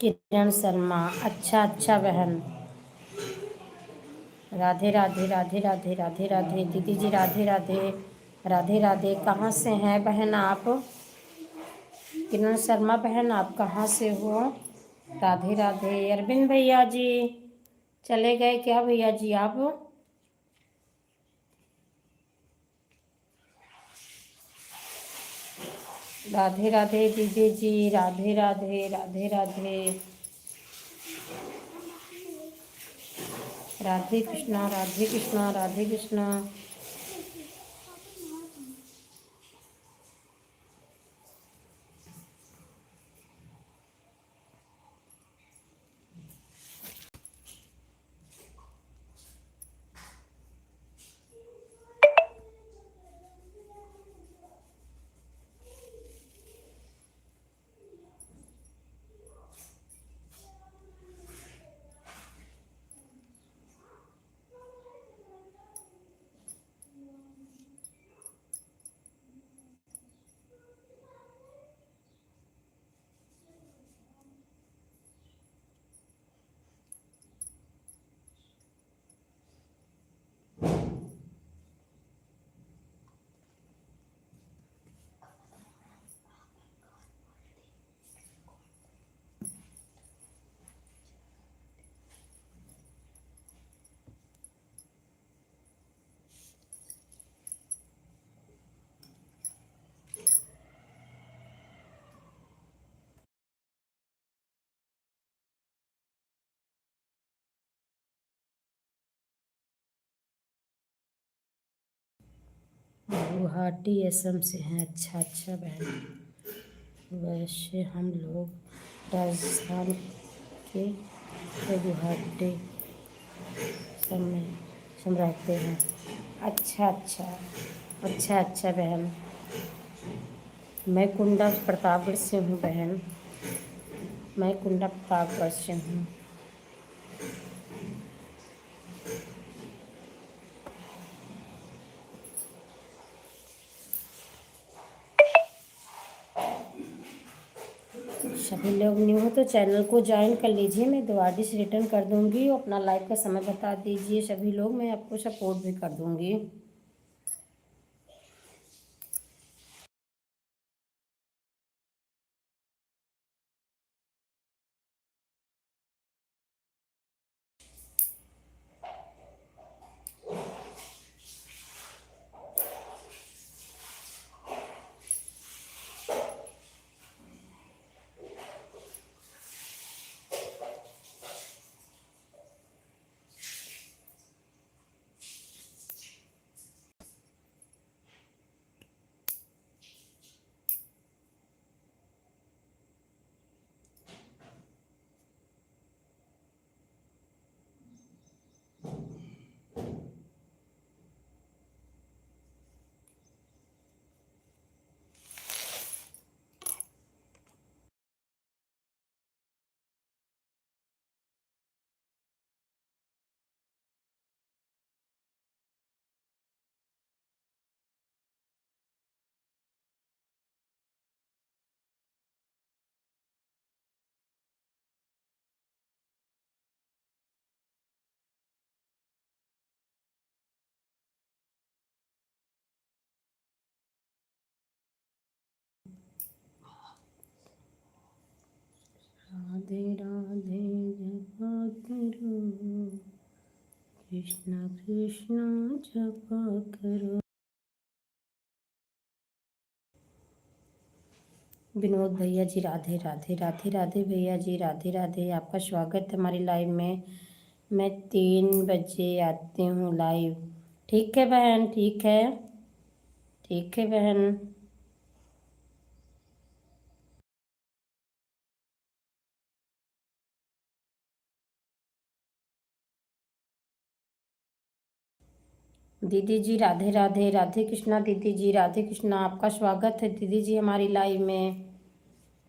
किरण शर्मा, अच्छा अच्छा बहन। राधे राधे राधे राधे राधे राधे। दीदी जी राधे राधे राधे राधे। कहाँ से हैं बहन आप? किरण शर्मा बहन आप कहाँ से हो? राधे राधे। अरविंद भैया जी चले गए क्या भैया जी आप? राधे राधे दीदी जी, राधे राधे राधे राधे। राधे कृष्णा, राधे कृष्णा, राधे कृष्णा। गुवाहाटी असम से हैं। अच्छा अच्छा बहन। वैसे हम लोग राजस्थान के गुवाहाटी में सम रहते हैं। अच्छा अच्छा। अच्छा अच्छा बहन। मैं कुंडा प्रतापगढ़ से हूँ बहन। मैं कुंडा प्रतापगढ़ से हूँ। सभी लोग न्यू हो तो चैनल को ज्वाइन कर लीजिए। मैं दोबारा से रिटर्न कर दूँगी। अपना लाइव का समय बता दीजिए सभी लोग, मैं आपको सपोर्ट भी कर दूँगी। राधे राधे जपा करो, कृष्णा कृष्णा जपा करो। विनोद भैया जी राधे राधे। राधे राधे भैया जी, राधे राधे। आपका स्वागत है हमारी लाइव में। मैं 3 बजे आती हूँ लाइव। ठीक है बहन, ठीक है। ठीक है बहन। दीदी जी राधे राधे। राधे कृष्णा दीदी जी, राधे कृष्णा। आपका स्वागत है दीदी जी हमारी लाइव में।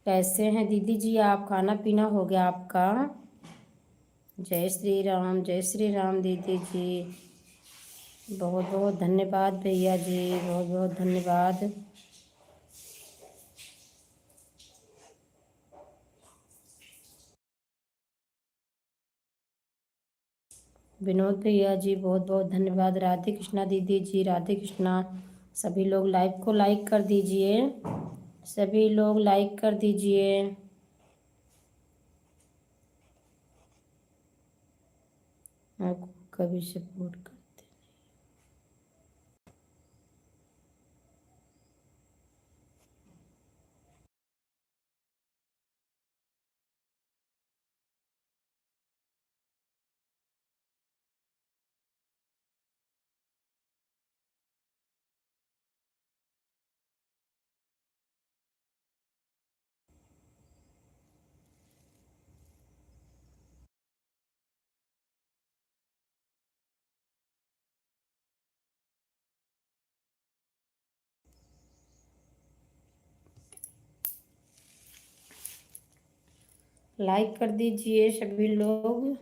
कैसे हैं दीदी जी आप? खाना पीना हो गया आपका? जय श्री राम, जय श्री राम दीदी जी। बहुत बहुत धन्यवाद भैया जी, बहुत बहुत धन्यवाद। विनोद भैया जी बहुत बहुत धन्यवाद। राधे कृष्णा दीदी जी, राधे कृष्णा। सभी लोग लाइव को लाइक कर दीजिए। सभी लोग लाइक कर दीजिए। आपको कभी सपोर्ट कर लाइक कर दीजिए सभी लोग।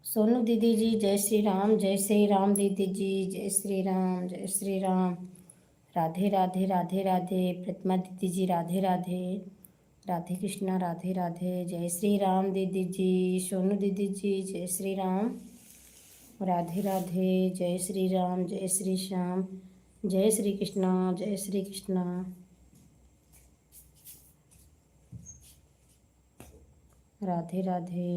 सोनू दीदी जी जय श्री राम, जय श्री राम दीदी जी, जय श्री राम, जय श्री राम। राधे राधे राधे राधे। प्रतिमा दीदी जी राधे राधे। राधे कृष्णा राधे राधे। जय श्री राम दीदी जी। सोनू दीदी जी जय श्री राम। राधे राधे। जय श्री राम, जय श्री श्याम, जय श्री कृष्णा, जय श्री कृष्णा। राधे राधे।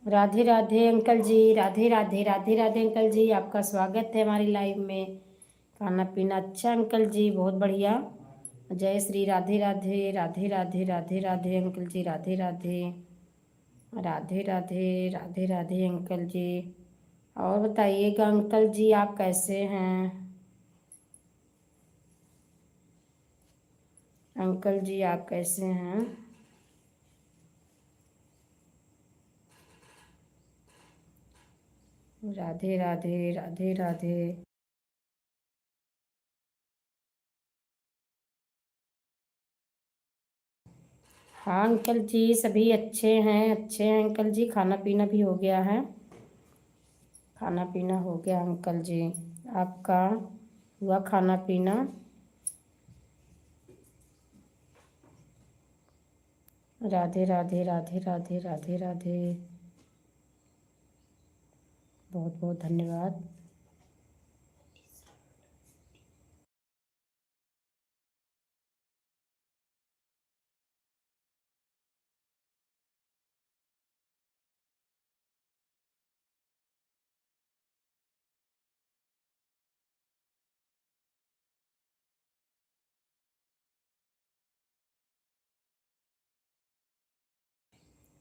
राधे राधे अंकल जी, राधे राधे राधे राधे अंकल जी, आपका स्वागत है हमारी लाइव में। खाना पीना अच्छा अंकल जी, बहुत बढ़िया। जय श्री राधे राधे राधे राधे राधे राधे अंकल जी, राधे राधे राधे राधे राधे राधे अंकल जी। और बताइएगा अंकल जी आप कैसे हैं? अंकल जी आप कैसे हैं? राधे राधे राधे राधे। हाँ अंकल जी सभी अच्छे हैं अंकल जी। खाना पीना भी हो गया है। खाना पीना हो गया अंकल जी। आपका हुआ खाना पीना? राधे राधे राधे राधे राधे राधे। बहुत बहुत धन्यवाद।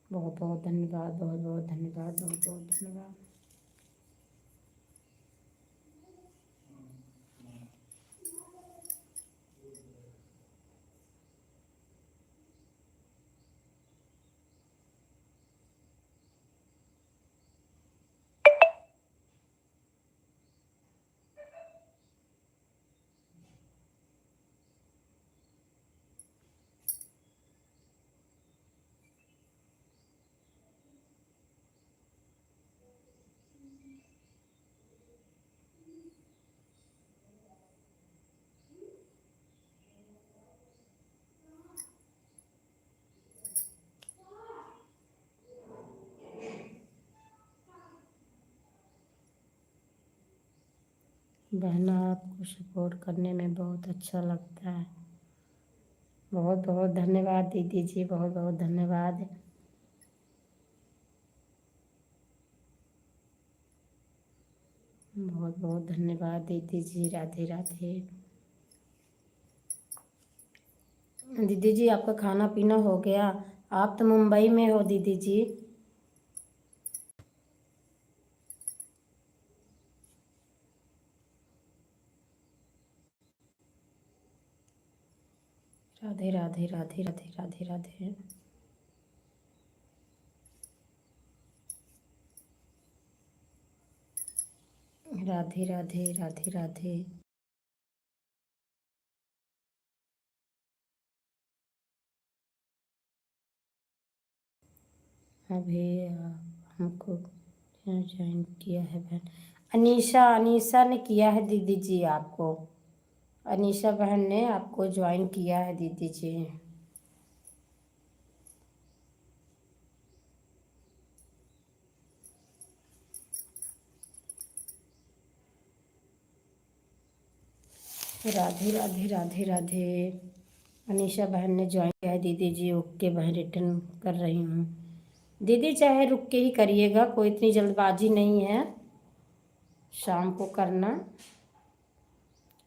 बहुत बहुत धन्यवाद। बहुत बहुत धन्यवाद। बहुत बहुत धन्यवाद। बहना आपको सपोर्ट करने में बहुत अच्छा लगता है। बहुत बहुत धन्यवाद दीदी जी, बहुत बहुत धन्यवाद। बहुत बहुत धन्यवाद दीदी जी, राधे राधे। दीदी जी आपका खाना पीना हो गया? आप तो मुंबई में हो दीदी जी। राधे राधे राधे राधे राधे राधे। राधे राधे राधे राधे। अभी हमको ज्वाइन किया है बहन। अनीशा, अनीशा ने किया है दीदी जी आपको। अनीशा बहन ने आपको ज्वाइन किया है दीदी जी। राधे राधे राधे राधे। अनीशा बहन ने ज्वाइन किया है दीदी जी। ओके बहन, रिटर्न कर रही हूँ। दीदी चाहे रुक के ही करिएगा, कोई इतनी जल्दबाजी नहीं है। शाम को करना,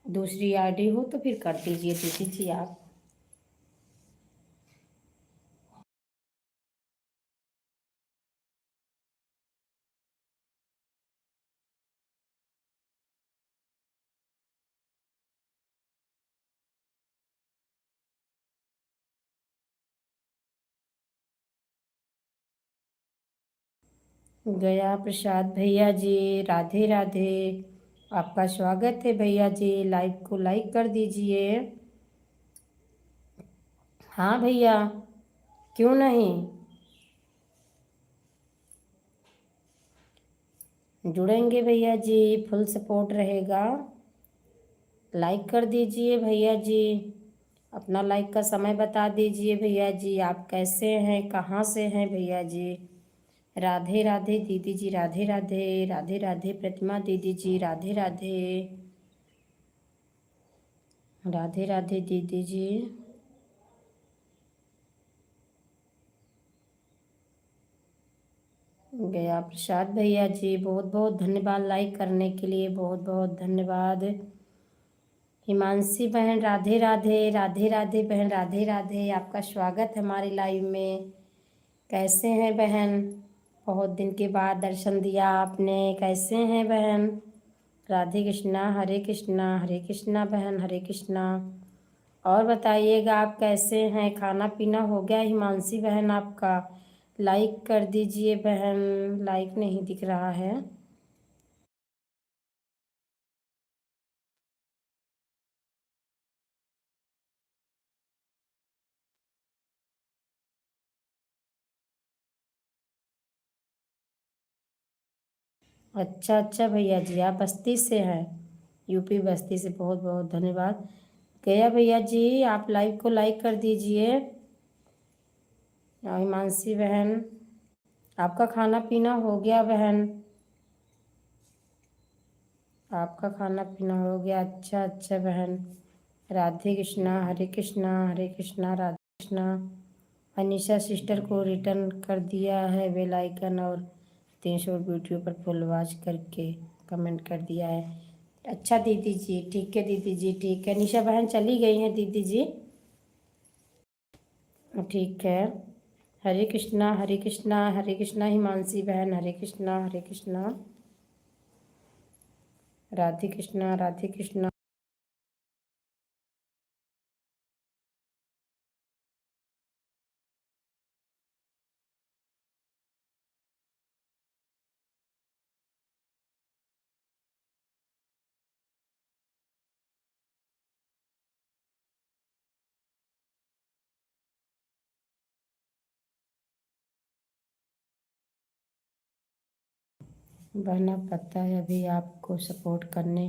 दूसरी आईडी हो तो फिर कर दीजिए दीदी जी आप। गया प्रसाद भैया जी, राधे राधे। आपका स्वागत है भैया जी, लाइव को लाइक कर दीजिए। हाँ भैया, क्यों नहीं, जुड़ेंगे भैया जी, फुल सपोर्ट रहेगा। लाइक कर दीजिए भैया जी, अपना लाइक का समय बता दीजिए भैया जी। आप कैसे हैं, कहाँ से हैं भैया जी? राधे राधे दीदी जी, राधे राधे राधे राधे। प्रतिमा दीदी जी, राधे राधे राधे राधे दीदी जी। गया प्रसाद भैया जी, बहुत बहुत धन्यवाद लाइक करने के लिए, बहुत बहुत धन्यवाद। हिमांशी बहन, राधे राधे राधे राधे बहन, राधे राधे। आपका स्वागत है हमारे लाइव में। कैसे हैं बहन? बहुत दिन के बाद दर्शन दिया आपने, कैसे हैं बहन? राधे कृष्णा, हरे कृष्णा, हरे कृष्णा बहन, हरे कृष्णा। और बताइएगा आप कैसे हैं, खाना पीना हो गया हिमांशी बहन आपका? लाइक कर दीजिए बहन, लाइक नहीं दिख रहा है। अच्छा अच्छा भैया जी, आप बस्ती से हैं? यूपी बस्ती से, बहुत बहुत धन्यवाद। गया भैया जी, आप लाइव को लाइक कर दीजिए। हिमांशी बहन, आपका खाना पीना हो गया बहन? आपका खाना पीना हो गया, अच्छा अच्छा बहन। राधे कृष्णा, हरे कृष्णा, हरे कृष्णा, राधे कृष्णा। अनीशा सिस्टर को रिटर्न कर दिया है बेल आइकन, और 300 वीडियो पर फुल वॉच करके कमेंट कर दिया है। अच्छा दीदी जी, ठीक है दीदी जी, ठीक है। निशा बहन चली गई हैं दीदी जी, ठीक है। हरे कृष्णा, हरे कृष्णा, हरे कृष्णा। हिमांशी बहन, हरे कृष्णा, हरे कृष्णा। राधे कृष्णा, राधे कृष्णा। बहना पता है अभी आपको सपोर्ट करने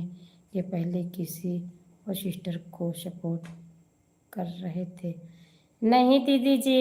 के पहले किसी और सिस्टर को सपोर्ट कर रहे थे? नहीं दीदी जी।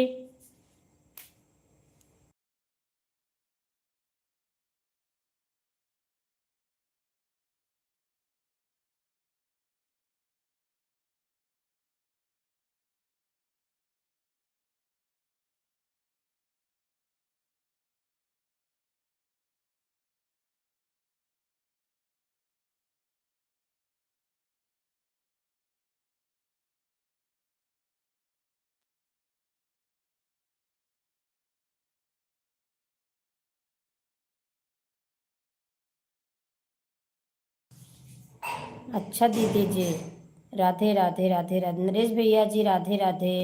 अच्छा दीदी जी, राधे राधे राधे राधे। नरेश भैया जी राधे राधे।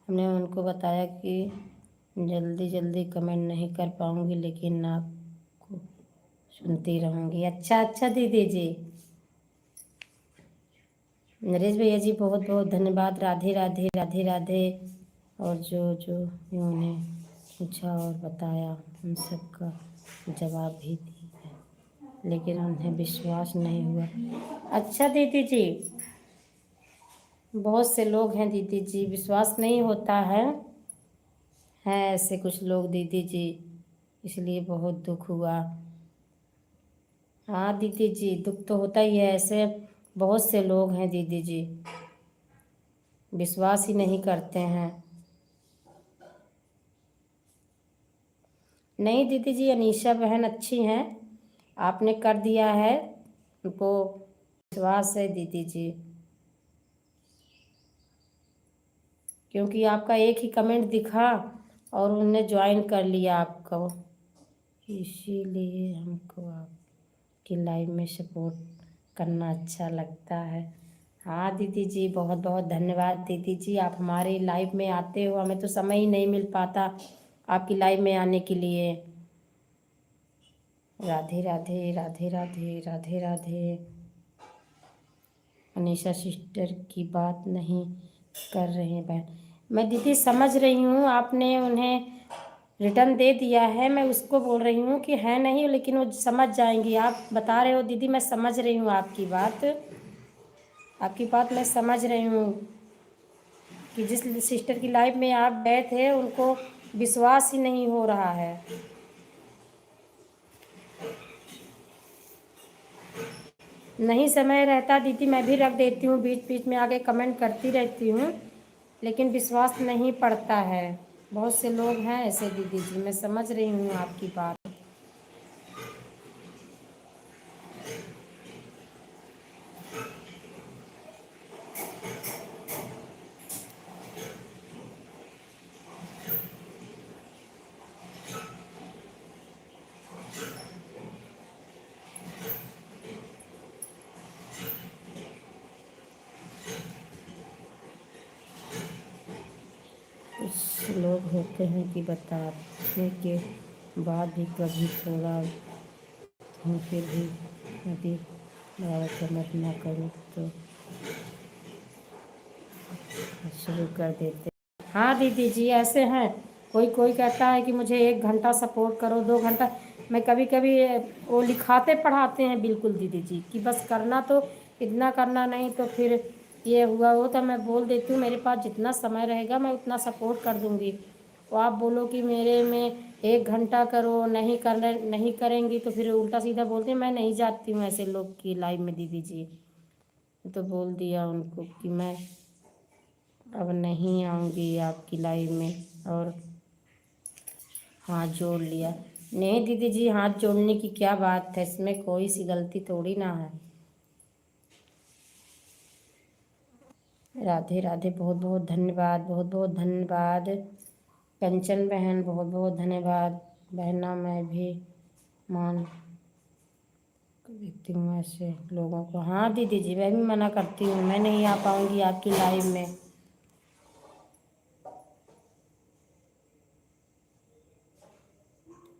हमने उनको बताया कि जल्दी जल्दी कमेंट नहीं कर पाऊंगी, लेकिन आपको सुनती रहूंगी। अच्छा अच्छा दीदी जी। नरेश भैया जी बहुत बहुत धन्यवाद। राधे राधे राधे राधे। और जो जो इन्होंने पूछा और बताया उन सब का जवाब भी दिया, लेकिन उन्हें विश्वास नहीं हुआ। अच्छा दीदी जी, बहुत से लोग हैं दीदी जी, विश्वास नहीं होता है ऐसे कुछ लोग दीदी जी, इसलिए बहुत दुख हुआ। हाँ दीदी जी, दुख तो होता ही है। ऐसे बहुत से लोग हैं दीदी जी, विश्वास ही नहीं करते हैं। नहीं दीदी जी, अनीशा बहन अच्छी हैं, आपने कर दिया है, उनको विश्वास है दीदी जी, क्योंकि आपका एक ही कमेंट दिखा और उन्होंने ज्वाइन कर लिया आपको, इसीलिए हमको आपकी लाइव में सपोर्ट करना अच्छा लगता है। हाँ दीदी जी, बहुत बहुत धन्यवाद दीदी जी, आप हमारे लाइव में आते हो, हमें तो समय ही नहीं मिल पाता आपकी लाइव में आने के लिए। राधे राधे राधे राधे राधे राधे। अनीशा सिस्टर की बात नहीं कर रहे हैं बहन। मैं दीदी समझ रही हूँ, आपने उन्हें रिटर्न दे दिया है, मैं उसको बोल रही हूँ कि है नहीं, लेकिन वो समझ जाएंगी। आप बता रहे हो दीदी, मैं समझ रही हूँ आपकी बात मैं समझ रही हूँ कि जिस सिस्टर की लाइफ में आप गए थे उनको विश्वास ही नहीं हो रहा है। नहीं समय रहता दीदी, मैं भी रख देती हूँ, बीच बीच में आके कमेंट करती रहती हूँ, लेकिन विश्वास नहीं पड़ता है। बहुत से लोग हैं ऐसे दीदी जी, मैं समझ रही हूँ आपकी बात। कुछ लोग होते हैं कि बताने के बाद भी कभी थोड़ा हूँ, फिर भी यदि मत ना करूँ तो शुरू कर देते। हाँ दीदी जी, ऐसे हैं, कोई कोई कहता है कि मुझे 1 घंटा सपोर्ट करो, 2 घंटा। मैं कभी कभी वो लिखाते पढ़ाते हैं बिल्कुल दीदी जी, कि बस करना तो इतना करना, नहीं तो फिर ये हुआ वो, तो मैं बोल देती हूँ मेरे पास जितना समय रहेगा मैं उतना सपोर्ट कर दूँगी। तो आप बोलो कि मेरे में 1 घंटा करो, नहीं करेंगी तो फिर उल्टा सीधा बोलते हैं। मैं नहीं जाती हूँ ऐसे लोग की लाइफ में दीदी जी, तो बोल दिया उनको कि मैं अब नहीं आऊँगी आपकी लाइव में, और हाथ जोड़ लिया। नहीं दीदी जी, हाथ जोड़ने की क्या बात है, इसमें कोई सी गलती थोड़ी ना है। राधे राधे, बहुत बहुत धन्यवाद, बहुत बहुत धन्यवाद। कंचन बहन बहुत बहुत धन्यवाद। बहना मैं भी मान देखती हूँ ऐसे लोगों को। हाँ दीदी जी, मैं भी मना करती हूँ, मैं नहीं आ पाऊँगी आपकी लाइव में।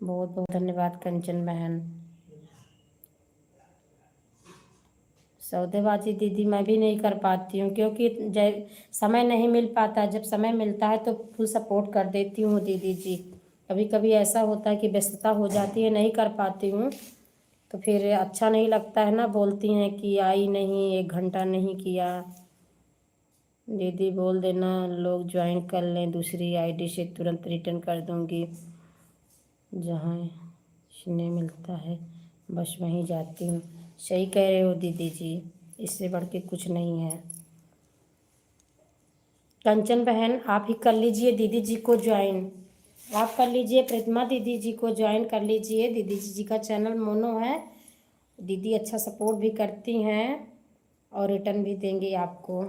बहुत बहुत धन्यवाद कंचन बहन। सौदेबाजी दीदी मैं भी नहीं कर पाती हूँ, क्योंकि जब समय नहीं मिल पाता, जब समय मिलता है तो फुल सपोर्ट कर देती हूँ दीदी जी। कभी कभी ऐसा होता है कि व्यस्तता हो जाती है, नहीं कर पाती हूँ, तो फिर अच्छा नहीं लगता है ना, बोलती हैं कि आई नहीं, 1 घंटा नहीं किया। दीदी बोल देना लोग ज्वाइन कर लें, दूसरी आईडी से तुरंत रिटर्न कर दूँगी, जहाँ सुनने मिलता है बस वहीं जाती हूँ। सही कह रहे हो दीदी जी, इससे बढ़ के कुछ नहीं है। कंचन बहन आप ही कर लीजिए दीदी जी को ज्वाइन, आप कर लीजिए, प्रतिमा दीदी जी को ज्वाइन कर लीजिए। दीदी जी का चैनल मोनो है, दीदी अच्छा सपोर्ट भी करती हैं और रिटर्न भी देंगी आपको।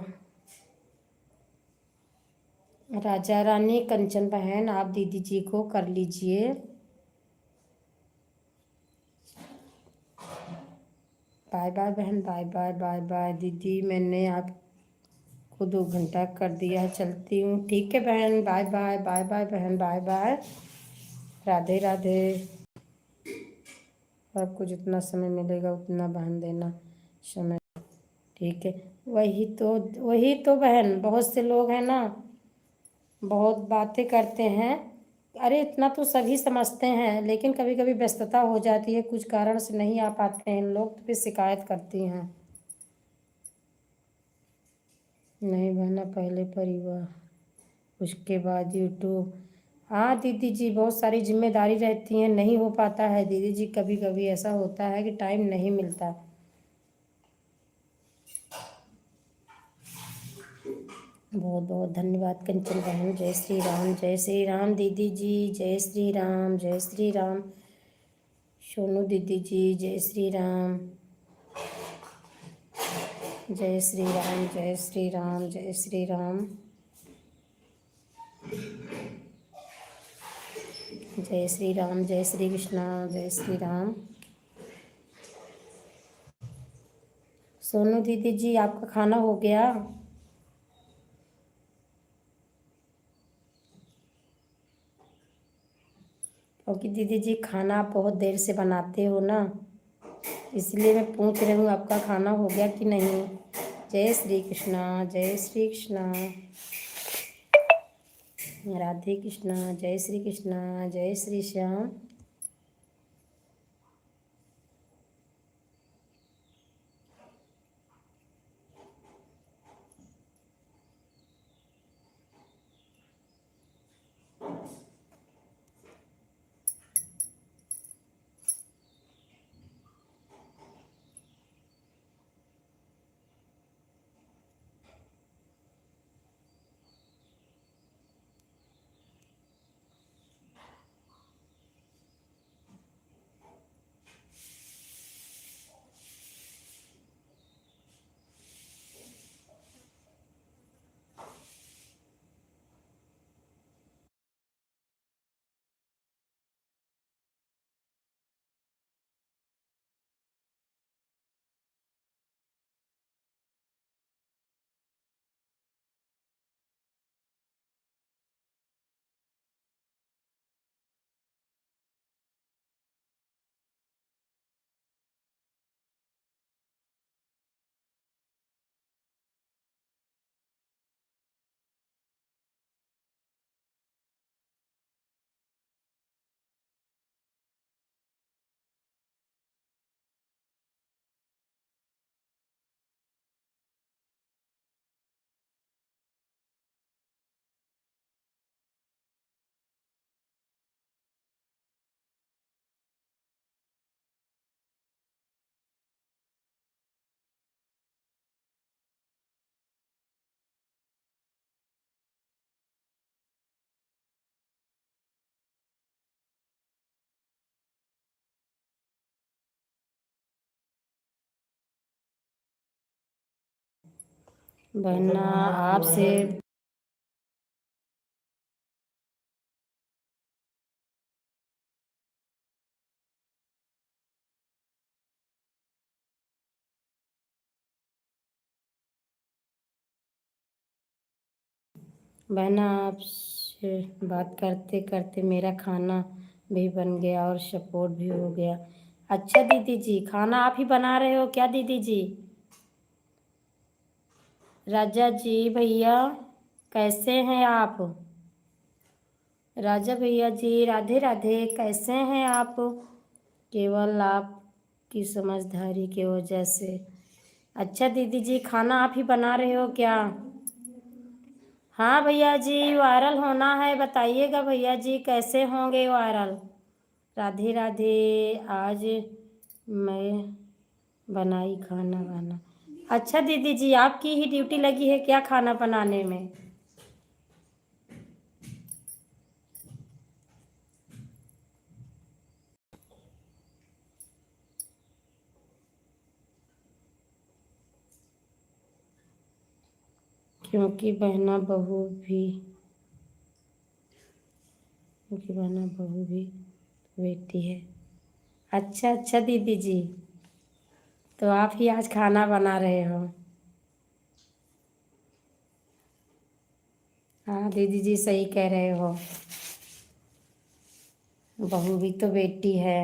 राजा रानी कंचन बहन आप दीदी जी को कर लीजिए। बाय बाय बहन, बाय बाय बाय बाय दीदी, मैंने आपको 2 घंटा कर दिया है, चलती हूँ। ठीक है बहन, बाय बाय बाय बाय बहन, बाय बाय, राधे राधे। आपको जितना समय मिलेगा उतना बहन देना समय। ठीक है, वही तो बहन, बहुत से लोग हैं ना, बहुत बातें करते हैं। अरे इतना तो सभी समझते हैं, लेकिन कभी कभी व्यस्तता हो जाती है, कुछ कारण से नहीं आ पाते हैं लोग, तो फिर शिकायत करती हैं। नहीं बहना, पहले परिवार उसके बाद यूट्यूब। हाँ दीदी जी, बहुत सारी जिम्मेदारी रहती हैं, नहीं हो पाता है दीदी जी, कभी कभी ऐसा होता है कि टाइम नहीं मिलता। बहुत बहुत धन्यवाद कंचन बहन, जय श्री राम, जय श्री राम दीदी जी, जय श्री राम, जय श्री राम। सोनू दीदी जी, जय श्री राम, जय श्री राम, जय श्री राम, जय श्री राम, जय श्री राम, जय श्री कृष्णा, जय श्री राम। सोनू दीदी जी, आपका खाना हो गया? क्योंकि दीदी जी खाना आप बहुत देर से बनाते हो ना, इसलिए मैं पूछ रही हूँ आपका खाना हो गया कि नहीं। जय श्री कृष्णा, जय श्री कृष्णा, राधे कृष्णा, जय श्री कृष्णा, जय श्री श्याम। बहना आपसे बहना आपसे बात करते करते मेरा खाना भी बन गया और सपोर्ट भी हो गया। अच्छा दीदी जी, खाना आप ही बना रहे हो क्या दीदी जी? राजा जी भैया, कैसे हैं आप? राजा भैया जी, राधे राधे, कैसे हैं आप? केवल आपकी समझदारी की वजह से। अच्छा दीदी जी, खाना आप ही बना रहे हो क्या? हाँ भैया जी, वायरल होना है, बताइएगा भैया जी, कैसे होंगे वायरल? राधे राधे। आज मैं बनाई खाना वाना। अच्छा दीदी जी, आपकी ही ड्यूटी लगी है क्या खाना बनाने में? क्योंकि बहना बहू भी क्योंकि बहना बहू भी बेटी है। अच्छा अच्छा दीदी जी, तो आप ही आज खाना बना रहे हो? हाँ दीदी जी, सही कह रहे हो। बहू भी तो बेटी है।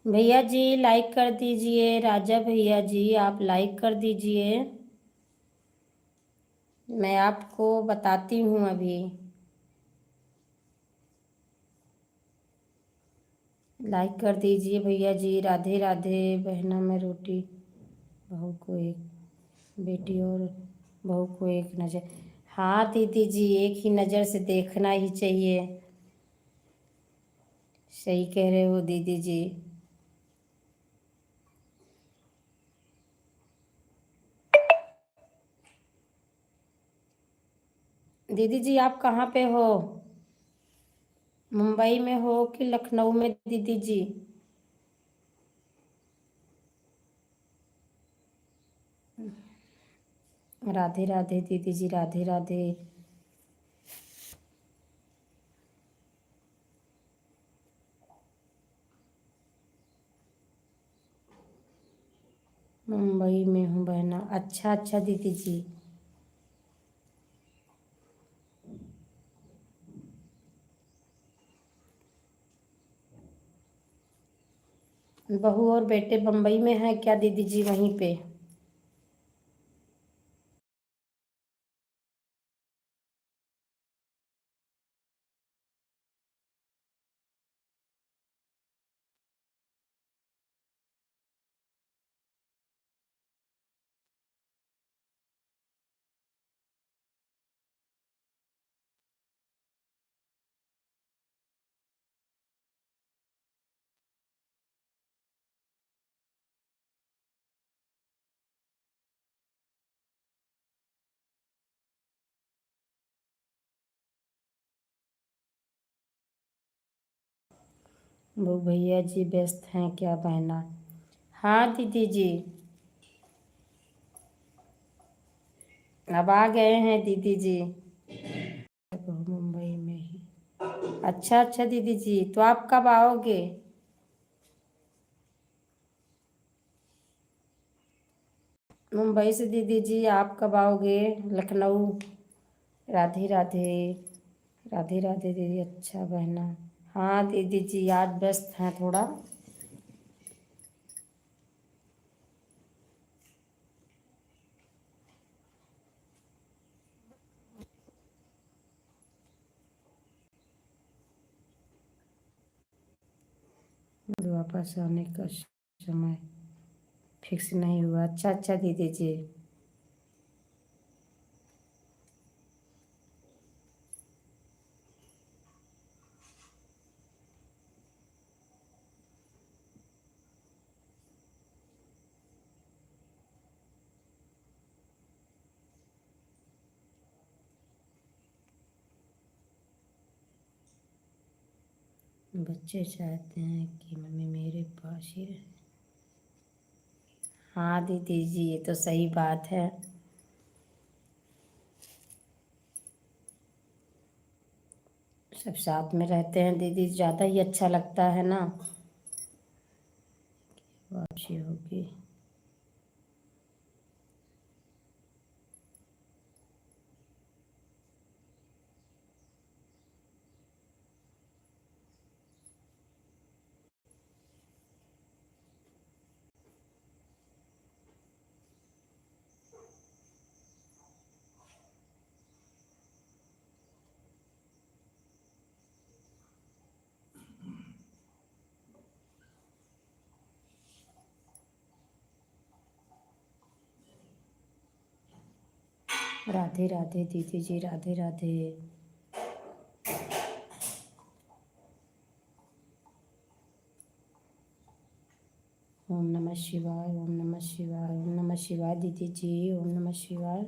भैया जी लाइक कर दीजिए, राजा भैया जी आप लाइक कर दीजिए। मैं आपको बताती हूँ अभी। लाइक कर दीजिए भैया जी। राधे राधे। बहना में रोटी, बहू को एक, बेटी और बहू को एक नज़र। हाँ दीदी जी, एक ही नज़र से देखना ही चाहिए। सही कह रहे हो दीदी जी। दीदी जी आप कहाँ पे हो? मुंबई में हो कि लखनऊ में दीदी जी? राधे राधे दीदी जी, राधे राधे। मुंबई में हूँ बहना। अच्छा अच्छा दीदी जी। बहू और बेटे बम्बई में हैं क्या दीदी जी, वहीं पे? वो भैया जी व्यस्त हैं क्या बहना? हाँ दीदी जी, अब आ गए हैं दीदी जी। बहू मुंबई में ही। अच्छा अच्छा दीदी जी, तो आप कब आओगे? मुंबई से दीदी जी आप कब आओगे लखनऊ? राधे राधे। राधे राधे दीदी। अच्छा बहना। हाँ दीदी जी आज व्यस्त हैं थोड़ा। वापस आने का समय फिक्स नहीं हुआ। अच्छा अच्छा दीदी जी। बच्चे चाहते हैं कि मम्मी मेरे पास ही रहे। हाँ दीदी जी, ये तो सही बात है। सब साथ में रहते हैं दीदी, ज़्यादा ही अच्छा लगता है ना। वापसी होगी। राधे राधे दीदी जी, राधे राधे। ओम नमः शिवाय, ओम नमः शिवाय, ओम नमः शिवाय दीदी जी, ओम नमः शिवाय।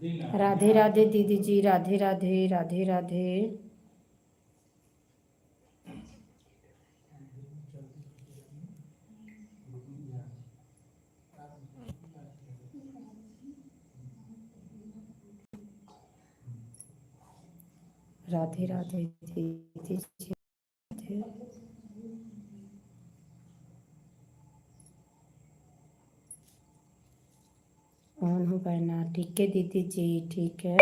राधे राधे दीदी जी, राधे राधे, राधे राधे। राधे राधे दीदी जी, राधे। ऑन हो पहना, ठीक है दीदी जी, ठीक है।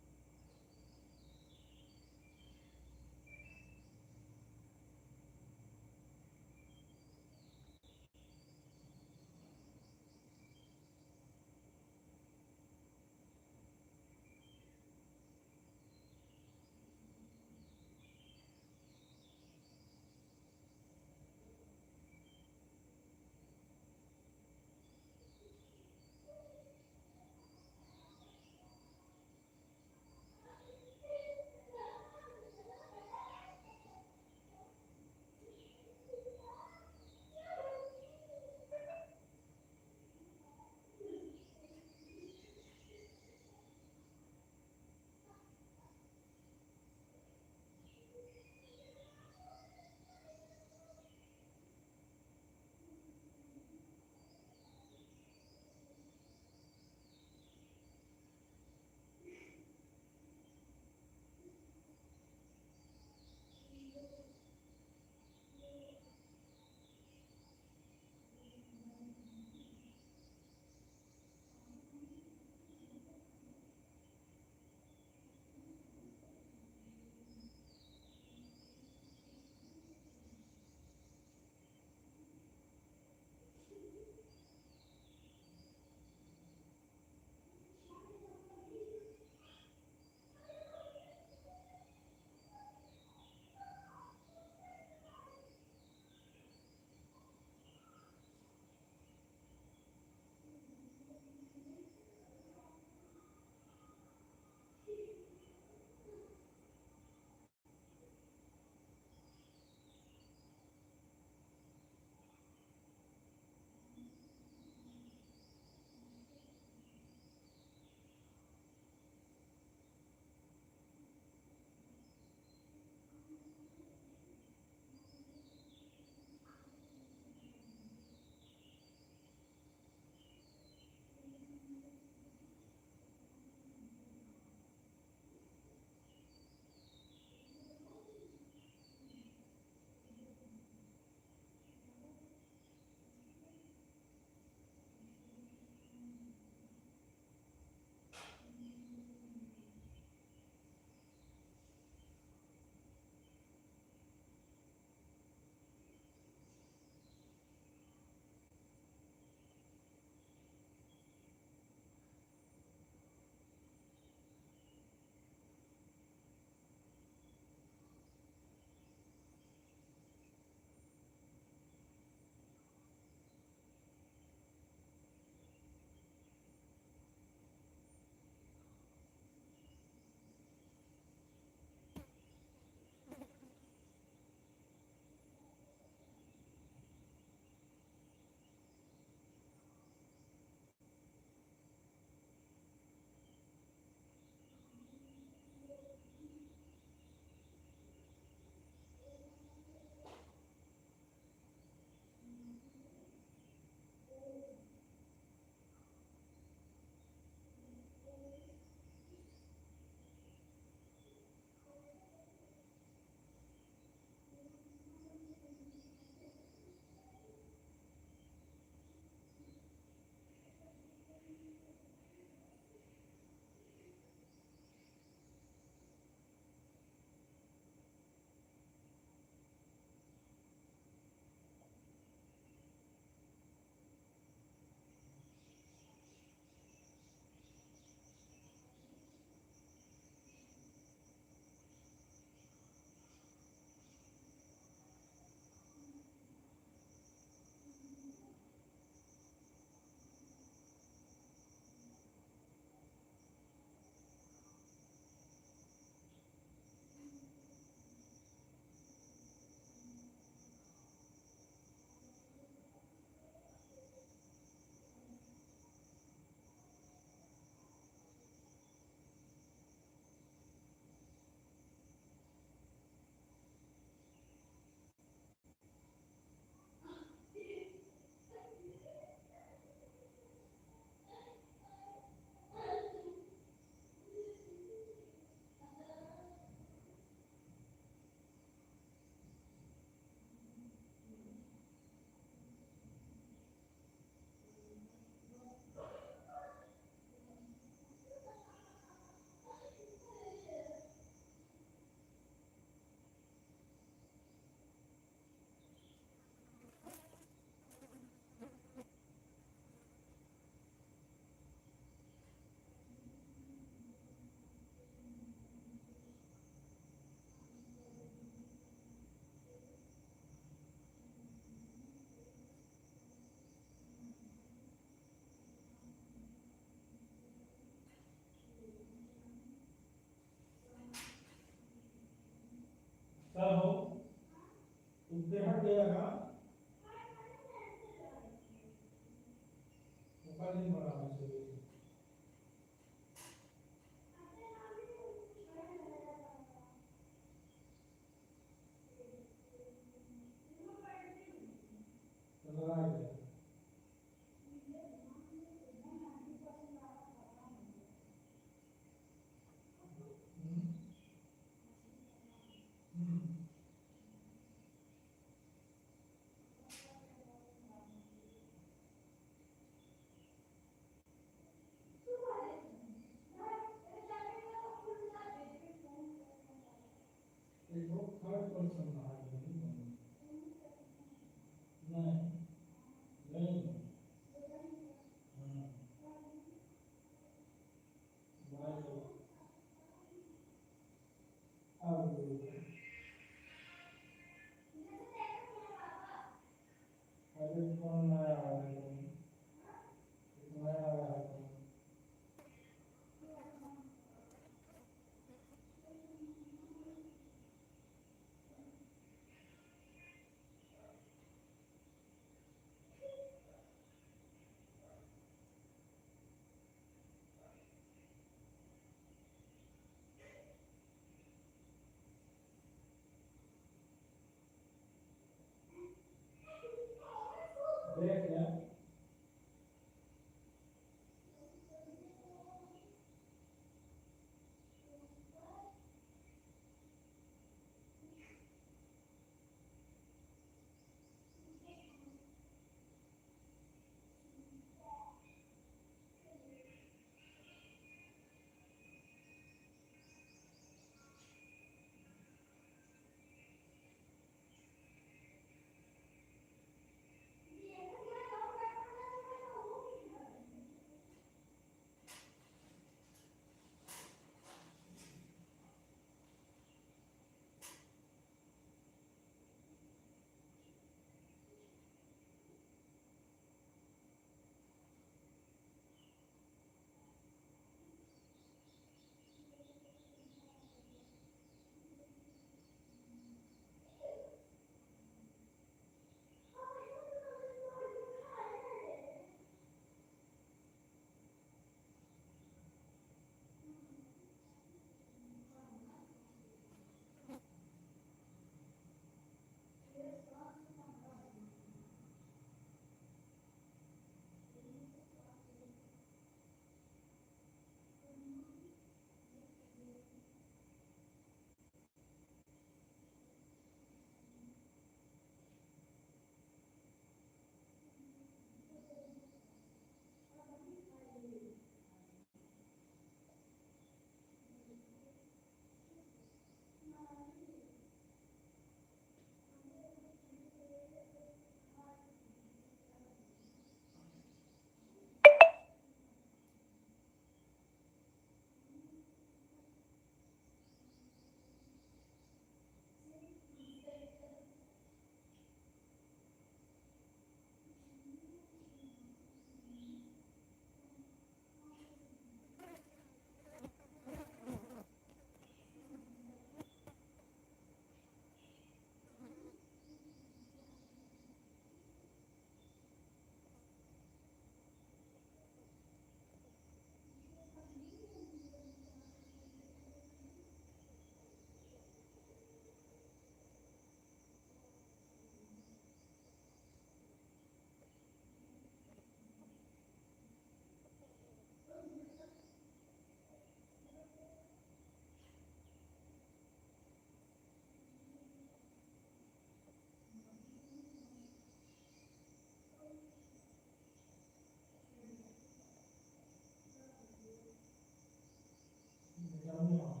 Então,